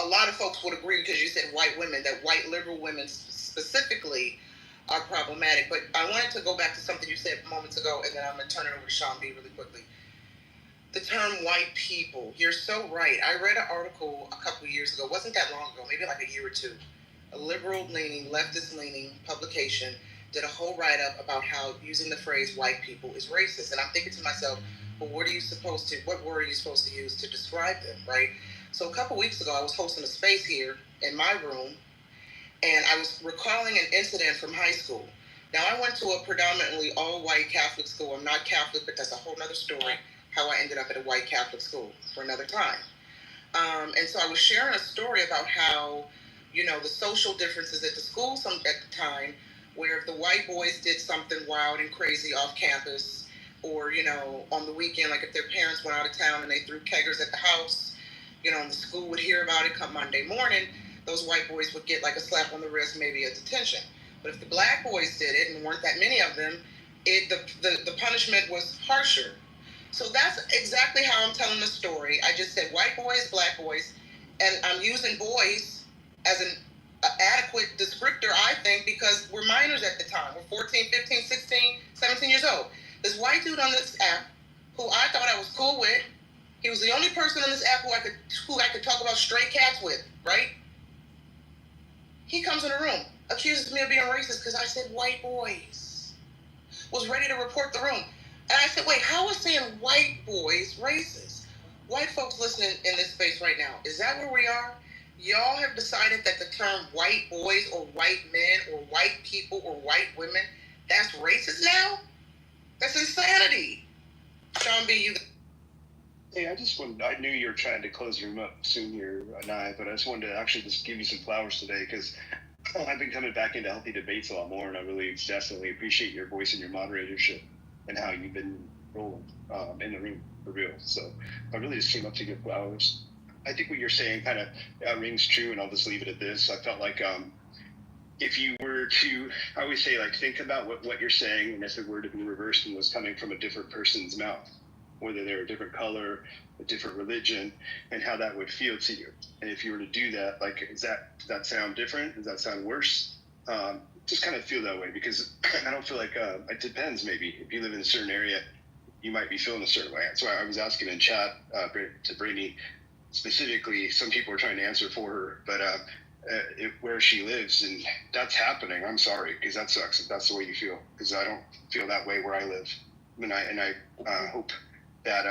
[SPEAKER 1] a lot of folks would agree because you said white women, that white liberal women specifically are problematic. But I wanted to go back to something you said moments ago, and then I'm going to turn it over to Sean B really quickly. The term white people, you're so right. I read an article a couple of years ago, wasn't that long ago, maybe like a year or two. A liberal-leaning, leftist-leaning publication did a whole write-up about how using the phrase white people is racist. And I'm thinking to myself, well, what word are you supposed to use to describe them, right? So a couple weeks ago, I was hosting a space here in my room, and I was recalling an incident from high school. Now, I went to a predominantly all-white Catholic school. I'm not Catholic, but that's a whole other story, how I ended up at a white Catholic school for another time. And so I was sharing a story about how, you know, the social differences at the school at the time, where if the white boys did something wild and crazy off campus, or, you know, on the weekend, like if their parents went out of town and they threw keggers at the house, you know, and the school would hear about it come Monday morning, those white boys would get like a slap on the wrist, maybe a detention. But if the black boys did it, and weren't that many of them, the punishment was harsher. So that's exactly how I'm telling the story. I just said white boys, black boys, and I'm using boys as an adequate descriptor, I think, because we're minors at the time. We're 14, 15, 16, 17 years old. This white dude on this app, who I thought I was cool with, he was the only person on this app who I could talk about stray cats with, right? He comes in the room, accuses me of being racist because I said white boys. Was ready to report the room. And I said, wait, how is saying white boys racist? White folks listening in this space right now, is that where we are? Y'all have decided that the term white boys or white men or white people or white women, that's racist now? That's insanity. Sean B., you...
[SPEAKER 20] Hey, I knew you were trying to close your room up soon here, but I just wanted to actually just give you some flowers today because I've been coming back into healthy debates a lot more, and I really definitely appreciate your voice and your moderatorship and how you've been rolling in the room for real. So I really just came up to give flowers. I think what you're saying kind of rings true, and I'll just leave it at this. I felt like if you were to, I always say, like, think about what you're saying, and if it were to be reversed and was coming from a different person's mouth, whether they're a different color, a different religion, and how that would feel to you. And if you were to do that, like, does that sound different? Does that sound worse? Just kind of feel that way, because I don't feel like, it depends maybe. If you live in a certain area, you might be feeling a certain way. That's why I was asking in chat to Brittany, specifically, some people are trying to answer for her, but where she lives, and that's happening, I'm sorry, because that sucks if that's the way you feel, because I don't feel that way where I live. And I hope that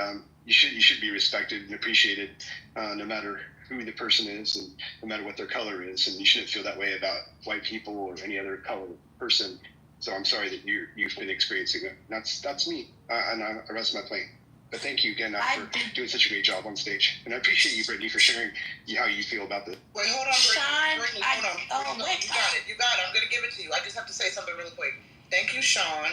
[SPEAKER 20] you should be respected and appreciated no matter who the person is and no matter what their color is, and you shouldn't feel that way about white people or any other color person. So I'm sorry that you've been experiencing it. That's me, and I rest my plane. But thank you again for doing such a great job on stage, and I appreciate you, Brittany, for sharing how you feel about this.
[SPEAKER 1] Wait, hold on, Brittany. Hold on. You got it. I'm going to give it to you. I just have to say something really quick. Thank you, Sean.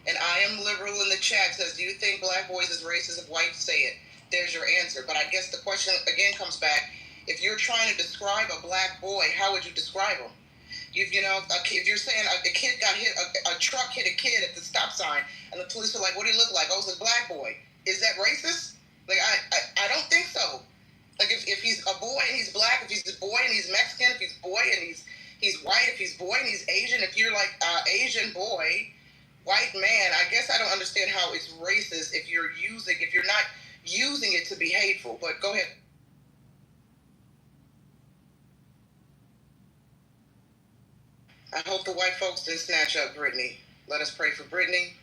[SPEAKER 1] And I Am Liberal in the chat says, do you think black boys is racist if whites say it? There's your answer. But I guess the question again comes back. If you're trying to describe a black boy, how would you describe him? If you're saying a kid got hit, a truck hit a kid at the stop sign, and the police are like, what do you look like? Oh, it's a black boy. Is that racist? Like, I don't think so. Like, if he's a boy and he's black, if he's a boy and he's Mexican, if he's boy and he's white, if he's boy and he's Asian, if you're like Asian boy, white man, I guess I don't understand how it's racist if you're not using it to be hateful. But go ahead. I hope the white folks didn't snatch up Brittany. Let us pray for Brittany.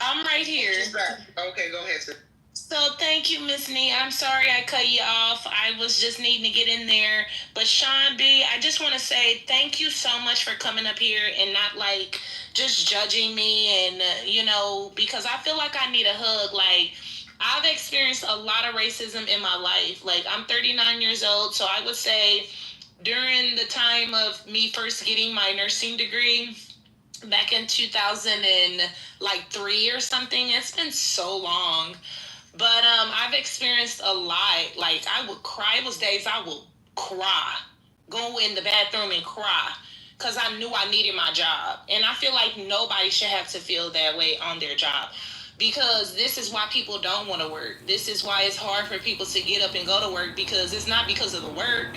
[SPEAKER 7] I'm right here.
[SPEAKER 1] She's back. Okay, go ahead, sis.
[SPEAKER 7] So thank you, Miss Nee. I'm sorry I cut you off. I was just needing to get in there. But Sean B, I just want to say thank you so much for coming up here and not like just judging me and because I feel like I need a hug. Like I've experienced a lot of racism in my life. Like I'm 39 years old, so I would say during the time of me first getting my nursing degree back in 2003 or something, it's been so long. But I've experienced a lot. Like I would cry. It was days I would cry, go in the bathroom and cry, because I knew I needed my job. And I feel like nobody should have to feel that way on their job, because this is why people don't want to work. This is why it's hard for people to get up and go to work, because it's not because of the work.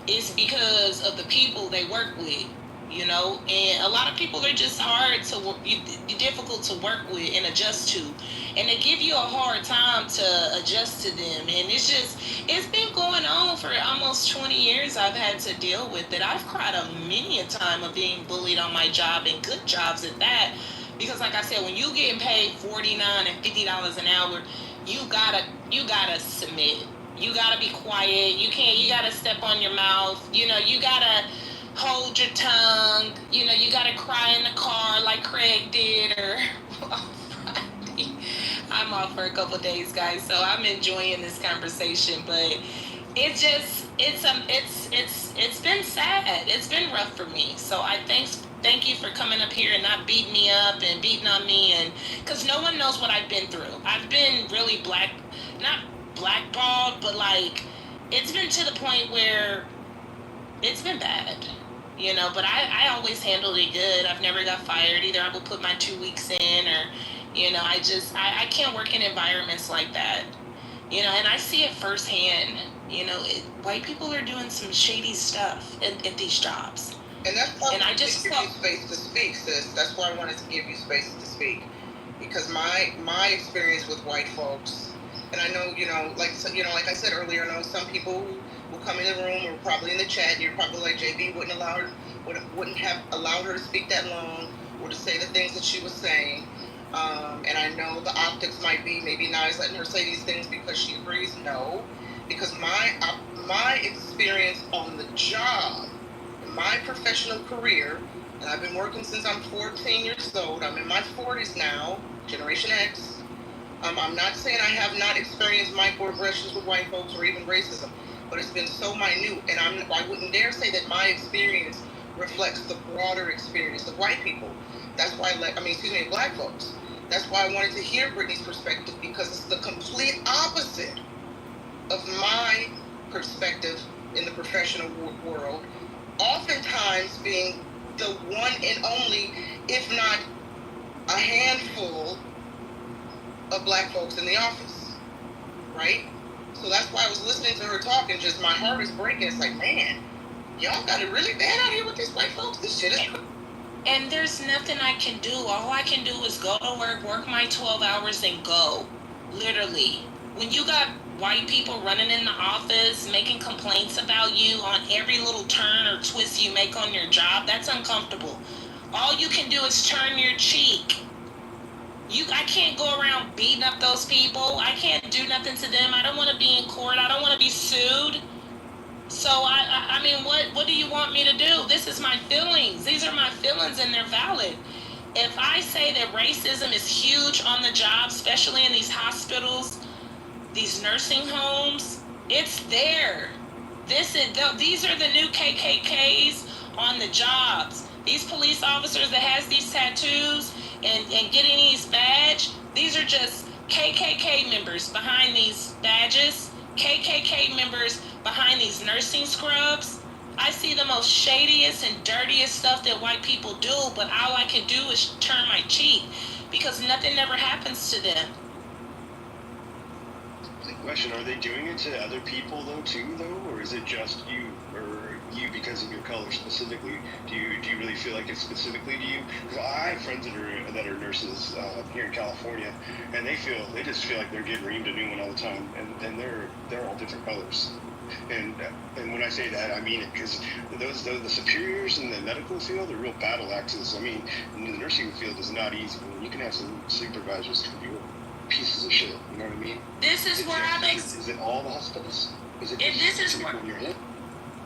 [SPEAKER 7] It's because of the people they work with. And a lot of people are just hard to work, difficult to work with and adjust to, and they give you a hard time to adjust to them. And it's been going on for almost 20 years. I've had to deal with it. I've cried many a time of being bullied on my job, and good jobs at that, because like I said, when you getting paid $49 and $50 an hour, you gotta submit. You gotta be quiet. You gotta step on your mouth. You gotta hold your tongue. You gotta cry in the car like Craig did, or on Friday. I'm off for a couple days, guys, so I'm enjoying this conversation. But it's been sad. It's been rough for me. So I thank you for coming up here and not beating me up and beating on me, and because no one knows what I've been through. I've been really not blackballed, but like it's been to the point where it's been bad. But I always handled it good. I've never got fired. Either I will put my 2 weeks in, or I can't work in environments like that. And I see it firsthand. White people are doing some shady stuff at these jobs.
[SPEAKER 1] And that's why
[SPEAKER 7] and
[SPEAKER 1] I just give you space to speak, sis. That's why I wanted to give you space to speak, because my experience with white folks, and I know like I said earlier, I know some people who will come in the room or probably in the chat, and you're probably like, JB wouldn't have allowed her to speak that long or to say the things that she was saying. And I know the optics might be maybe Nai's letting her say these things because she agrees. No, because my experience on the job, my professional career, and I've been working since I'm 14 years old. I'm in my 40s now, Generation X. I'm not saying I have not experienced microaggressions with white folks or even racism, but it's been so minute, and I wouldn't dare say that my experience reflects the broader experience of white people. That's why, black folks. That's why I wanted to hear Brittany's perspective, because it's the complete opposite of my perspective in the professional world. Oftentimes being the one and only, if not a handful, of black folks in the office, right? So that's why I was listening to her talk, and just my heart is breaking. It's like, man, y'all got it really bad out here with these white folks. This shit is.
[SPEAKER 7] And there's nothing I can do. All I can do is go to work my 12 hours, and go. Literally. When you got white people running in the office, making complaints about you on every little turn or twist you make on your job, that's uncomfortable. All you can do is turn your cheek. I can't go around beating up those people. I can't do nothing to them. I don't want to be in court. I don't want to be sued. So I mean, what do you want me to do? This is my feelings. These are my feelings, and they're valid. If I say that racism is huge on the job, especially in these hospitals, these nursing homes, it's there. These are the new KKKs on the jobs. These police officers that has these tattoos and getting these badges, these are just KKK members behind these badges, KKK members behind these nursing scrubs. I see the most shadiest and dirtiest stuff that white people do, but all I can do is turn my cheek, because nothing ever happens to them.
[SPEAKER 20] The question, are they doing it to other people though, or is it just you, or you you because of your color specifically? Do you really feel like it's specifically to you? Because I have friends that are nurses here in California, and they just feel like they're getting reamed a new one all the time, and they're all different colors. And when I say that, I mean it, because the superiors in the medical field are real battle axes. I mean, in the nursing field is not easy. I mean, you can have some supervisors who be pieces of shit. You know what I mean?
[SPEAKER 7] This is where
[SPEAKER 20] Is it all the hospitals? Is it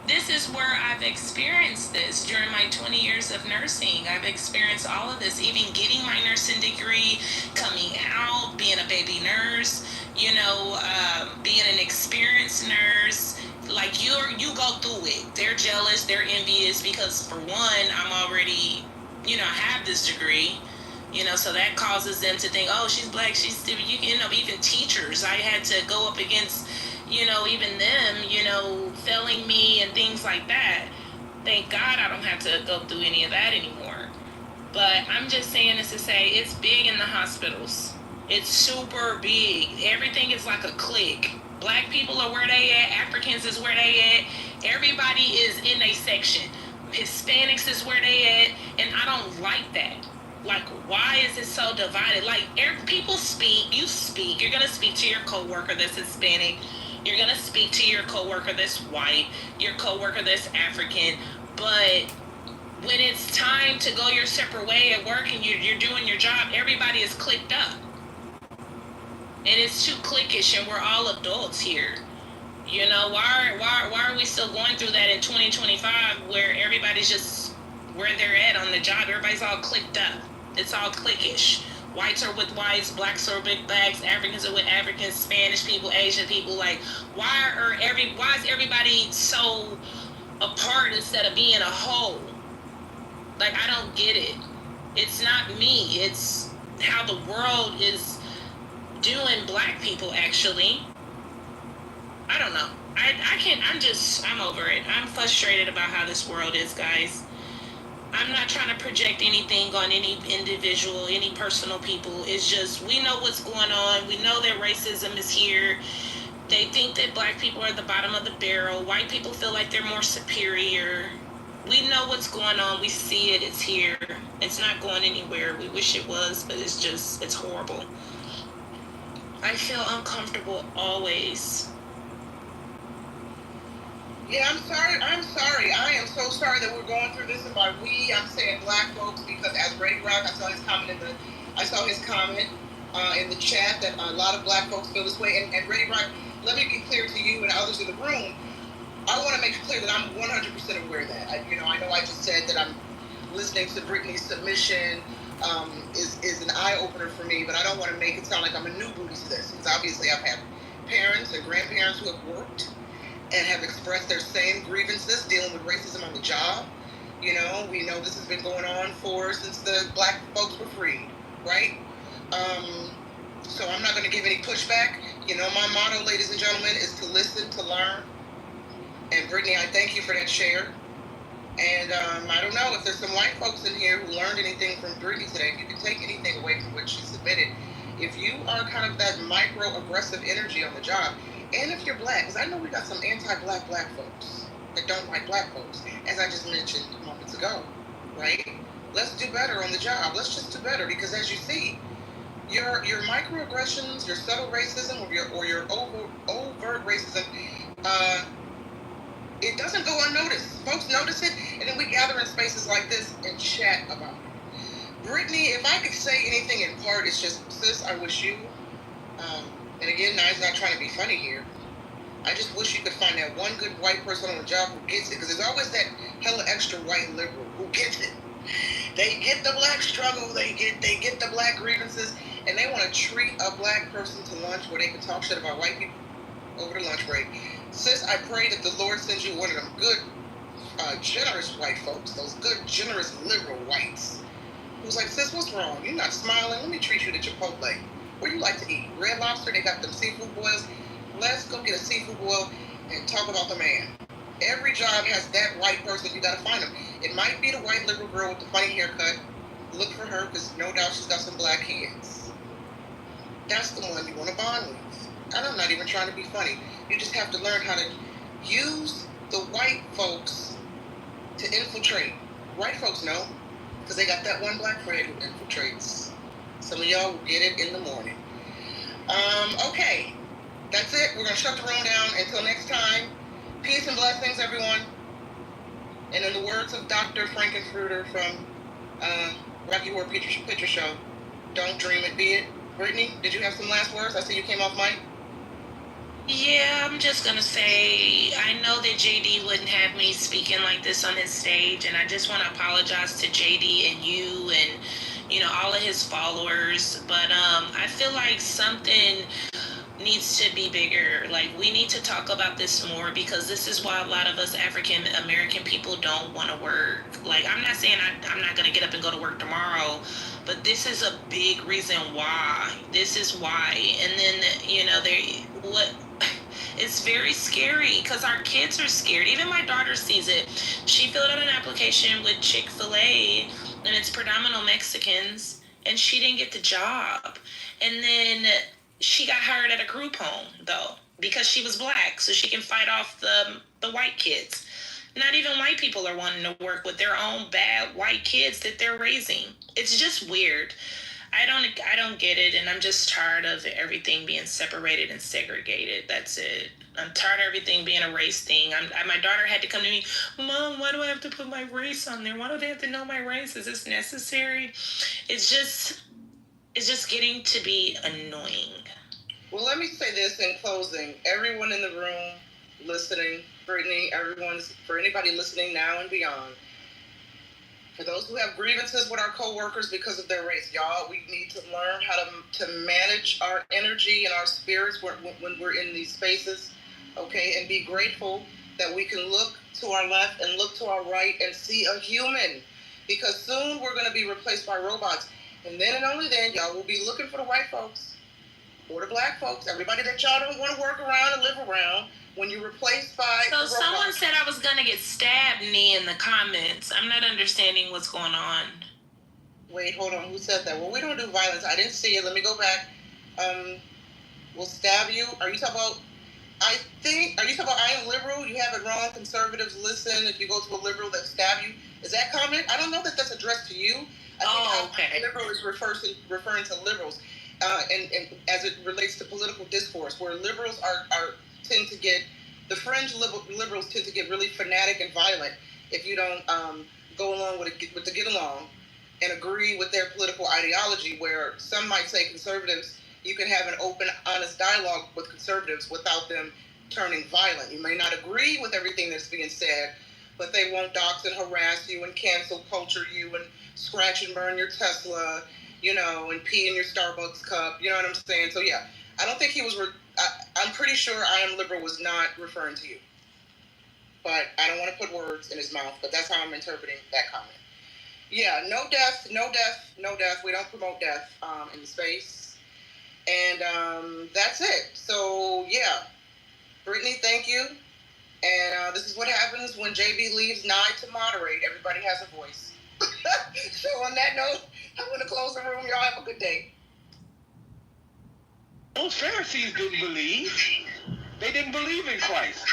[SPEAKER 7] This is where I've experienced this during my 20 years of nursing. I've experienced all of this, even getting my nursing degree, coming out, being a baby nurse, being an experienced nurse. Like you go through it. They're jealous, they're envious because for one, I'm already, I have this degree. So that causes them to think, oh, she's black, she's still, even teachers. I had to go up against, even them, failing me and things like that. Thank God I don't have to go through any of that anymore. But I'm just saying this to say it's big in the hospitals. It's super big. Everything is like a clique. Black people are where they at. Africans is where they at. Everybody is in a section. Hispanics is where they at. And I don't like that. Like, why is it so divided? Like, people speak. You speak. You're going to speak to your coworker that's Hispanic. You're going to speak to your coworker that's white. Your coworker that's African. But when it's time to go your separate way at work and you're doing your job, everybody is clicked up. And it's too cliquish, and we're all adults here. Why are we still going through that in 2025 where everybody's just where they're at on the job? Everybody's all clicked up. It's all cliquish. Whites are with whites, blacks are with blacks, Africans are with Africans, Spanish people, Asian people. Like, why is everybody so apart instead of being a whole? Like, I don't get it. It's not me. It's how the world is doing black people, actually. I don't know. I'm over it. I'm frustrated about how this world is, guys. I'm not trying to project anything on any individual, any personal people. It's just, we know what's going on. We know that racism is here. They think that black people are at the bottom of the barrel. White people feel like they're more superior. We know what's going on. We see it. It's here. It's not going anywhere. We wish it was, but it's horrible. I feel uncomfortable always.
[SPEAKER 1] Yeah, I'm sorry. I am so sorry that we're going through this. And by we, I'm saying black folks, because as Ray Rock, I saw his comment in the chat that a lot of black folks feel this way. And Ray Rock, let me be clear to you and others in the room. I want to make it clear that I'm 100% aware of that. I know I just said that I'm listening to Brittany's submission is an eye opener for me, but I don't want to make it sound like I'm a new booty to this, because obviously I've had parents and grandparents who have worked and have expressed their same grievances dealing with racism on the job. We know this has been going on since the black folks were freed, right? So I'm not going to give any pushback. My motto, ladies and gentlemen, is to listen, to learn. And Brittany, I thank you for that share. And I don't know if there's some white folks in here who learned anything from Brittany today. If you can take anything away from what she submitted, if you are kind of that micro-aggressive energy on the job, and if you're black, because I know we got some anti-black folks that don't like black folks, as I just mentioned moments ago, right? Let's do better on the job. Let's just do better, because as you see, your microaggressions, your subtle racism, or your overt racism, it doesn't go unnoticed. Folks notice it, and then we gather in spaces like this and chat about it. Brittany, if I could say anything in part, it's just, sis, I wish you, and again, Nye's not trying to be funny here, I just wish you could find that one good white person on the job who gets it, because there's always that hella extra white liberal who gets it. They get the black struggle, they get the black grievances, and they want to treat a black person to lunch where they can talk shit about white people over the lunch break. Sis, I pray that the Lord sends you one of them good, generous white folks, those good, generous, liberal whites, who's like, sis, what's wrong? You're not smiling. Let me treat you to Chipotle. Where do you like to eat? Red Lobster, they got them seafood boils. Let's go get a seafood boil and talk about the man. Every job has that white person. You got to find them. It might be the white liberal girl with the funny haircut. Look for her, because no doubt she's got some black kids. That's the one you want to bond with. And I'm not even trying to be funny. You just have to learn how to use the white folks to infiltrate. White folks know, because they got that one black friend who infiltrates. Some of y'all will get it in the morning. Okay, that's it. We're going to shut the room down until next time. Peace and blessings, everyone. And in the words of Dr. Frankenfruiter from Rocky Horror Picture Show, don't dream it, be it. Brittany, did you have some last words? I see you came off mic.
[SPEAKER 7] Yeah, I'm just gonna say, I know that JD wouldn't have me speaking like this on his stage, and I just want to apologize to JD and you and, all of his followers, but I feel like something needs to be bigger. Like, we need to talk about this more, because this is why a lot of us African American people don't want to work. Like, I'm not saying I'm not going to get up and go to work tomorrow, but this is a big reason why. This is why. And then, it's very scary, because our kids are scared. Even my daughter sees it. She filled out an application with Chick-fil-A, and it's predominantly Mexicans, and she didn't get the job. And then she got hired at a group home, though, because she was black, so she can fight off the white kids. Not even white people are wanting to work with their own bad white kids that they're raising. It's just weird. I don't get it, and I'm just tired of everything being separated and segregated. That's it. I'm tired of everything being a race thing. My daughter had to come to me, Mom, why do I have to put my race on there? Why do they have to know my race? Is this necessary? It's just getting to be annoying.
[SPEAKER 1] Well, let me say this in closing. Everyone in the room listening, Brittany, for anybody listening now and beyond, for those who have grievances with our coworkers because of their race, y'all, we need to learn how to manage our energy and our spirits when we're in these spaces, okay? And be grateful that we can look to our left and look to our right and see a human, because soon we're going to be replaced by robots. And then and only then, y'all will be looking for the white folks or the black folks, everybody that y'all don't want to work around and live around, when you're replaced by...
[SPEAKER 7] So someone said I was going to get stabbed, me, in the comments. I'm not understanding what's going on.
[SPEAKER 1] Wait, hold on. Who said that? Well, we don't do violence. I didn't see it. Let me go back. We'll stab you. Are you talking about... I am liberal? You have it wrong. Conservatives listen. If you go to a liberal, they'll stab you. Is that comment? I don't know that that's addressed to you. I think
[SPEAKER 7] okay.
[SPEAKER 1] Liberal is referring to liberals. And as it relates to political discourse, where liberals tend to get, the fringe liberals tend to get really fanatic and violent if you don't go along with the get along and agree with their political ideology, where some might say conservatives, you can have an open, honest dialogue with conservatives without them turning violent. You may not agree with everything that's being said, but they won't dox and harass you and cancel culture you and scratch and burn your Tesla, and pee in your Starbucks cup. You know what I'm saying? So, yeah, I don't think he was... I'm pretty sure I am liberal was not referring to you. But I don't want to put words in his mouth, but that's how I'm interpreting that comment. Yeah, no death. We don't promote death in space. And that's it. So, yeah. Brittany, thank you. And this is what happens when JB leaves Nye to moderate. Everybody has a voice. So on that note, I'm going to close the room. Y'all have a good day.
[SPEAKER 21] Those Pharisees didn't believe. They didn't believe in Christ.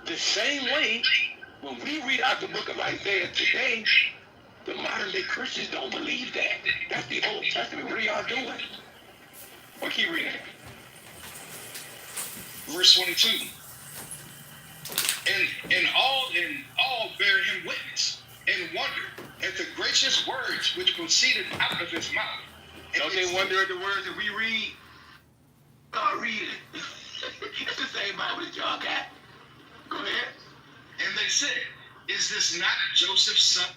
[SPEAKER 21] The same way, when we read out the book of Isaiah today, the modern day Christians don't believe that. That's the Old Testament. What are y'all doing? What keep reading?
[SPEAKER 22] Verse 22. And all bear him witness and wonder at the gracious words which proceeded out of his mouth. And
[SPEAKER 21] don't they wonder at the words that we read? Start reading. It's the same Bible that y'all got. Go ahead.
[SPEAKER 22] And they said, is this not Joseph's son?